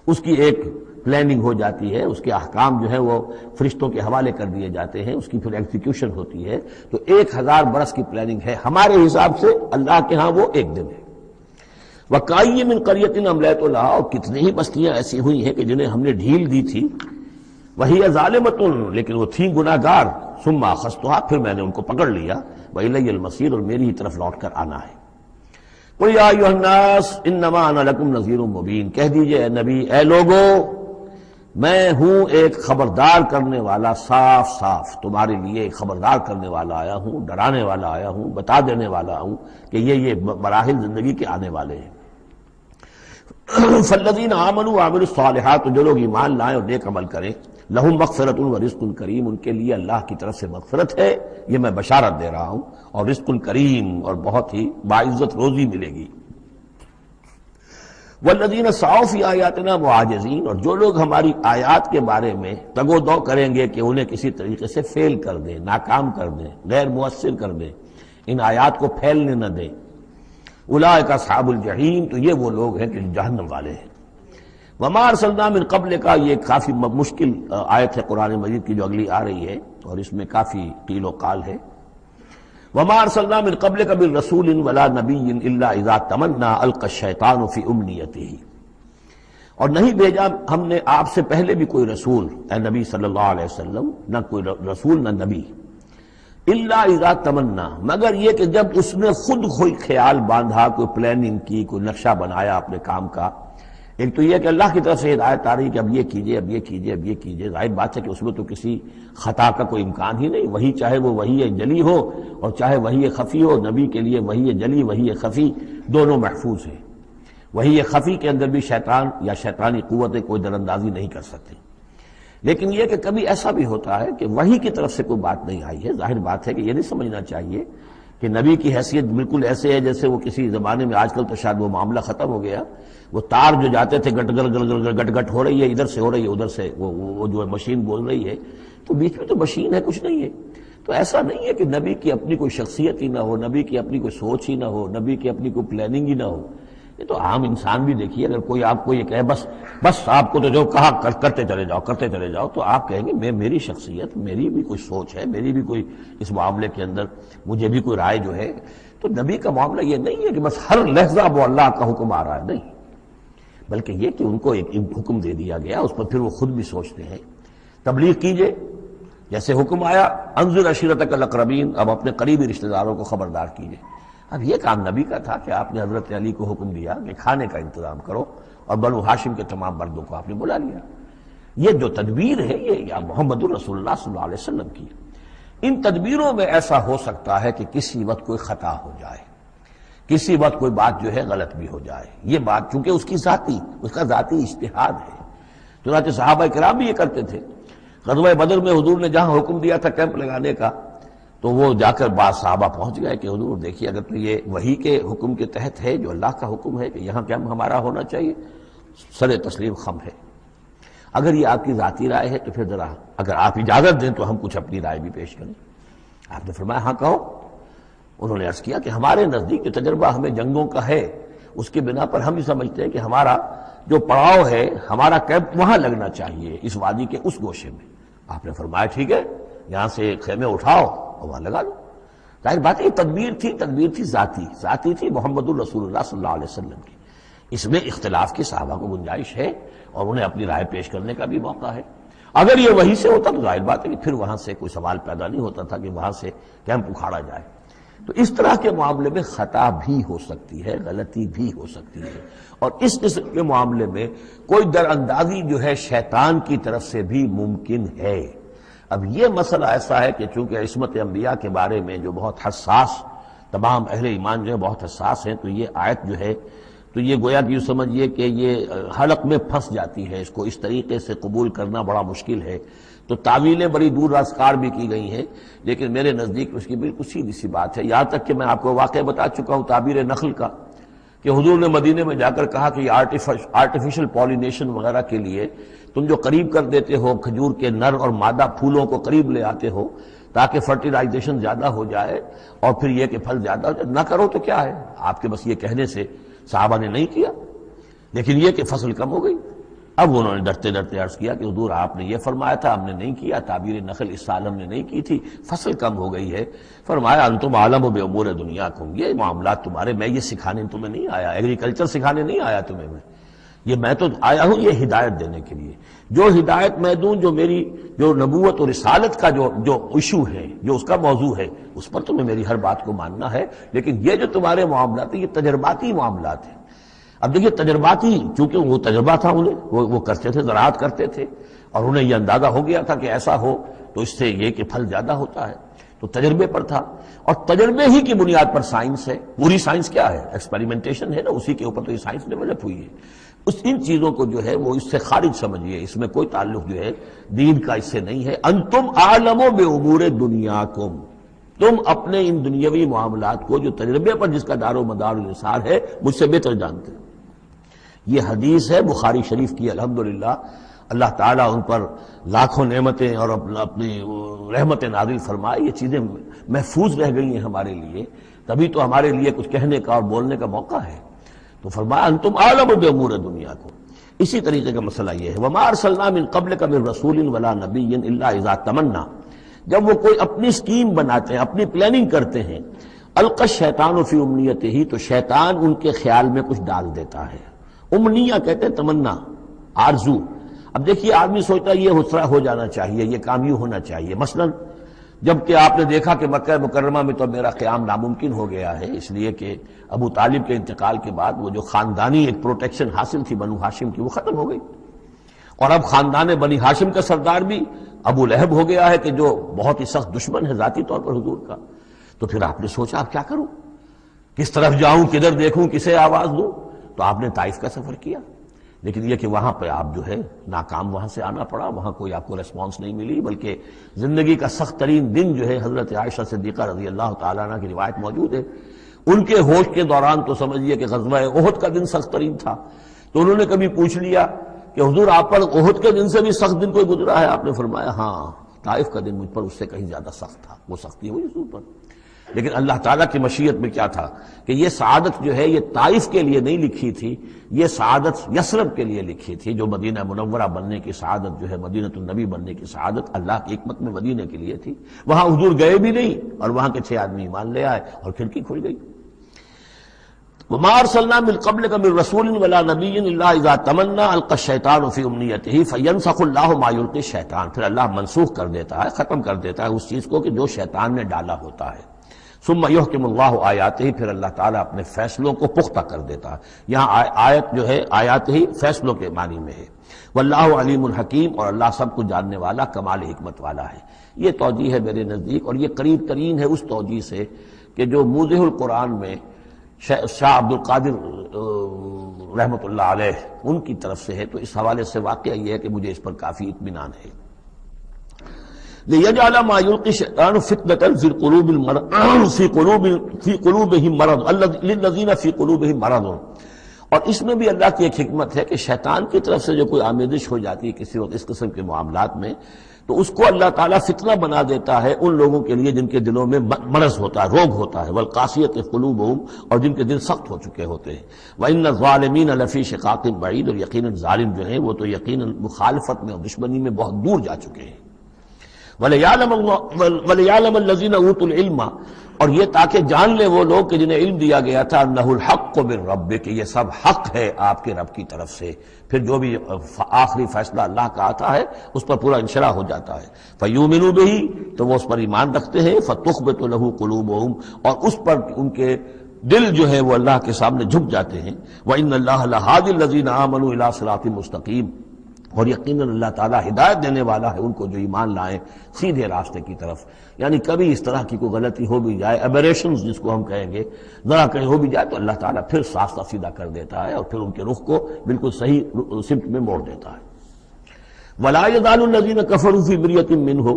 اس کی ایک پلاننگ ہو جاتی ہے، اس کے احکام جو ہے وہ فرشتوں کے حوالے کر دیے جاتے ہیں، اس کی پھر ایگزیکیوشن ہوتی ہے، تو 1000 برس کی پلاننگ ہے ہمارے حساب سے، اللہ کے ہاں وہ ایک دن ہے۔ وَكَأَيٍّ مِّن قَرْيَةٍ أَمْلَيْتُ لَهَا، اور کتنی ہی بستیاں ایسی ہوئی ہیں کہ جنہیں ہم نے ڈھیل دی تھی، وَهِيَ ظَالِمَةٌ، لیکن وہ تھیں گناہ گار، ثُمَّ أَخَذْتُهَا، پھر میں نے ان کو پکڑ لیا، وَإِلَيَّ الْمَصِيرُ، اور میری ہی طرف لوٹ کر آنا ہے۔ قُلْ يَا أَيُّهَا النَّاسُ إِنَّمَا أَنَا لَكُمْ نَذِيرٌ مُّبِينٌ، کہہ دیجئے اے نبی، اے لوگو، میں ہوں ایک خبردار کرنے والا، صاف صاف تمہارے لیے ایک خبردار کرنے والا آیا ہوں، ڈرانے والا آیا ہوں، بتا دینے والا ہوں کہ یہ مراحل زندگی کے آنے والے ہیں۔ فالذین آمنوا وعملوا الصالحات، جو لوگ ایمان لائیں اور نیک عمل کریں، لہم مغفرۃ ورزق کریم، ان کے لیے اللہ کی طرف سے مغفرت ہے، یہ میں بشارت دے رہا ہوں، اور رزق کریم، اور بہت ہی باعزت روزی ملے گی۔ والذین سعوا فی آیاتنا معاجزین، اور جو لوگ ہماری آیات کے بارے میں تگ و دو کریں گے کہ انہیں کسی طریقے سے فیل کر دیں، ناکام کر دیں، غیر مؤثر کر دیں، ان آیات کو پھیلنے نہ دیں، اولئک اصحاب الجحیم، تو یہ وہ لوگ ہیں کہ جہنم والے ہیں۔ وما ارسلنا من قبل کا، یہ کافی مشکل آیت ہے قرآن مجید کی جو اگلی آ رہی ہے، اور اس میں کافی قیل و قال ہے۔ وما ارسلنا من قبلک من رسول ولا نبی الا اذا تمنى القى الشیطان فی امنیتہ، اور نہیں بھیجا ہم نے آپ سے پہلے بھی کوئی رسول، اے نبی صلی اللہ علیہ وسلم، نہ کوئی رسول نہ نبی، الا اذا تمنا، مگر یہ کہ جب اس نے خود کوئی خیال باندھا، کوئی پلاننگ کی، کوئی نقشہ بنایا اپنے کام کا۔ ایک تو یہ کہ اللہ کی طرف سے ہدایت آ رہی کہ اب یہ کیجئے، اب یہ کیجئے، اب یہ کیجئے، ظاہر بات ہے کہ اس میں تو کسی خطا کا کوئی امکان ہی نہیں، وہی چاہے وہ وہی جلی ہو اور چاہے وہی خفی ہو، نبی کے لیے وہی جلی وہی خفی دونوں محفوظ ہیں۔ وہی خفی کے اندر بھی شیطان یا شیطانی قوتیں کوئی در اندازی نہیں کر سکتی، لیکن یہ کہ کبھی ایسا بھی ہوتا ہے کہ وحی کی طرف سے کوئی بات نہیں آئی ہے۔ ظاہر بات ہے کہ یہ نہیں سمجھنا چاہیے کہ نبی کی حیثیت بالکل ایسے ہے جیسے وہ کسی زمانے میں، آج کل تو شاید وہ معاملہ ختم ہو گیا، وہ تار جو جاتے تھے گٹ گٹ گٹ ہو رہی ہے، ادھر سے ہو رہی ہے، ادھر سے وہ جو ہے مشین بول رہی ہے، تو بیچ میں تو مشین ہے، کچھ نہیں ہے۔ تو ایسا نہیں ہے کہ نبی کی اپنی کوئی شخصیت ہی نہ ہو، نبی کی اپنی کوئی سوچ ہی نہ ہو، نبی کی اپنی کوئی پلاننگ ہی نہ ہو۔ یہ تو عام انسان بھی دیکھیے، اگر کوئی آپ کو یہ کہے بس آپ کو تو جو کہا کرتے چلے جاؤ، تو آپ کہیں گے میری شخصیت، میری بھی کوئی سوچ ہے، میری بھی کوئی اس معاملے کے اندر مجھے بھی کوئی رائے جو ہے۔ تو نبی کا معاملہ یہ نہیں ہے کہ بس ہر لحظہ وہ اللہ کا حکم آ رہا ہے، نہیں، بلکہ یہ کہ ان کو ایک حکم دے دیا گیا، اس پر پھر وہ خود بھی سوچتے ہیں۔ تبلیغ کیجئے، جیسے حکم آیا انذر عشیرتک الاقربین، اب اپنے قریبی رشتہ داروں کو خبردار کیجیے۔ اب یہ کام نبی کا تھا کہ آپ نے حضرت علی کو حکم دیا کہ کھانے کا انتظام کرو، اور بنو ہاشم کے تمام مردوں کو آپ نے بلا لیا۔ یہ جو تدبیر ہے یہ یا محمد الرسول اللہ صلی اللہ علیہ وسلم کی۔ ان تدبیروں میں ایسا ہو سکتا ہے کہ کسی وقت کوئی خطا ہو جائے، کسی وقت کوئی بات جو ہے غلط بھی ہو جائے۔ یہ بات چونکہ اس کا ذاتی اجتہاد ہے، چنانچہ صحابہ کرام بھی یہ کرتے تھے۔ غزوہ بدر میں حضور نے جہاں حکم دیا تھا کیمپ لگانے کا، تو وہ جا کر بعض صحابہ پہنچ گئے کہ حضور دیکھیے اگر تو یہ وحی کے حکم کے تحت ہے، جو اللہ کا حکم ہے کہ یہاں کیمپ ہمارا ہونا چاہیے، سر تسلیم خم ہے۔ اگر یہ آپ کی ذاتی رائے ہے تو پھر ذرا اگر آپ اجازت دیں تو ہم کچھ اپنی رائے بھی پیش کریں۔ آپ نے فرمایا ہاں کہو۔ انہوں نے عرض کیا کہ ہمارے نزدیک جو تجربہ ہمیں جنگوں کا ہے، اس کے بنا پر ہم یہ سمجھتے ہیں کہ ہمارا جو پڑاؤ ہے، ہمارا کیمپ وہاں لگنا چاہیے، اس وادی کے اس گوشے میں۔ آپ نے فرمایا ٹھیک ہے، یہاں سے خیمے اٹھاؤ اور وہاں لگا لو۔ ظاہر بات ہے یہ تدبیر تھی ذاتی تھی محمد الرسول اللہ صلی اللہ علیہ وسلم کی۔ اس میں اختلاف کی صحابہ کو گنجائش ہے اور انہیں اپنی رائے پیش کرنے کا بھی موقع ہے۔ اگر یہ وہی سے ہوتا تو ظاہر بات ہے کہ پھر وہاں سے کوئی سوال پیدا نہیں ہوتا تھا کہ وہاں سے کیمپ اکھاڑا جائے۔ تو اس طرح کے معاملے میں خطا بھی ہو سکتی ہے، غلطی بھی ہو سکتی ہے، اور اس قسم کے معاملے میں کوئی در اندازی جو ہے شیطان کی طرف سے بھی ممکن ہے۔ اب یہ مسئلہ ایسا ہے کہ چونکہ عصمت انبیاء کے بارے میں جو بہت حساس، تمام اہل ایمان جو ہے بہت حساس ہیں، تو یہ آیت جو ہے تو یہ گویا کہ یوں سمجھیے کہ یہ حلق میں پھنس جاتی ہے، اس کو اس طریقے سے قبول کرنا بڑا مشکل ہے۔ تو تعویلیں بڑی دور راسکار بھی کی گئی ہیں، لیکن میرے نزدیک اس کی بالکل سیدھی سی بات ہے۔ یہاں تک کہ میں آپ کو واقعہ بتا چکا ہوں تعبیر نخل کا، کہ حضور نے مدینے میں جا کر کہا کہ یہ آرٹیفیشل پولینیشن وغیرہ کے لیے تم جو قریب کر دیتے ہو کھجور کے نر اور مادہ پھولوں کو قریب لے آتے ہو تاکہ فرٹیلائزیشن زیادہ ہو جائے اور پھر یہ کہ پھل زیادہ ہو جائے، نہ کرو تو کیا ہے، آپ کے بس یہ کہنے سے صحابہ نے نہیں کیا، لیکن یہ کہ فصل کم ہو گئی۔ اب انہوں نے ڈرتے ڈرتے عرض کیا کہ حضور آپ نے یہ فرمایا تھا، ہم نے نہیں کیا، تعبیر نخل اس سال ہم نے نہیں کی تھی، فصل کم ہو گئی ہے۔ فرمایا انتم عالم بامور دنیاکم، یہ معاملات تمہارے، میں یہ سکھانے تمہیں نہیں آیا، ایگریکلچر سکھانے نہیں آیا تمہیں میں تو آیا ہوں یہ ہدایت دینے کے لیے۔ جو ہدایت میں دوں، جو میری جو نبوت اور رسالت کا جو ایشو ہے، جو اس کا موضوع ہے، اس پر تمہیں میری ہر بات کو ماننا ہے، لیکن یہ جو تمہارے معاملات ہیں یہ تجرباتی معاملات ہیں۔ اب دیکھیے تجرباتی، چونکہ وہ تجربہ تھا انہیں، وہ کرتے تھے، زراعت کرتے تھے، اور انہیں یہ اندازہ ہو گیا تھا کہ ایسا ہو تو اس سے یہ کہ پھل زیادہ ہوتا ہے، تو تجربے پر تھا، اور تجربے ہی کی بنیاد پر سائنس ہے۔ پوری سائنس کیا ہے؟ ایکسپیریمنٹیشن ہے نا، اسی کے اوپر تو یہ سائنس ڈیولپ ہوئی ہے۔ ان چیزوں کو جو ہے وہ اس سے خارج سمجھیے، اس میں کوئی تعلق جو ہے دین کا اس سے نہیں ہے۔ انتم اعلم بامور دنیاکم، تم اپنے ان دنیاوی معاملات کو جو تجربے پر جس کا دار و مدار انحصار ہے مجھ سے بہتر جانتے ہیں۔ یہ حدیث ہے بخاری شریف کی، الحمدللہ اللہ تعالیٰ ان پر لاکھوں نعمتیں اور اپنی رحمتیں نازل فرمائے، یہ چیزیں محفوظ رہ گئی ہیں ہمارے لیے، تبھی تو ہمارے لیے کچھ کہنے کا اور بولنے کا موقع ہے۔ تو فرمایا انتم عالم بامور دنیاکم۔ اسی طریقے کا مسئلہ یہ ہے وما ارسلنا من قبلک من رسول ولا نبی الا اذا تمنا، جب وہ کوئی اپنی سکیم بناتے ہیں، اپنی پلاننگ کرتے ہیں، القى الشیطان فی امنیتہ، تو شیطان ان کے خیال میں کچھ ڈال دیتا ہے۔ امنیہ کہتے ہیں تمنا، آرزو۔ اب دیکھیے آدمی سوچتا ہے یہ حسرہ ہو جانا چاہیے، یہ کام یوں ہونا چاہیے، مثلا جبکہ آپ نے دیکھا کہ مکہ مکرمہ میں تو میرا قیام ناممکن ہو گیا ہے، اس لیے کہ ابو طالب کے انتقال کے بعد وہ جو خاندانی ایک پروٹیکشن حاصل تھی بنو ہاشم کی، وہ ختم ہو گئی، اور اب خاندان بنی ہاشم کا سردار بھی ابو لہب ہو گیا ہے کہ جو بہت ہی سخت دشمن ہے ذاتی طور پر حضور کا۔ تو پھر آپ نے سوچا اب کیا کروں، کس طرف جاؤں، کدھر دیکھوں، کسے آواز دوں؟ تو آپ نے طائف کا سفر کیا، لیکن یہ کہ وہاں پہ آپ جو ہے ناکام وہاں سے آنا پڑا، وہاں کوئی آپ کو ریسپانس نہیں ملی، بلکہ زندگی کا سخت ترین دن جو ہے حضرت عائشہ صدیقہ رضی اللہ تعالیٰ عنہ کی روایت موجود ہے، ان کے ہوش کے دوران تو سمجھیے کہ غزوہ احد کا دن سخت ترین تھا، تو انہوں نے کبھی پوچھ لیا کہ حضور آپ پر احد کے دن سے بھی سخت دن کوئی گزرا ہے؟ آپ نے فرمایا ہاں، طائف کا دن مجھ پر اس سے کہیں زیادہ سخت تھا، وہ سختی ہوئی حضور پر۔ لیکن اللہ تعالیٰ کی مشیت میں کیا تھا کہ یہ سعادت جو ہے یہ طائف کے لیے نہیں لکھی تھی، یہ سعادت یثرب کے لیے لکھی تھی، جو مدینہ منورہ بننے کی سعادت جو ہے، مدینہ النبی بننے کی سعادت اللہ کی حکمت میں مدینہ کے لیے تھی۔ وہاں حضور گئے بھی نہیں اور وہاں کے 6 آدمی ایمان لے آئے اور کھڑکی کھل گئی۔ وما ارسلنا من قبلک من رسول ولا نبی الا اذا تمنى القى الشیطان فی امنیته فینسخ اللہ ما یلقی الشیطان، پھر اللہ منسوخ کر دیتا ہے، ختم کر دیتا ہے اس چیز کو کہ جو شیطان نے ڈالا ہوتا ہے۔ ثم یحکم اللہ آیاتہ، پھر اللہ تعالیٰ اپنے فیصلوں کو پختہ کر دیتا ہے۔ یہاں آیت جو ہے آیات ہی فیصلوں کے معنی میں ہے۔ واللہ علیم الحکیم، اور اللہ سب کو جاننے والا کمال حکمت والا ہے۔ یہ توجیہ ہے میرے نزدیک، اور یہ قریب ترین ہے اس توجیہ سے کہ جو موضح القرآن میں شاہ عبد القادر رحمۃ اللہ علیہ ان کی طرف سے ہے، تو اس حوالے سے واقعہ یہ ہے کہ مجھے اس پر کافی اطمینان ہے۔ لِيَجْعَلَ مَا يُلْقِي الشَّيْطَانُ فِتْنَةً فِي قُلُوبِهِمْ مَرَضٌ لِلَّذِينَ فِي قُلُوبِهِمْ مَرَضٌ، اور اس میں بھی اللہ کی ایک حکمت ہے کہ شیطان کی طرف سے جو کوئی آمیزش ہو جاتی ہے کسی وقت اس قسم کے معاملات میں، تو اس کو اللہ تعالیٰ فتنہ بنا دیتا ہے ان لوگوں کے لیے جن کے دلوں میں مرض ہوتا ہے، روگ ہوتا ہے، والقاسیۃ قلوبہم، اور جن کے دل سخت ہو چکے ہوتے ہیں۔ وَإِنَّ الظَّالِمِينَ لَفِي شِقَاقٍ بَعِيدٍ، اور یقیناً ظالم جو ہیں وہ تو یقیناً مخالفت میں اور دشمنی میں بہت دور جا چکے ہیں۔ وَلِيَعْلَمَ الَّذِينَ أُوتُوا الْعِلْمَ، اور یہ تاکہ جان لے وہ لوگ کہ جنہیں علم دیا گیا تھا، انہ الحق من ربک، کہ یہ سب حق ہے آپ کے رب کی طرف سے۔ پھر جو بھی آخری فیصلہ اللہ کا آتا ہے اس پر پورا انشراح ہو جاتا ہے۔ فیؤمنوا بہ، تو وہ اس پر ایمان رکھتے ہیں، فتخبت لہ قلوبہم، اور اس پر ان کے دل جو ہے وہ اللہ کے سامنے جھک جاتے ہیں۔ وَإِنَّ اللَّهَ لَهَادِ الَّذِينَ آمَنُوا إِلَىٰ صِرَاطٍ مُسْتَقِيمٍ، اور یقیناً اللہ تعالیٰ ہدایت دینے والا ہے ان کو جو ایمان لائیں سیدھے راستے کی طرف۔ یعنی کبھی اس طرح کی کوئی غلطی ہو بھی جائے، ایبریشنز جس کو ہم کہیں گے، ذرا کہیں ہو بھی جائے تو اللہ تعالیٰ پھر راستہ سیدھا کر دیتا ہے اور پھر ان کے رخ کو بالکل صحیح سمت میں موڑ دیتا ہے۔ وَلَا يَزَالُ الَّذِينَ كَفَرُوا فِي مِرْيَةٍ مِّنْهُ،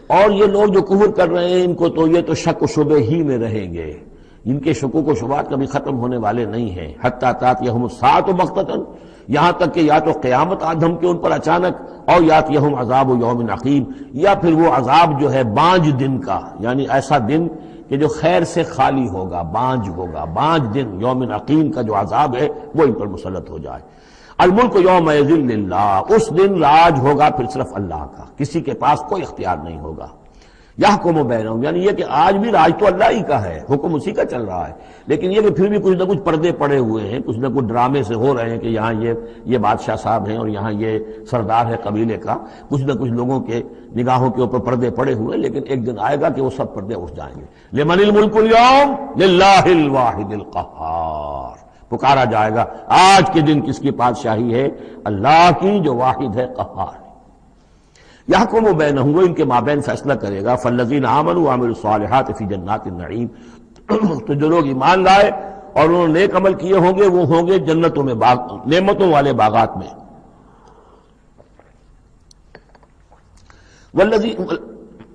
اور یہ لوگ جو کفر کر رہے ہیں ان کو تو یہ تو شک و شبہ ہی میں رہیں گے، ان کے شکوک و شبہات کبھی ختم ہونے والے نہیں ہیں۔ حتیٰ تأتیہم الساعۃ بغتۃ، یہاں تک کہ یا تو قیامت آ دھمکے ان پر اچانک، اور یاتیہم عذاب یوم عقیم، یا پھر وہ عذاب جو ہے بانج دن کا، یعنی ایسا دن کہ جو خیر سے خالی ہوگا، بانج ہوگا، بانج دن، یوم عقیم کا جو عذاب ہے وہ ان پر مسلط ہو جائے۔ الملک یومئذ للہ، اس دن راج ہوگا پھر صرف اللہ کا، کسی کے پاس کوئی اختیار نہیں ہوگا۔ یحکم بینہم، یعنی یہ کہ آج بھی راج تو اللہ ہی کا ہے، حکم اسی کا چل رہا ہے، لیکن یہ کہ پھر بھی کچھ نہ کچھ پردے پڑے ہوئے ہیں، کچھ نہ کچھ ڈرامے سے ہو رہے ہیں کہ یہاں یہ بادشاہ صاحب ہیں اور یہاں یہ سردار ہے قبیلے کا، کچھ نہ کچھ لوگوں کے نگاہوں کے اوپر پردے پڑے ہوئے ہیں، لیکن ایک دن آئے گا کہ وہ سب پردے اٹھ جائیں گے۔ لمن الملک اليوم للہ الواحد القہار، پکارا جائے گا آج کے دن کس کی بادشاہی ہے؟ اللہ کی جو واحد ہے، قہار۔ یحکم بینہم، وہ ان کے مابین فیصلہ کرے گا۔ فالذین آمنوا وعملوا الصالحات فی جنات النعیم، تو جو لوگ ایمان لائے اور انہوں نے نیک عمل کیے ہوں گے وہ ہوں گے جنتوں میں، نعمتوں والے باغات میں۔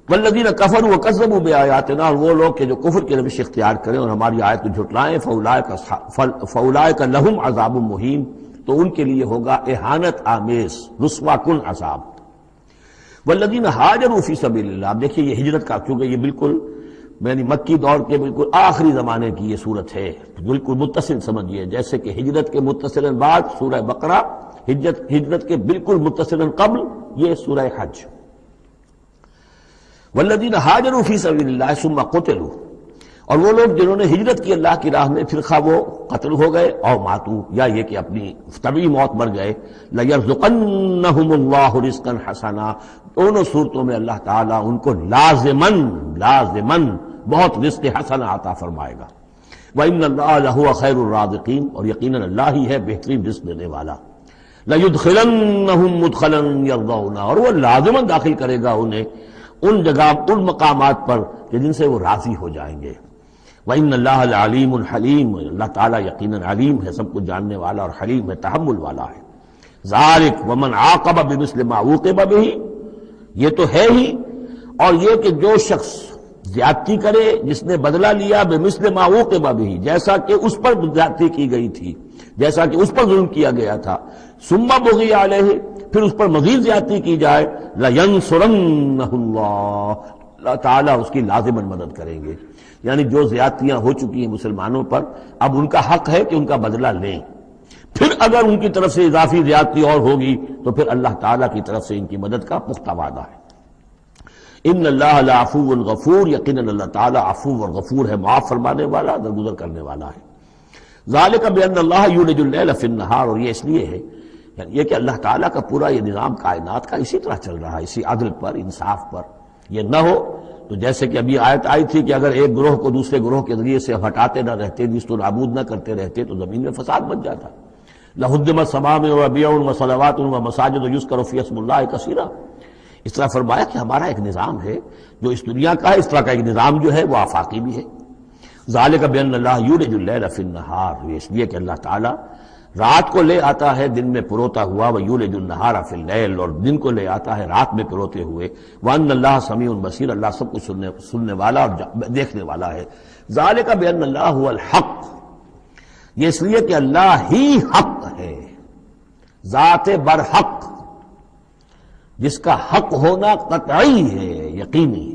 والذین کفروا وکذبوا بآیاتنا، اور وہ لوگ کہ جو کفر کی روش اختیار کریں اور ہماری آیت کو جھٹلائیں، فاولئک لہم عذاب مہین، تو ان کے لیے ہوگا اہانت آمیز، رسوا کن عذاب۔ والذین ہاجروا فی سبیل اللہ، اب دیکھیے یہ ہجرت کا، کیونکہ یہ بالکل یعنی مکی دور کے بالکل آخری زمانے کی یہ صورت ہے، بالکل متصل سمجھیے، جیسے کہ ہجرت کے متصل بعد سورہ بقرہ، ہجرت کے بالکل متصل قبل یہ سورہ حج۔ والذین ہاجروا فی سبیل اللہ ثم قتلوا، اور وہ لوگ جنہوں نے ہجرت کی اللہ کی راہ میں، پھر خواہ وہ قتل ہو گئے اور ماتو، یا یہ کہ اپنی طبعی موت مر گئے، لَيَرْزُقَنَّهُمُ اللَّهُ رِزْقًا حَسَنًا، دونوں صورتوں میں اللہ تعالیٰ ان کو لازماً بہت رزق حسن عطا فرمائے گا۔ وَإِنَّ اللَّهَ لَهُوَ خَيْرُ الرَّازِقِينَ، اور یقیناً اللہ ہی ہے بہترین رزق دینے والا۔ لَيُدْخِلَنَّهُمْ مُدْخَلًا يَرْضَوْنَ، اور وہ لازماً داخل کرے گا انہیں ان جگہ، ان مقامات پر کہ جن سے وہ راضی ہو جائیں گے۔ وَإِنَّ اللَّهَ لَعَلِيمٌ حَلِيمٌ، اللہ تعالیٰ یقیناً علیم ہے، سب کچھ جاننے والا، اور حلیم ہے، تحمل والا ہے۔ ذَلِكَ وَمَنْ عَاقَبَ بِمِثْلِ مَا عُوقِبَ بِهِ، یہ تو ہے ہی، اور یہ کہ جو شخص زیادتی کرے، جس نے بدلہ لیا بِمِثْلِ مَا عُوقِبَ بِهِ، جیسا کہ اس پر زیادتی کی گئی تھی، جیسا کہ اس پر ظلم کیا گیا تھا، ثُمَّ بُغِيَ عَلَيْهِ، پھر اس پر مزید زیادتی کی جائے، لَيَنْصُرَنَّهُ اللَّهُ، اللہ تعالیٰ اس کی لازماً مدد کریں گے۔ یعنی جو زیادتیاں ہو چکی ہیں مسلمانوں پر، اب ان کا حق ہے کہ ان کا بدلہ لیں، پھر اگر ان کی طرف سے اضافی زیادتی اور ہوگی تو پھر اللہ تعالیٰ کی طرف سے ان کی مدد کا پختہ وعدہ ہے۔ ان اللہ لعفو غفور، یقیناً اللہ تعالیٰ عفو اور غفور ہے، معاف فرمانے والا، درگزر کرنے والا ہے۔ ذالک بان اللہ یولج اللیل فی النہار، اور یہ اس لیے ہے یعنی یہ کہ اللہ تعالیٰ کا پورا یہ نظام کائنات کا اسی طرح چل رہا ہے، اسی عدل پر، انصاف پر۔ یہ نہ ہو تو جیسے کہ ابھی آیت آئی تھی کہ اگر ایک گروہ کو دوسرے گروہ کے ذریعے سے ہٹاتے نہ رہتے، نیست و نابود نہ کرتے رہتے تو زمین میں فساد بچ جاتا۔ لہدمت صوامع وبیع وصلوات ومساجد یذکر فیہا اسم اللہ کثیرا۔ اس طرح فرمایا کہ ہمارا ایک نظام ہے جو اس دنیا کا ہے، اس طرح کا ایک نظام جو ہے وہ آفاقی بھی ہے۔ ذالک بان اللہ یولج اللیل فی النہار، یہ اس لیے کہ اللہ تعالیٰ رات کو لے آتا ہے دن میں پروتا ہوا، ویولج النہار فی اللیل، اور دن کو لے آتا ہے رات میں پروتے ہوئے، وان اللہ سمیع بصیر، اللہ سب کچھ سننے والا اور دیکھنے والا ہے۔ ذالک بان اللہ هو الحق، یہ اس لیے کہ اللہ ہی حق ہے، ذات برحق، جس کا حق ہونا قطعی ہے، یقینی۔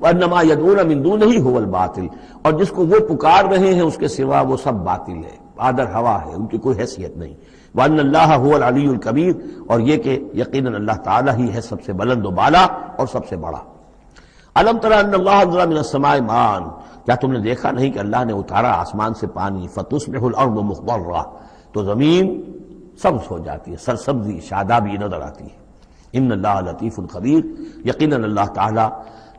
وانما يدعون من دونه هو الباطل، اور جس کو وہ پکار رہے ہیں اس کے سوا وہ سب باطل ہے، آدر ہوا ہے، ان کی کوئی حیثیت نہیں۔ وان اللہ هو العلی الکبیر، اور یہ کہ یقیناً اللہ تعالیٰ ہی ہے سب سے بلند و بالا اور سب سے بڑا۔ الم تر ان اللہ انزل من السماء ماء، کیا تم نے دیکھا نہیں کہ اللہ نے اتارا آسمان سے پانی، فتصبح الارض مخضرا، تو زمین سبز ہو جاتی ہے، سرسبزی شادابی نظر آتی ہے۔ ان اللہ لطیف خبیر، یقیناً اللہ تعالیٰ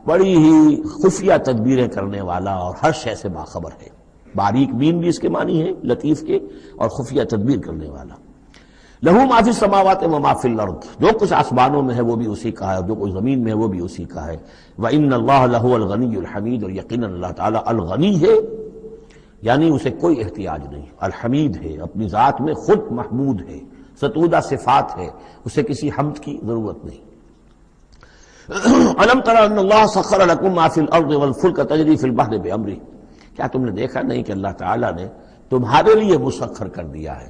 بڑی ہی خفیہ تدبیریں کرنے والا اور ہر شے سے باخبر ہے۔ باریک بین بھی اس کے معنی ہے لطیف کے، اور خفیہ تدبیر کرنے والا۔ لہو ما فی السماوات و ما فی الارض، جو کچھ آسمانوں میں ہے وہ بھی اسی کا ہے، اور جو کچھ زمین میں ہے وہ بھی اسی کا ہے۔ وان اللہ لہو الغنی الحمید، اور یقیناً اللہ تعالیٰ الغنی ہے، یعنی اسے کوئی احتیاج نہیں، الحمید ہے، اپنی ذات میں خود محمود ہے، ستودہ صفات ہے، اسے کسی حمد کی ضرورت نہیں۔ الم تر ان اللہ سخر لکم ما فی الارض والفلک تجری فی البحر بامرہ، کیا تم نے دیکھا نہیں کہ اللہ تعالیٰ نے تمہارے لیے مسخر کر دیا ہے،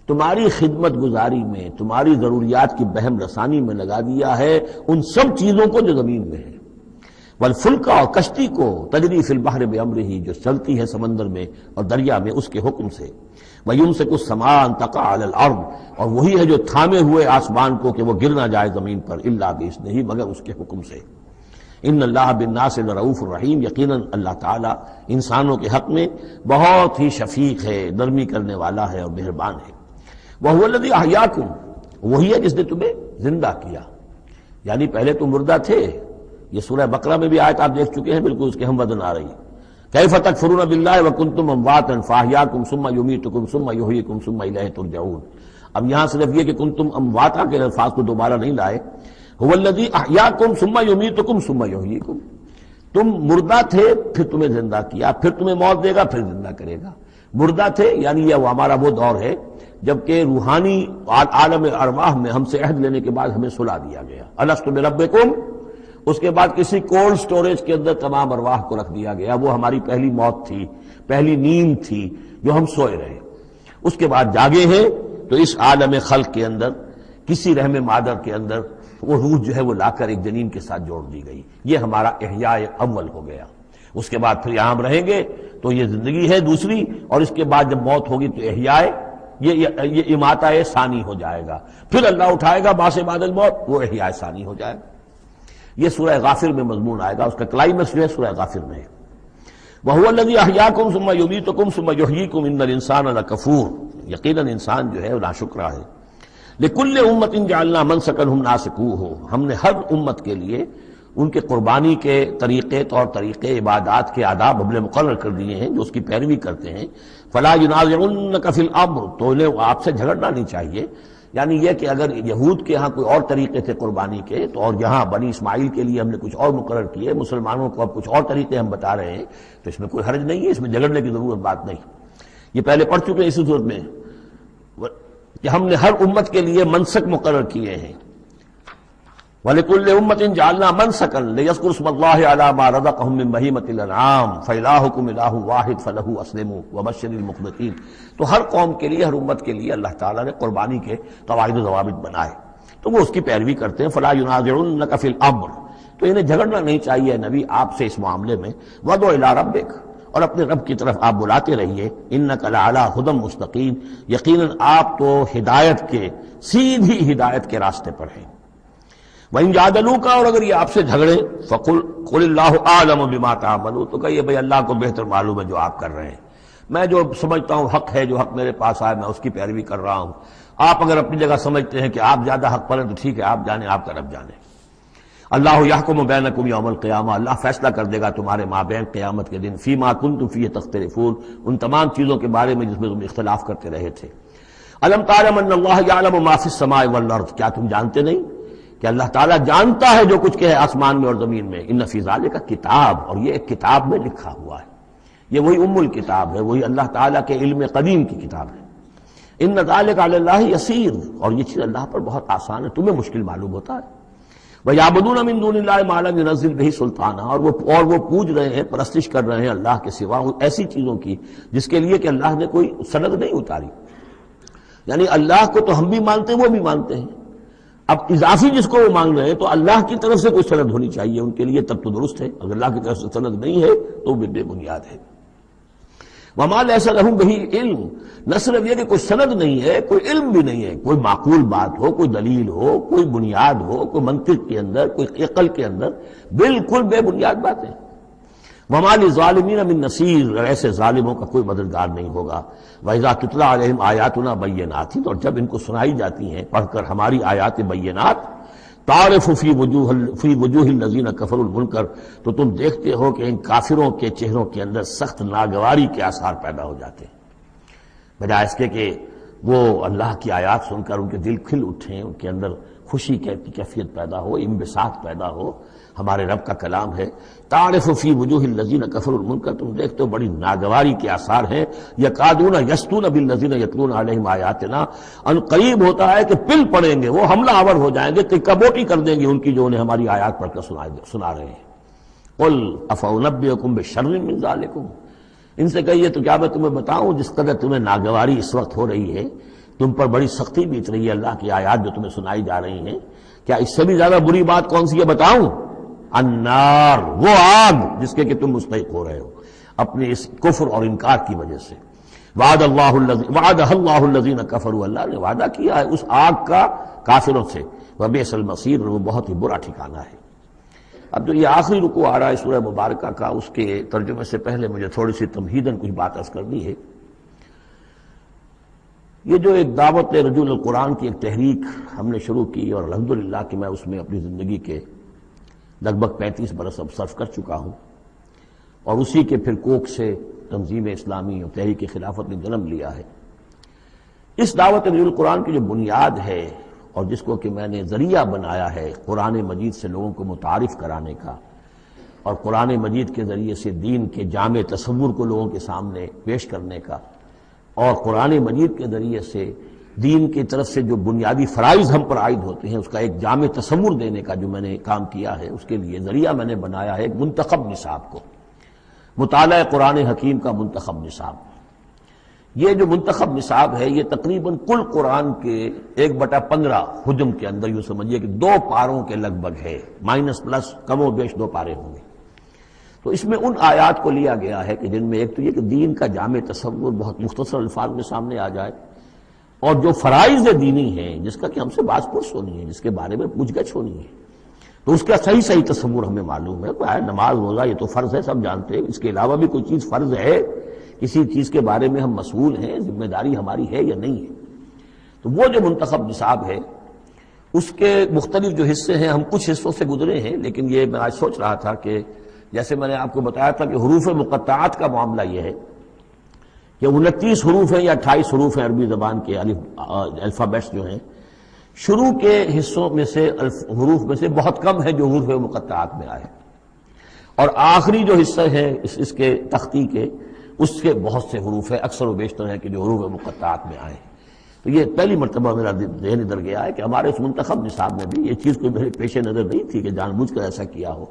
تمہاری خدمت گزاری میں، تمہاری ضروریات کی بہم رسانی میں لگا دیا ہے ان سب چیزوں کو جو زمین میں ہے، والفلک، اور کشتی کو، تجری فی البحر بامرہ، جو چلتی ہے سمندر میں اور دریا میں اس کے حکم سے، وَيُمْسِكُ السَّمَاءَ أَن تَقَعَ عَلَى الْأَرْضِ، اور وہی ہے جو تھامے ہوئے آسمان کو کہ وہ گر نہ جائے زمین پر، الا بإذنہ، مگر اس کے حکم سے۔ ان اللہ بالناس لرؤوف الرحیم، یقیناً اللہ تعالیٰ انسانوں کے حق میں بہت ہی شفیق ہے، نرمی کرنے والا ہے اور مہربان ہے۔ وَهُوَ الَّذِي أَحْيَاكُمْ، وہی ہے جس نے تمہیں زندہ کیا، یعنی پہلے تم مردہ تھے۔ یہ سورہ بقرہ میں بھی آیت آپ دیکھ چکے ہیں، بالکل اس کے ہم وزن آ رہی ہے۔ کیف تکفرون باللہ وکنتم امواتا فاحیاکم ثم یمیتکم ثم یحییکم ثم الیہ ترجعون۔ اب یہاں صرف یہ کہ کنتم امواتا کے الفاظ کو دوبارہ نہیں لائے، هو الذی احیاکم ثم یمیتکم ثم یحییکم، تم مردہ تھے پھر تمہیں زندہ کیا، پھر تمہیں موت دے گا پھر زندہ کرے گا۔ مردہ تھے یعنی یہ ہمارا وہ دور ہے جبکہ روحانی عالم ارواح میں ہم سے عہد لینے کے بعد ہمیں سلا دیا گیا، الست بربکم، اس کے بعد کسی کولڈ سٹوریج کے اندر تمام ارواح کو رکھ دیا گیا۔ وہ ہماری پہلی موت تھی، پہلی نیند تھی جو ہم سوئے رہے، اس کے بعد جاگے ہیں تو اس عالم خلق کے اندر کسی رحم مادر کے اندر وہ روح جو ہے وہ لا کر ایک جنین کے ساتھ جوڑ دی گئی، یہ ہمارا احیاء اول ہو گیا۔ اس کے بعد پھر یہاں ہم رہیں گے تو یہ زندگی ہے دوسری، اور اس کے بعد جب موت ہوگی تو احیاء یہ اماتہ ثانی ہو جائے گا، پھر اللہ اٹھائے گا بعد بعد الموت، وہ احیاء ثانی ہو جائے گا۔ یہ سورہ غافر میں مضمون آئے گا، اس کا کلائمیکس جو ہے سورہ غافر میں ہے۔ وَهُوَ الَّذِي أَحْيَاكُمْ ثُمَّ يُمِيتُكُمْ ثُمَّ يُحْيِيكُمْ إِنَّ الْإِنسَانَ لَكَفُورٌ، یقیناً انسان جو ہے وہ ناشکرا ہے۔ لِكُلِّ أُمَّةٍ جَعَلْنَا مَنْسَكًا هُمْ نَاسِكُوهُ، ہم نے ہر امت کے لیے ان کے قربانی کے طریقے، طور طریقے، عبادات کے آداب ہم نے مقرر کر دیے ہیں جو اس کی پیروی کرتے ہیں۔ فَلَا يُنَازِعُنَّكَ فِي الْأَمْرِ، تو انہیں آپ سے جھگڑنا نہیں چاہیے، یعنی یہ کہ اگر یہود کے ہاں کوئی اور طریقے تھے قربانی کے تو اور یہاں بنی اسماعیل کے لیے ہم نے کچھ اور مقرر کیے، مسلمانوں کو اب کچھ اور طریقے ہم بتا رہے ہیں، تو اس میں کوئی حرج نہیں ہے، اس میں جھگڑنے کی ضرورت بات نہیں۔ یہ پہلے پڑھ چکے ہیں اسی صورت میں کہ ہم نے ہر امت کے لیے منسک مقرر کیے ہیں۔ وَلِكُلِّ أُمَّةٍ جَعَلْنَا مَنْسَكًا لِيَذْكُرُوا اسْمَ اللَّهِ عَلَىٰ مَا رَزَقَهُم مِّن بَهِيمَةِ الْأَنْعَامِ فَإِلَٰهُكُمْ إِلَٰهٌ وَاحِدٌ فَلَهُ أَسْلِمُوا وَبَشِّرِ الْمُخْبِتِينَ۔ تو ہر قوم کے لیے، ہر امت کے لیے اللہ تعالیٰ نے قربانی کے قواعد و ضوابط بنائے، تو وہ اس کی پیروی کرتے ہیں۔ فَلَا يُنَازِعُنَّكَ فِي الْأَمْرِ، تو انہیں جھگڑنا نہیں چاہیے نبی آپ سے اس معاملے میں۔ وَادْعُ إِلَىٰ رَبِّكَ، اور اپنے رب کی طرف آپ بلاتے رہیے۔ إِنَّكَ لَعَلَىٰ هُدًى مُسْتَقِيمٍ، یقیناً آپ تو ہدایت کے، سیدھی ہدایت کے راستے پر ہیں۔ وَإِن جَادَلُوكَ، اور اگر یہ آپ سے جھگڑے، فَقُلْ اللَّهُ أَعْلَمُ بِمَا تَعْمَلُونَ، تو کہیے بھئی اللہ کو بہتر معلوم ہے جو آپ کر رہے ہیں۔ میں جو سمجھتا ہوں حق ہے، جو حق میرے پاس آئے میں اس کی پیروی کر رہا ہوں. آپ اگر اپنی جگہ سمجھتے ہیں کہ آپ زیادہ حق پر ہیں تو ٹھیک ہے، آپ جانیں، آپ کا رب جانے. اللہ یحکم بینکم یوم القیامہ، اللہ فیصلہ کر دے گا تمہارے مابین قیامت کے دن، فیما کنتم فیہ تختلفون، ان تمام چیزوں کے بارے میں جس میں تم اختلاف کرتے رہے تھے. الم تعلم ان اللہ یعلم ما فی السماء والارض، کیا تم جانتے نہیں کہ اللہ تعالیٰ جانتا ہے جو کچھ کہ ہے آسمان میں اور زمین میں. ان فی ذالک کتاب، اور یہ ایک کتاب میں لکھا ہوا ہے، یہ وہی ام الکتاب ہے، وہی اللہ تعالیٰ کے علم قدیم کی کتاب ہے. ان ذالک علی اللہ یسیر، اور یہ چیز اللہ پر بہت آسان ہے، تمہیں مشکل معلوم ہوتا ہے. وَيَعْبُدُونَ مِن دُونِ اللَّهِ مَا لَمْ يُنَزِّلْ بِهِ سُلْطَانًا، اور وہ پوج رہے ہیں، پرستش کر رہے ہیں اللہ کے سوا ایسی چیزوں کی جس کے لیے کہ اللہ نے کوئی سند نہیں اتاری. یعنی اللہ کو تو ہم بھی مانتے ہیں، وہ بھی مانتے ہیں. اب اضافی جس کو وہ مانگ رہے ہیں تو اللہ کی طرف سے کوئی سند ہونی چاہیے ان کے لیے، تب تو درست ہے. اگر اللہ کی طرف سے سند نہیں ہے تو وہ بے بنیاد ہے. وَمَا لَيْسَ لَهُم بِهِ علم، نہ صرف یہ کہ کوئی سند نہیں ہے، کوئی علم بھی نہیں ہے، کوئی معقول بات ہو، کوئی دلیل ہو، کوئی بنیاد ہو، کوئی منطق کے اندر، کوئی عقل کے اندر، بالکل بے بنیاد باتیں. وَمَا لِلظَّالِمِينَ مِن نَصِيرٍ، ایسے ظالموں کا کوئی مددگار نہیں ہوگا. وَإِذَا تُتْلَىٰ عَلَيْهِمْ آيَاتُنَا بَيِّنَاتٍ، اور جب ان کو سنائی جاتی ہیں پڑھ کر ہماری آیات بینات، تعرف فی وجوہ الذین کفروا المنکر، تو تم دیکھتے ہو کہ ان کافروں کے چہروں کے اندر سخت ناگواری کے آثار پیدا ہو جاتے ہیں. بجائے اس کے کہ وہ اللہ کی آیات سن کر ان کے دل کھل اٹھیں، ان کے اندر خوشی کی کیفیت پیدا ہو، انبساط پیدا ہو. ہمارے رب کا کلام ہے، تعرف فی وجوہ الذین کفروا المنکر، تم دیکھتے ہو بڑی ناگواری کے آثار ہیں. یکادون یسطون بالذین یتلون علیہم آیاتنا، ان قریب ہوتا ہے کہ پل پڑیں گے، وہ حملہ آور ہو جائیں گے، کبوٹی کر دیں گے ان کی جو انہیں ہماری آیات پڑھ کر سنا رہے ہیں. قل افانبئکم بشر من ذالکم، ان سے کہیے تو کیا میں تمہیں بتاؤں جس قدر تمہیں ناگواری اس وقت ہو رہی ہے، تم پر بڑی سختی بیت رہی ہے اللہ کی آیات جو تمہیں سنائی جا رہی ہیں، کیا اس سے بھی زیادہ بری بات کون سی ہے بتاؤں؟ النار، وہ آگ جس کے کہ تم مستحق ہو رہے ہو اپنے اس کفر اور انکار کی وجہ سے. وعدہ اللہ الذین کفروا، اللہ نے وعدہ کیا ہے اس آگ کا کافروں سے. وبئس المصیر، وہ بہت ہی برا ٹھکانہ ہے. اب جو یہ آخری رکوع آ رہا ہے سورہ مبارکہ کا، اس کے ترجمے سے پہلے مجھے تھوڑی سی تمہیداً کچھ بات عرض کرنی ہے. یہ جو ایک دعوت رجوع القرآن کی ایک تحریک ہم نے شروع کی، اور الحمدللہ کہ میں اس میں اپنی زندگی کے لگ بھگ 35 برس اب صرف کر چکا ہوں، اور اسی کے پھر کوکھ سے تنظیم اسلامی اور تحریک خلافت نے جنم لیا ہے. اس دعوت رجوع القرآن کی جو بنیاد ہے اور جس کو کہ میں نے ذریعہ بنایا ہے قرآن مجید سے لوگوں کو متعارف کرانے کا، اور قرآن مجید کے ذریعے سے دین کے جامع تصور کو لوگوں کے سامنے پیش کرنے کا، اور قرآن مجید کے ذریعے سے دین کی طرف سے جو بنیادی فرائض ہم پر عائد ہوتے ہیں اس کا ایک جامع تصور دینے کا جو میں نے کام کیا ہے، اس کے لیے ذریعہ میں نے بنایا ہے ایک منتخب نصاب کو، مطالعہ قرآن حکیم کا منتخب نصاب. یہ جو منتخب نصاب ہے یہ تقریباً کل قرآن کے 1/15 حجم کے اندر یوں سمجھیے کہ 2 پاروں کے لگ بھگ ہے، مائنس پلس کم و بیش 2 پارے ہوں گے. تو اس میں ان آیات کو لیا گیا ہے کہ جن میں ایک تو یہ کہ دین کا جامع تصور بہت مختصر الفاظ میں سامنے آ جائے، اور جو فرائض دینی ہیں جس کا کہ ہم سے باز پرس ہونی ہے، جس کے بارے میں پوچھ گچھ ہونی ہے، تو اس کا صحیح تصور ہمیں معلوم ہے. نماز روزہ یہ تو فرض ہے، سب جانتے ہیں. اس کے علاوہ بھی کوئی چیز فرض ہے، کسی چیز کے بارے میں ہم مسئول ہیں، ذمہ داری ہماری ہے یا نہیں ہے. تو وہ جو منتخب نصاب ہے اس کے مختلف جو حصے ہیں، ہم کچھ حصوں سے گزرے ہیں، لیکن یہ میں آج سوچ رہا تھا کہ جیسے میں نے آپ کو بتایا تھا کہ حروف مقطعات کا معاملہ یہ ہے کہ 29 حروف ہیں یا 28 حروف ہیں عربی زبان کے الفابیٹس جو ہیں، شروع کے حصوں میں سے حروف میں سے بہت کم ہے جو حروف مقطعات میں آئے، اور آخری جو حصہ ہے اس کے تختی کے، اس کے بہت سے حروف ہیں، اکثر و بیشتر ہیں کہ جو حروف مقطعات میں آئے. تو یہ پہلی مرتبہ میرا ذہن ادھر گیا ہے کہ ہمارے اس منتخب نصاب میں بھی یہ چیز کوئی میرے پیش نظر نہیں تھی کہ جان بوجھ کر ایسا کیا ہو.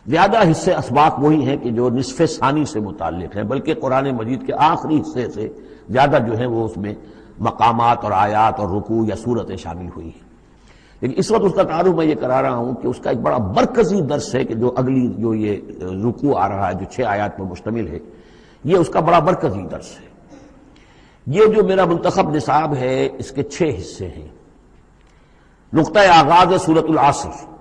زیادہ حصے اسباق وہی ہیں کہ جو نصف ثانی سے متعلق ہیں، بلکہ قرآن مجید کے آخری حصے سے زیادہ جو ہیں وہ اس میں مقامات اور آیات اور رکوع یا صورتیں شامل ہوئی ہیں. لیکن اس وقت اس کا تعارف میں یہ کرا رہا ہوں کہ اس کا ایک بڑا مرکزی درس ہے کہ جو اگلی جو یہ رکوع آ رہا ہے جو 6 آیات پر مشتمل ہے، یہ اس کا بڑا مرکزی درس ہے. یہ جو میرا منتخب نصاب ہے اس کے 6 حصے ہیں. نقطہ آغاز ہے سورۃ العصر،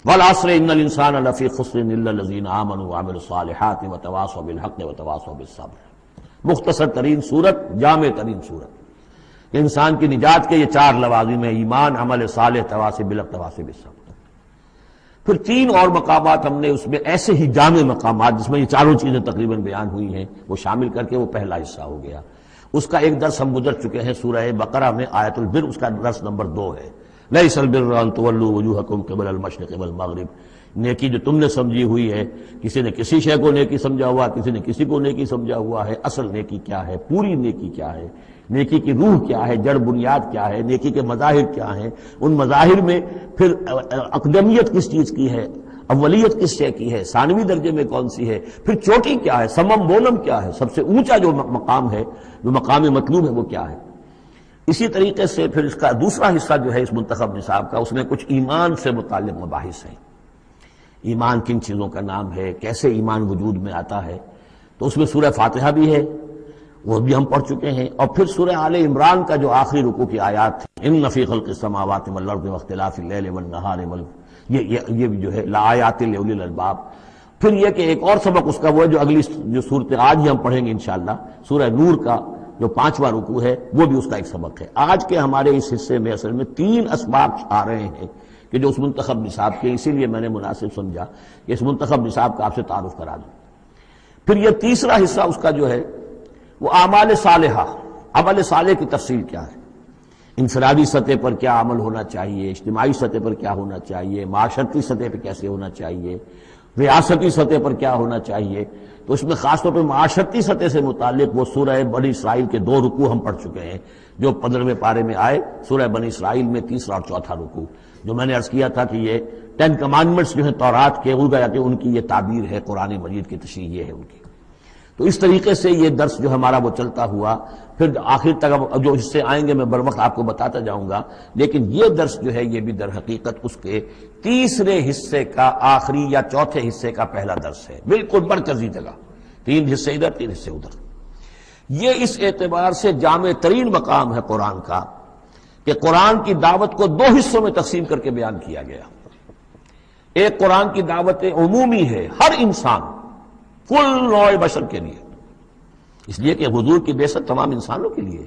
والعصر ان الانسان لفی خسر الا الذین آمنوا وعملوا الصالحات وتواصوا بالحق وتواصوا بالصبر. مختصر ترین صورت، جامع ترین صورت، انسان کی نجات کے یہ 4 لوازم ہیں: ایمان، عمل صالح، تواصی بالاقتواص بالصبر۔ پھر 3 اور مقامات ہم نے اس میں ایسے ہی جامع مقامات جس میں یہ چاروں چیزیں تقریباً بیان ہوئی ہیں وہ شامل کر کے وہ پہلا حصہ ہو گیا۔ اس کا ایک درس ہم گزر چکے ہیں سورہ بقرہ میں، آیت البر، اس کا درس نمبر 2 ہے۔ لیس البر ان تولوا وجوہکم قبل المشرق والمغرب، نیکی جو تم نے سمجھی ہوئی ہے، کسی نے کسی شے کو نیکی سمجھا ہوا، کسی نے کسی کو نیکی سمجھا ہوا ہے، اصل نیکی کیا ہے، پوری نیکی کیا ہے، نیکی کی روح کیا ہے، جڑ بنیاد کیا ہے، نیکی کے مظاہر کیا ہیں، ان مظاہر میں پھر اقدمیت کس چیز کی ہے، اولیت کس شے کی ہے، ثانوی درجے میں کون سی ہے، پھر چوٹی کیا ہے، سمم بونم کیا ہے، سب سے اونچا جو مقام ہے، جو مقام مطلوب ہے وہ کیا ہے۔ اسی طریقے سے پھر اس کا دوسرا حصہ جو ہے اس منتخب نصاب کا، اس میں کچھ ایمان سے متعلق مباحث ہیں۔ ایمان کن چیزوں کا نام ہے، کیسے ایمان وجود میں آتا ہے، تو اس میں سورہ فاتحہ بھی ہے، وہ بھی ہم پڑھ چکے ہیں، اور پھر سورہ آل عمران کا جو آخری رکوع کی آیات تھی، ان فی خلق السماوات والارض واختلاف اللیل والنہار یہ بھی جو ہے لآیات لأولی الالباب۔ پھر یہ کہ ایک اور سبق اس کا وہ ہے جو اگلی جو صورت آج ہی ہم پڑھیں گے انشاءاللہ، سورہ نور کا جو 5واں رکوع ہے وہ بھی اس کا ایک سبق ہے۔ آج کے ہمارے اس حصے میں اصل میں 3 اسباق آ رہے ہیں کہ جو اس منتخب نصاب کے، اسی لیے میں نے مناسب سمجھا کہ اس منتخب نصاب کا آپ سے تعارف کرا دوں۔ پھر یہ تیسرا حصہ اس کا جو ہے وہ اعمال صالحہ، عمل صالح کی تفصیل کیا ہے، انفرادی سطح پر کیا عمل ہونا چاہیے، اجتماعی سطح پر کیا ہونا چاہیے، معاشرتی سطح پہ کیسے ہونا چاہیے، ریاستی سطح پر کیا ہونا چاہیے۔ تو اس میں خاص طور پہ معاشرتی سطح سے متعلق وہ سورہ بنی اسرائیل کے 2 رکوع ہم پڑھ چکے ہیں جو 15ویں پارے میں آئے، سورہ بنی اسرائیل میں 3 اور 4 رکوع، جو میں نے عرض کیا تھا کہ یہ 10 کمانڈمنٹس جو ہیں تورات کے، گویا کہ ان کی یہ تعبیر ہے، قرآن مجید کی تشریح یہ ہے ان کی۔ تو اس طریقے سے یہ درس جو ہمارا وہ چلتا ہوا، پھر آخر تک اب جو حصے آئیں گے میں بر وقت آپ کو بتاتا جاؤں گا، لیکن یہ درس جو ہے یہ بھی در حقیقت اس کے تیسرے حصے کا آخری یا چوتھے حصے کا پہلا درس ہے، بالکل مرکزی جگہ، 3 حصے ادھر 3 حصے ادھر۔ یہ اس اعتبار سے جامع ترین مقام ہے قرآن کا کہ قرآن کی دعوت کو 2 حصوں میں تقسیم کر کے بیان کیا گیا۔ ایک قرآن کی دعوت عمومی ہے، ہر انسان، کل نوع بشر کے لیے، اس لیے کہ حضور کی بعثت تمام انسانوں کے لیے،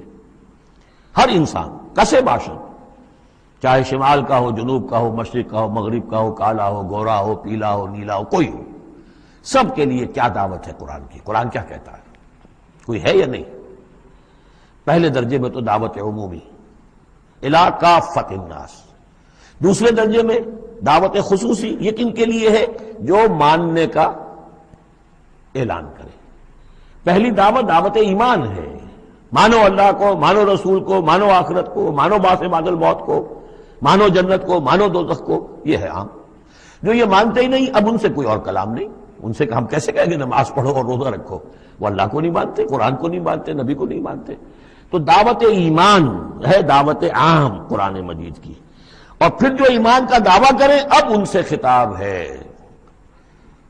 ہر انسان کسے باشد، چاہے شمال کا ہو، جنوب کا ہو، مشرق کا ہو، مغرب کا ہو، کالا ہو، گورا ہو، پیلا ہو، نیلا ہو، کوئی ہو، سب کے لیے کیا دعوت ہے قرآن کی، قرآن کیا کہتا ہے، کوئی ہے یا نہیں؟ پہلے درجے میں تو دعوت عمومی، الی کافۃ الناس۔ دوسرے درجے میں دعوت خصوصی، یہ کن کے لیے ہے؟ جو ماننے کا اعلان کرے۔ پہلی دعوت دعوت ایمان ہے، مانو اللہ کو، مانو رسول کو، مانو آخرت کو، مانو بعث بعد الموت کو، مانو جنت کو، مانو دوزخ کو، یہ ہے عام۔ جو یہ مانتے ہی نہیں، اب ان سے کوئی اور کلام نہیں، ان سے ہم کیسے کہیں گے نماز پڑھو اور روزہ رکھو، وہ اللہ کو نہیں مانتے، قرآن کو نہیں مانتے، نبی کو نہیں مانتے۔ تو دعوت ایمان ہے دعوت عام قرآن مجید کی، اور پھر جو ایمان کا دعویٰ کریں اب ان سے خطاب ہے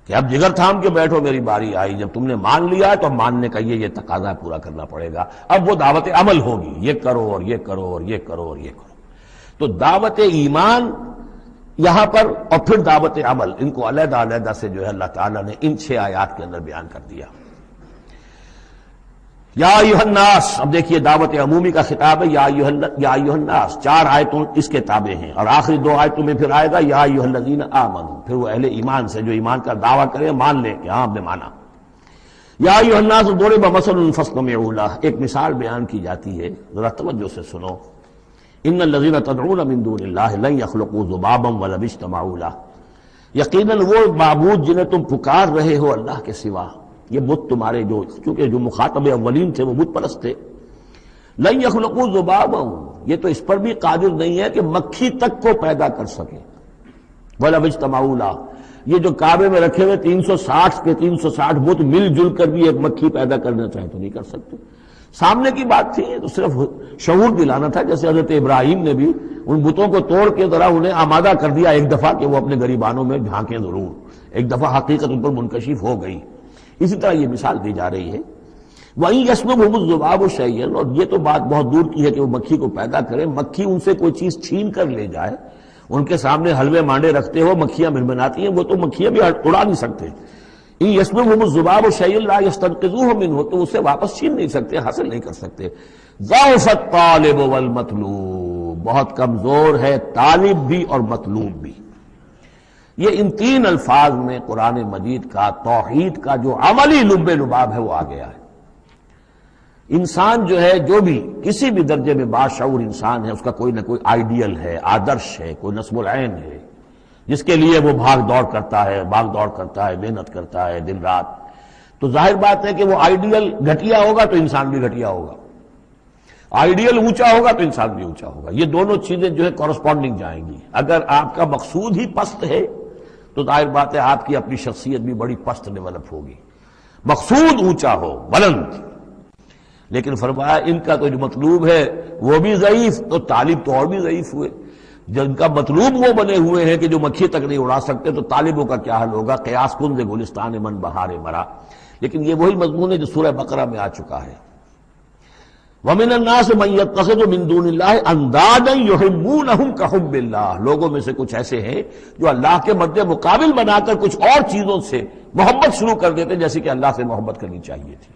کہ اب جگر تھام کے بیٹھو، میری باری آئی، جب تم نے مان لیا ہے تو ماننے کا یہ تقاضا پورا کرنا پڑے گا۔ اب وہ دعوت عمل ہوگی، یہ کرو اور یہ کرو اور یہ کرو اور یہ کرو۔ تو دعوت ایمان یہاں پر اور پھر دعوت عمل، ان کو علیحدہ علیحدہ سے جو ہے اللہ تعالیٰ نے ان 6 آیات کے اندر بیان کر دیا۔ یا ایھا الناس، اب دیکھیے دعوت عمومی کا خطاب ہے، یا ایھا الناس، 4 آیتوں اس کے تابع ہیں، اور آخری 2 آیتوں میں پھر آئے گا یا ایھا الذین آمنوا، پھر وہ اہل ایمان سے جو ایمان کا دعویٰ کریں مان لیں کہ ہاں ہم نے مانا۔ یا ایھا الناس ضرب مثل فاستمعوا لہ، ایک مثال بیان کی جاتی ہے، ذرا توجہ سے سنو۔ ان الذین تدعون من دون اللہ لن یخلقوا ذبابا ولو اجتمعوا لہ، یقیناً وہ معبود جنہیں تم پکار رہے ہو اللہ کے سوا، یہ بت تمہارے جو، چونکہ جو مخاطب اولین تھے وہ بت پرست تھے، لن یخلقوا ذبابا، یہ تو اس پر بھی قادر نہیں ہے کہ مکھی تک کو پیدا کر سکے، ولو اجتمعوا لہ، یہ جو کعبے میں رکھے ہوئے 360 کے 360 بت مل جل کر بھی ایک مکھی پیدا کرنا چاہے تو نہیں کر سکتے۔ سامنے کی بات تھی، تو صرف شعور دلانا تھا، جیسے حضرت ابراہیم نے بھی ان بتوں کو توڑ کے ذرا انہیں آمادہ کر دیا ایک دفعہ کہ وہ اپنے گریبانوں میں جھانکیں ضرور، ایک دفعہ حقیقت ان پر منکشف ہو گئی۔ اسی طرح یہ مثال دی جا رہی ہے، وَإِن يَسْلُبْهُمُ الذُّبَابُ شَيْئًا، اور یہ تو بات بہت دور کی ہے کہ وہ مکھی کو پیدا کرے، مکھی ان سے کوئی چیز چھین کر لے جائے، ان کے سامنے حلوے مانڈے رکھتے ہو، مکھیاں بھنبھناتی ہیں، وہ تو مکھیاں بھی اڑا نہیں سکتے، ان یسلبہم الذباب شیئا لا یستنقذوہ منہ، تو اسے واپس چھین نہیں سکتے، حاصل نہیں کر سکتے۔ ضعف الطالب والمطلوب، بہت کمزور ہے طالب بھی اور مطلوب بھی۔ یہ ان تین الفاظ میں قرآن مجید کا توحید کا جو عملی لب لباب ہے وہ آ گیا ہے۔ انسان جو ہے، جو بھی کسی بھی درجے میں باشعور انسان ہے، اس کا کوئی نہ کوئی آئیڈیل ہے، آدرش ہے، کوئی نصب العین ہے جس کے لیے وہ بھاگ دوڑ کرتا ہے، محنت کرتا ہے دن رات۔ تو ظاہر بات ہے کہ وہ آئیڈیل گھٹیا ہوگا تو انسان بھی گھٹیا ہوگا، آئیڈیل اونچا ہوگا تو انسان بھی اونچا ہوگا۔ یہ دونوں چیزیں جو ہے کورسپونڈنگ جائیں گی۔ اگر آپ کا مقصود ہی پست ہے تو ظاہر بات ہے آپ کی اپنی شخصیت بھی بڑی پست ڈیولپ ہوگی۔ مقصود اونچا ہو، بلند، لیکن فرمایا ان کا تو جو مطلوب ہے وہ بھی ضعیف، تو طالب تو اور بھی ضعیف ہوئے۔ جن کا مطلوب وہ بنے ہوئے ہیں کہ جو مکھی تک نہیں اڑا سکتے، تو طالبوں کا کیا حال ہوگا؟ قیاس کن گلستان من بہار مرا۔ لیکن یہ وہی مضمون ہے جو سورہ بقرہ میں آ چکا ہے۔ وَمِنَ النَّاسِ مَن يَتَّخِذُ مِن دُونِ اللَّهِ أَندَادًا يُحِبُّونَهُم كَحُبِّ اللَّهِ، لوگوں میں سے کچھ ایسے ہیں جو اللہ کے مد مقابل بنا کر کچھ اور چیزوں سے محبت شروع کر دیتے جیسے کہ اللہ سے محبت کرنی چاہیے تھی۔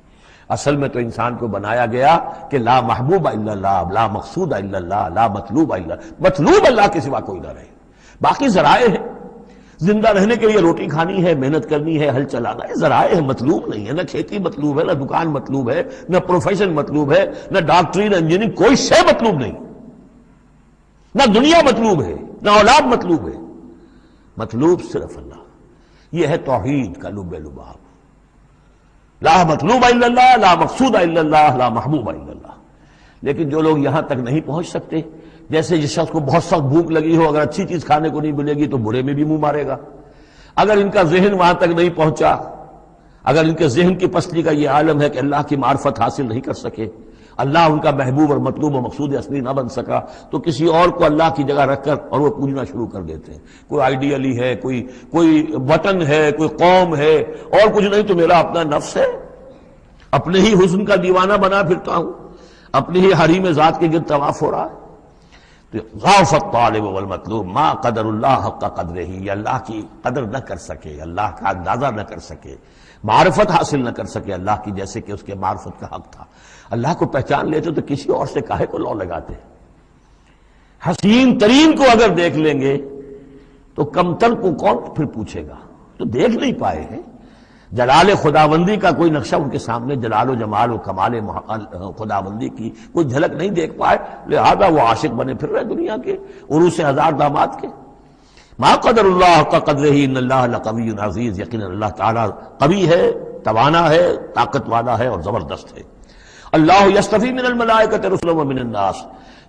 اصل میں تو انسان کو بنایا گیا کہ لا محبوب الا اللہ، لا مقصود الا اللہ، لا مطلوب الا اللہ، مطلوب اللہ کے سوا کوئی نہ رہے۔ باقی ذرائع ہیں، زندہ رہنے کے لیے روٹی کھانی ہے، محنت کرنی ہے، ہل چلانا ہے، ذرائع ہے، مطلوب نہیں ہے۔ نہ کھیتی مطلوب ہے، نہ دکان مطلوب ہے، نہ پروفیشن مطلوب ہے، نہ ڈاکٹری، نہ انجینئرنگ، کوئی شے مطلوب نہیں۔ نہ دنیا مطلوب ہے، نہ اولاد مطلوب ہے، مطلوب صرف اللہ۔ یہ ہے توحید کا لب لباب۔ لا مطلوب الا اللہ، لا مقصود الا اللہ، لا محبوب الا اللہ۔ لیکن جو لوگ یہاں تک نہیں پہنچ سکتے، جیسے جس شخص کو بہت سخت بھوک لگی ہو، اگر اچھی چیز کھانے کو نہیں ملے گی تو برے میں بھی منہ مارے گا۔ اگر ان کا ذہن وہاں تک نہیں پہنچا، اگر ان کے ذہن کی پستی کا یہ عالم ہے کہ اللہ کی معرفت حاصل نہیں کر سکے، اللہ ان کا محبوب اور مطلوب و مقصود اصلی نہ بن سکا، تو کسی اور کو اللہ کی جگہ رکھ کر اور وہ پوجنا شروع کر دیتے ہیں۔ کوئی آئیڈیلی ہے، کوئی وطن ہے، کوئی قوم ہے، اور کچھ نہیں تو میرا اپنا نفس ہے، اپنے ہی حسن کا دیوانہ بنا پھرتا ہوں، اپنی ہی حریم ذات کے گرد طواف ہو رہا ہے۔ ضعف الطالب والمطلوب ما قدر اللہ حق قدرہ، یہ اللہ کی قدر نہ کر سکے، اللہ کا اندازہ نہ کر سکے، معرفت حاصل نہ کر سکے اللہ کی جیسے کہ اس کے معرفت کا حق تھا۔ اللہ کو پہچان لیتے تو کسی اور سے کاہے کو لو لگاتے؟ حسین ترین کو اگر دیکھ لیں گے تو کمتر کو کون پھر پوچھے گا؟ تو دیکھ نہیں پائے ہیں جلال خداوندی کا کوئی نقشہ ان کے سامنے، جلال و جمال و کمال خداوندی کی کوئی جھلک نہیں دیکھ پائے، لہذا وہ عاشق بنے پھر رہے دنیا کے عروس ہزار داماد کے۔ ما قدر اللہ حق قدرہ ان اللہ لقوی عزیز، یقینا اللہ تعالیٰ قوی ہے، توانا ہے، طاقت والا ہے اور زبردست ہے۔ اللہ یصطفی من الملائکۃ رسلا ومن الناس،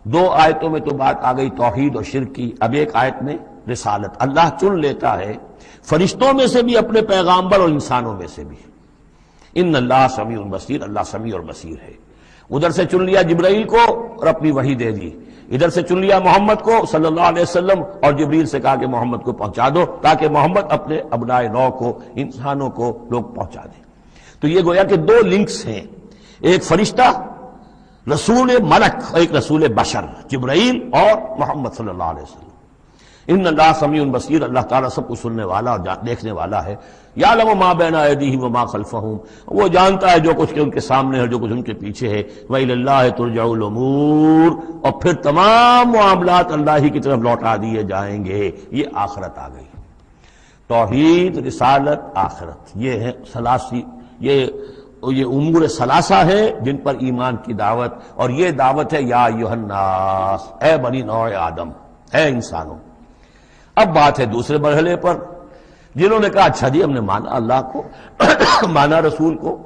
دو آیتوں میں تو بات آ گئی توحید اور شرک کی، اب ایک آیت میں رسالت۔ اللہ چن لیتا ہے فرشتوں میں سے بھی اپنے پیغامبر اور انسانوں میں سے بھی۔ ان اللہ سمیع بصیر، اللہ سمیع اور بصیر ہے۔ ادھر سے چن لیا جبرائیل کو اور اپنی وحی دے دی، ادھر سے چن لیا محمد کو صلی اللہ علیہ وسلم اور جبریل سے کہا کہ محمد کو پہنچا دو، تاکہ محمد اپنے ابنائے نو کو، انسانوں کو لوگ پہنچا دیں۔ تو یہ گویا کہ دو لنکس ہیں، ایک فرشتہ رسول ملک، ایک رسول بشر، جبرائیل اور محمد صلی اللہ علیہ وسلم۔ ان اللہ سمیع بصیر، اللہ تعالیٰ سب کو سننے والا اور دیکھنے والا ہے۔ یعلم ما بین ایدیہم وما خلفہم، وہ جانتا ہے جو کچھ کہ ان کے سامنے ہے، جو کچھ ان کے پیچھے ہے۔ وإلی اللہ ترجع الامور، اور پھر تمام معاملات اللہ ہی کی طرف لوٹا دیے جائیں گے۔ یہ آخرت آ گئی، توحید، رسالت، آخرت، یہ ہے ثلاثی، یہ امور ثلاثہ ہے جن پر ایمان کی دعوت، اور یہ دعوت ہے یا ایھا الناس، اے بنی نوع آدم، اے انسانوں۔ اب بات ہے دوسرے مرحلے پر، جنہوں نے کہا اچھا جی ہم نے مانا اللہ کو، مانا رسول کو،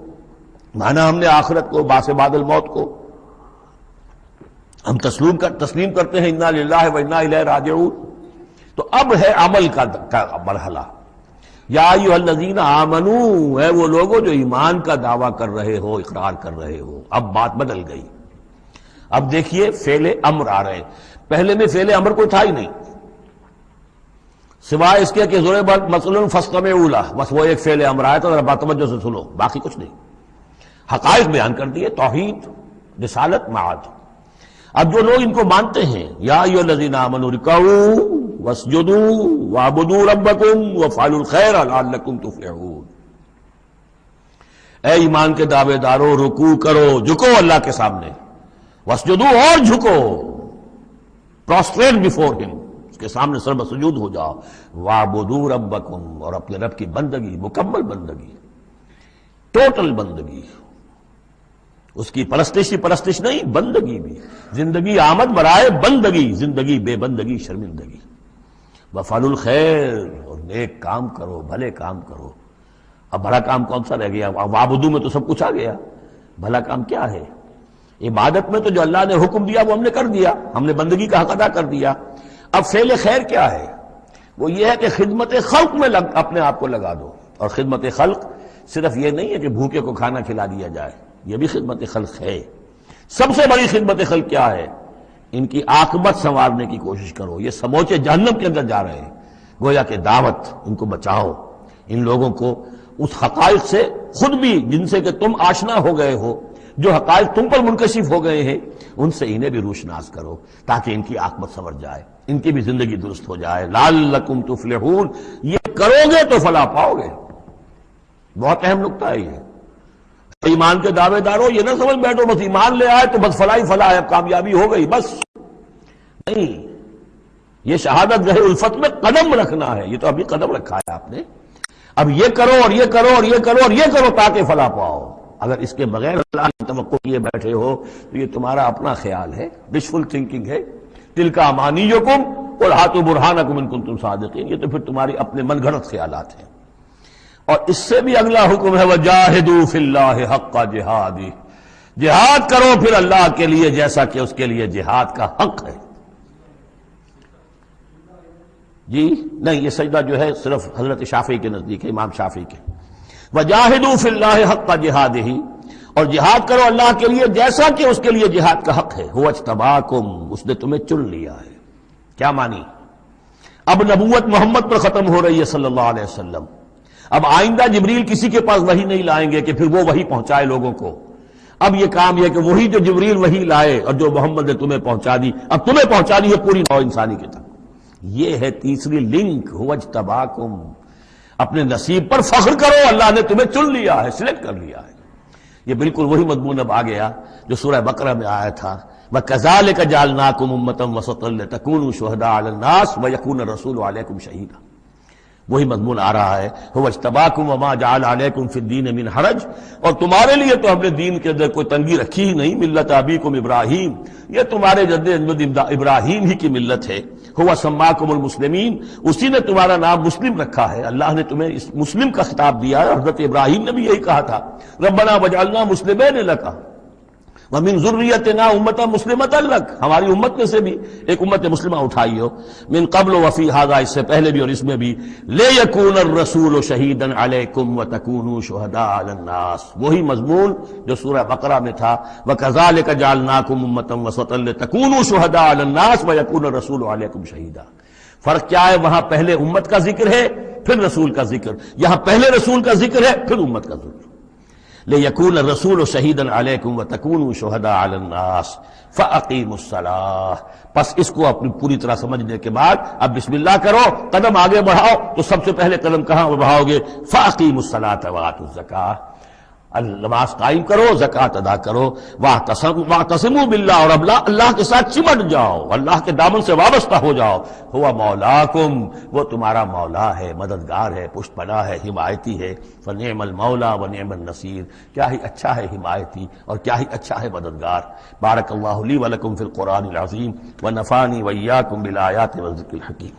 مانا ہم نے آخرت کو، بعث بعد الموت کو، ہم تسلیم کرتے ہیں انا للہ و انا الیہ راجعون۔ تو اب ہے عمل کا مرحلہ۔ یا ایھا الذین آمنوا، اے وہ لوگوں جو ایمان کا دعویٰ کر رہے ہو، اقرار کر رہے ہو۔ اب بات بدل گئی، اب دیکھیے فعل امر آ رہے ہیں۔ پہلے میں فعل امر کوئی تھا ہی نہیں، سوائے اس کے کہ ضرب مثل فاستمعوا لہ، بس وہ ایک فعل امر آیا تھا، ذرا باتوجہ سے سنو، باقی کچھ نہیں۔ حقائق بیان کر دیے، توحید، رسالت، معاد۔ اب جو لوگ ان کو مانتے ہیں، یا ایھا الذین آمنوا ارکعوا واسجدوا واعبدوا ربکم وافعلوا الخیر لعلکم تفلحون، اے ایمان کے دعوے دارو رکوع کرو، جھکو اللہ کے سامنے، واسجدوا اور جھکو، پروسٹریٹ بیفور ہم، اس کے سامنے سر بسجود ہو جاؤ، وَاعْبُدُوا رَبَّكُمْ، اور اپنے رب کی بندگی، مکمل بندگی، ٹوٹل بندگی، اس کی پرستش نہیں، بندگی بھی، زندگی آمد برائے بندگی، زندگی بے بندگی شرمندگی، وَافْعَلُوا الْخَيْرَ، اور نیک کام کرو، بھلے کام کرو۔ اب بھلا کام کون سا رہ گیا؟ وَاعْبُدُوا میں تو سب کچھ آ گیا، بھلا کام کیا ہے؟ عبادت میں تو جو اللہ نے حکم دیا وہ ہم نے کر دیا، ہم نے بندگی کا حق ادا کر دیا۔ اب فعل خیر کیا ہے؟ وہ یہ ہے کہ خدمت خلق میں اپنے آپ کو لگا دو، اور خدمت خلق صرف یہ نہیں ہے کہ بھوکے کو کھانا کھلا دیا جائے، یہ بھی خدمت خلق ہے۔ سب سے بڑی خدمت خلق کیا ہے؟ ان کی عاقبت سنوارنے کی کوشش کرو، یہ سموچے جہنم کے اندر جا رہے ہیں، گویا کہ دعوت، ان کو بچاؤ، ان لوگوں کو اس حقائق سے خود بھی جن سے کہ تم آشنا ہو گئے ہو، جو حقائق تم پر منکشف ہو گئے ہیں، ان سے انہیں بھی روشناس کرو تاکہ ان کی عاقبت سنور جائے، ان کی بھی زندگی درست ہو جائے۔ لعلکم تفلحون، یہ کرو گے تو فلاح پاؤ گے۔ بہت اہم نکتہ ہے یہ۔ ایمان کے دعوے دارو یہ نہ سمجھ بیٹھو بس ایمان لے آئے تو بس فلاح ہی فلاح ہے، کامیابی ہو گئی بس، نہیں، یہ شہادت گاہ الفت میں قدم رکھنا ہے، یہ تو ابھی قدم رکھا ہے آپ نے، اب یہ کرو اور یہ کرو اور یہ کرو اور یہ کرو تاکہ فلاح پاؤ۔ اگر اس کے بغیر اللہ کی توقع کیے بیٹھے ہو تو یہ تمہارا اپنا خیال ہے، وشفل تھنکنگ ہے۔ تلک امانیکم قل ہاتوا برہانکم ان کنتم صادقین، یہ تو پھر تمہاری اپنے من گھڑت خیالات ہیں۔ اور اس سے بھی اگلا حکم ہے وجاہدوا فی اللہ حق جہادہ، جہاد کرو پھر اللہ کے لیے جیسا کہ اس کے لیے جہاد کا حق ہے۔ جی نہیں، یہ سجدہ جو ہے صرف حضرت شافعی کے نزدیک ہے، امام شافعی کے۔ وجاہدوا فی اللہ حق جہادہ، اور جہاد کرو اللہ کے لیے جیسا کہ اس کے لیے جہاد کا حق ہے۔ هو اجتباکم، اس نے تمہیں چن لیا ہے۔ کیا مانی؟ اب نبوت محمد پر ختم ہو رہی ہے صلی اللہ علیہ وسلم، اب آئندہ جبریل کسی کے پاس وحی نہیں لائیں گے کہ پھر وہ وحی پہنچائے لوگوں کو۔ اب یہ کام یہ کہ وہی جو جبریل وحی لائے اور جو محمد نے تمہیں پہنچا دی، اب تمہیں پہنچانی ہے پوری نوع انسانی کی تک۔ یہ ہے تیسری لنک، هو اجتباکم، اپنے نصیب پر فخر کرو، اللہ نے تمہیں چن لیا ہے، سلیکٹ کر لیا ہے۔ یہ بالکل وہی مضمون اب آ گیا جو سورہ بقرہ میں آیا تھا، وَكَذَلِكَ جَعَلْنَاكُمْ أُمَّةً وَسَطًا لِتَكُونُوا شُهَدَاءَ عَلَى النَّاسِ وَيَكُونَ الرَّسُولُ عَلَيْكُمْ شَهِيدًا، وہی مضمون آ رہا ہے، هُوَ اجْتَبَاكُمْ وَمَا جَعَلَ عَلَيْكُمْ فِي الدِّينِ مِنْ حَرَجٍ، اور تمہارے لیے تو ہم نے دین کے اندر کوئی تنگی رکھی ہی نہیں، ملت ابیکم ابراہیم، یہ تمہارے جد ابراہیم ہی کی ملت ہے۔ هُوَ سَمَّاكُمُ الْمُسْلِمِينَ، اسی نے تمہارا نام مسلم رکھا ہے، اللہ نے تمہیں اس مسلم کا خطاب دیا ہے۔ حضرت ابراہیم نے بھی یہی کہا تھا، ربنا وجعلنا مسلمین لک ومن ذریتنا امۃ مسلمۃ لک، ہماری امت میں سے بھی ایک امت مسلمہ اٹھائی ہو، من قبل وفی ھذا، اس سے پہلے بھی اور اس میں بھی، لیکون الرسول شہیدا علیکم وتکونوا شہداء علی الناس، وہی مضمون جو سورہ بقرہ میں تھا، وکذالک جعلناکم امۃ وسطا لتکونوا شہداء علی الناس ویکون الرسول علیکم شہیدا۔ فرق کیا ہے؟ وہاں پہلے امت کا ذکر ہے پھر رسول کا ذکر، یہاں پہلے رسول کا ذکر ہے پھر امت کا ذکر۔ لِيَكُونَ الرَّسُولُ شَهِيدًا عَلَيْكُمْ وَتَكُونُوا شُهَدَاءَ عَلَى النَّاسِ فَأَقِيمُوا الصَّلَاةَ، پس اس کو اپنی پوری طرح سمجھنے کے بعد اب بسم اللہ کرو، قدم آگے بڑھاؤ، تو سب سے پہلے قدم کہاں بڑھاؤ گے؟ فَأَقِيمُوا الصَّلَاةَ وَآتُوا الزَّكَاةَ، نماز قائم کرو، زکوٰۃ ادا کرو، واعتصموا باللہ، اور اللہ کے ساتھ چمٹ جاؤ، اللہ کے دامن سے وابستہ ہو جاؤ۔ ہوا مولاکم، وہ تمہارا مولا ہے، مددگار ہے، پشت پناہ ہے، حمایتی ہے۔ فنعم المولا ونعم النصیر، کیا ہی اچھا ہے حمایتی اور کیا ہی اچھا ہے مددگار۔ بارک اللہ لی ولکم فی القرآن العظیم ونفعنی وإیاکم بالآیات والذکر الحکیم۔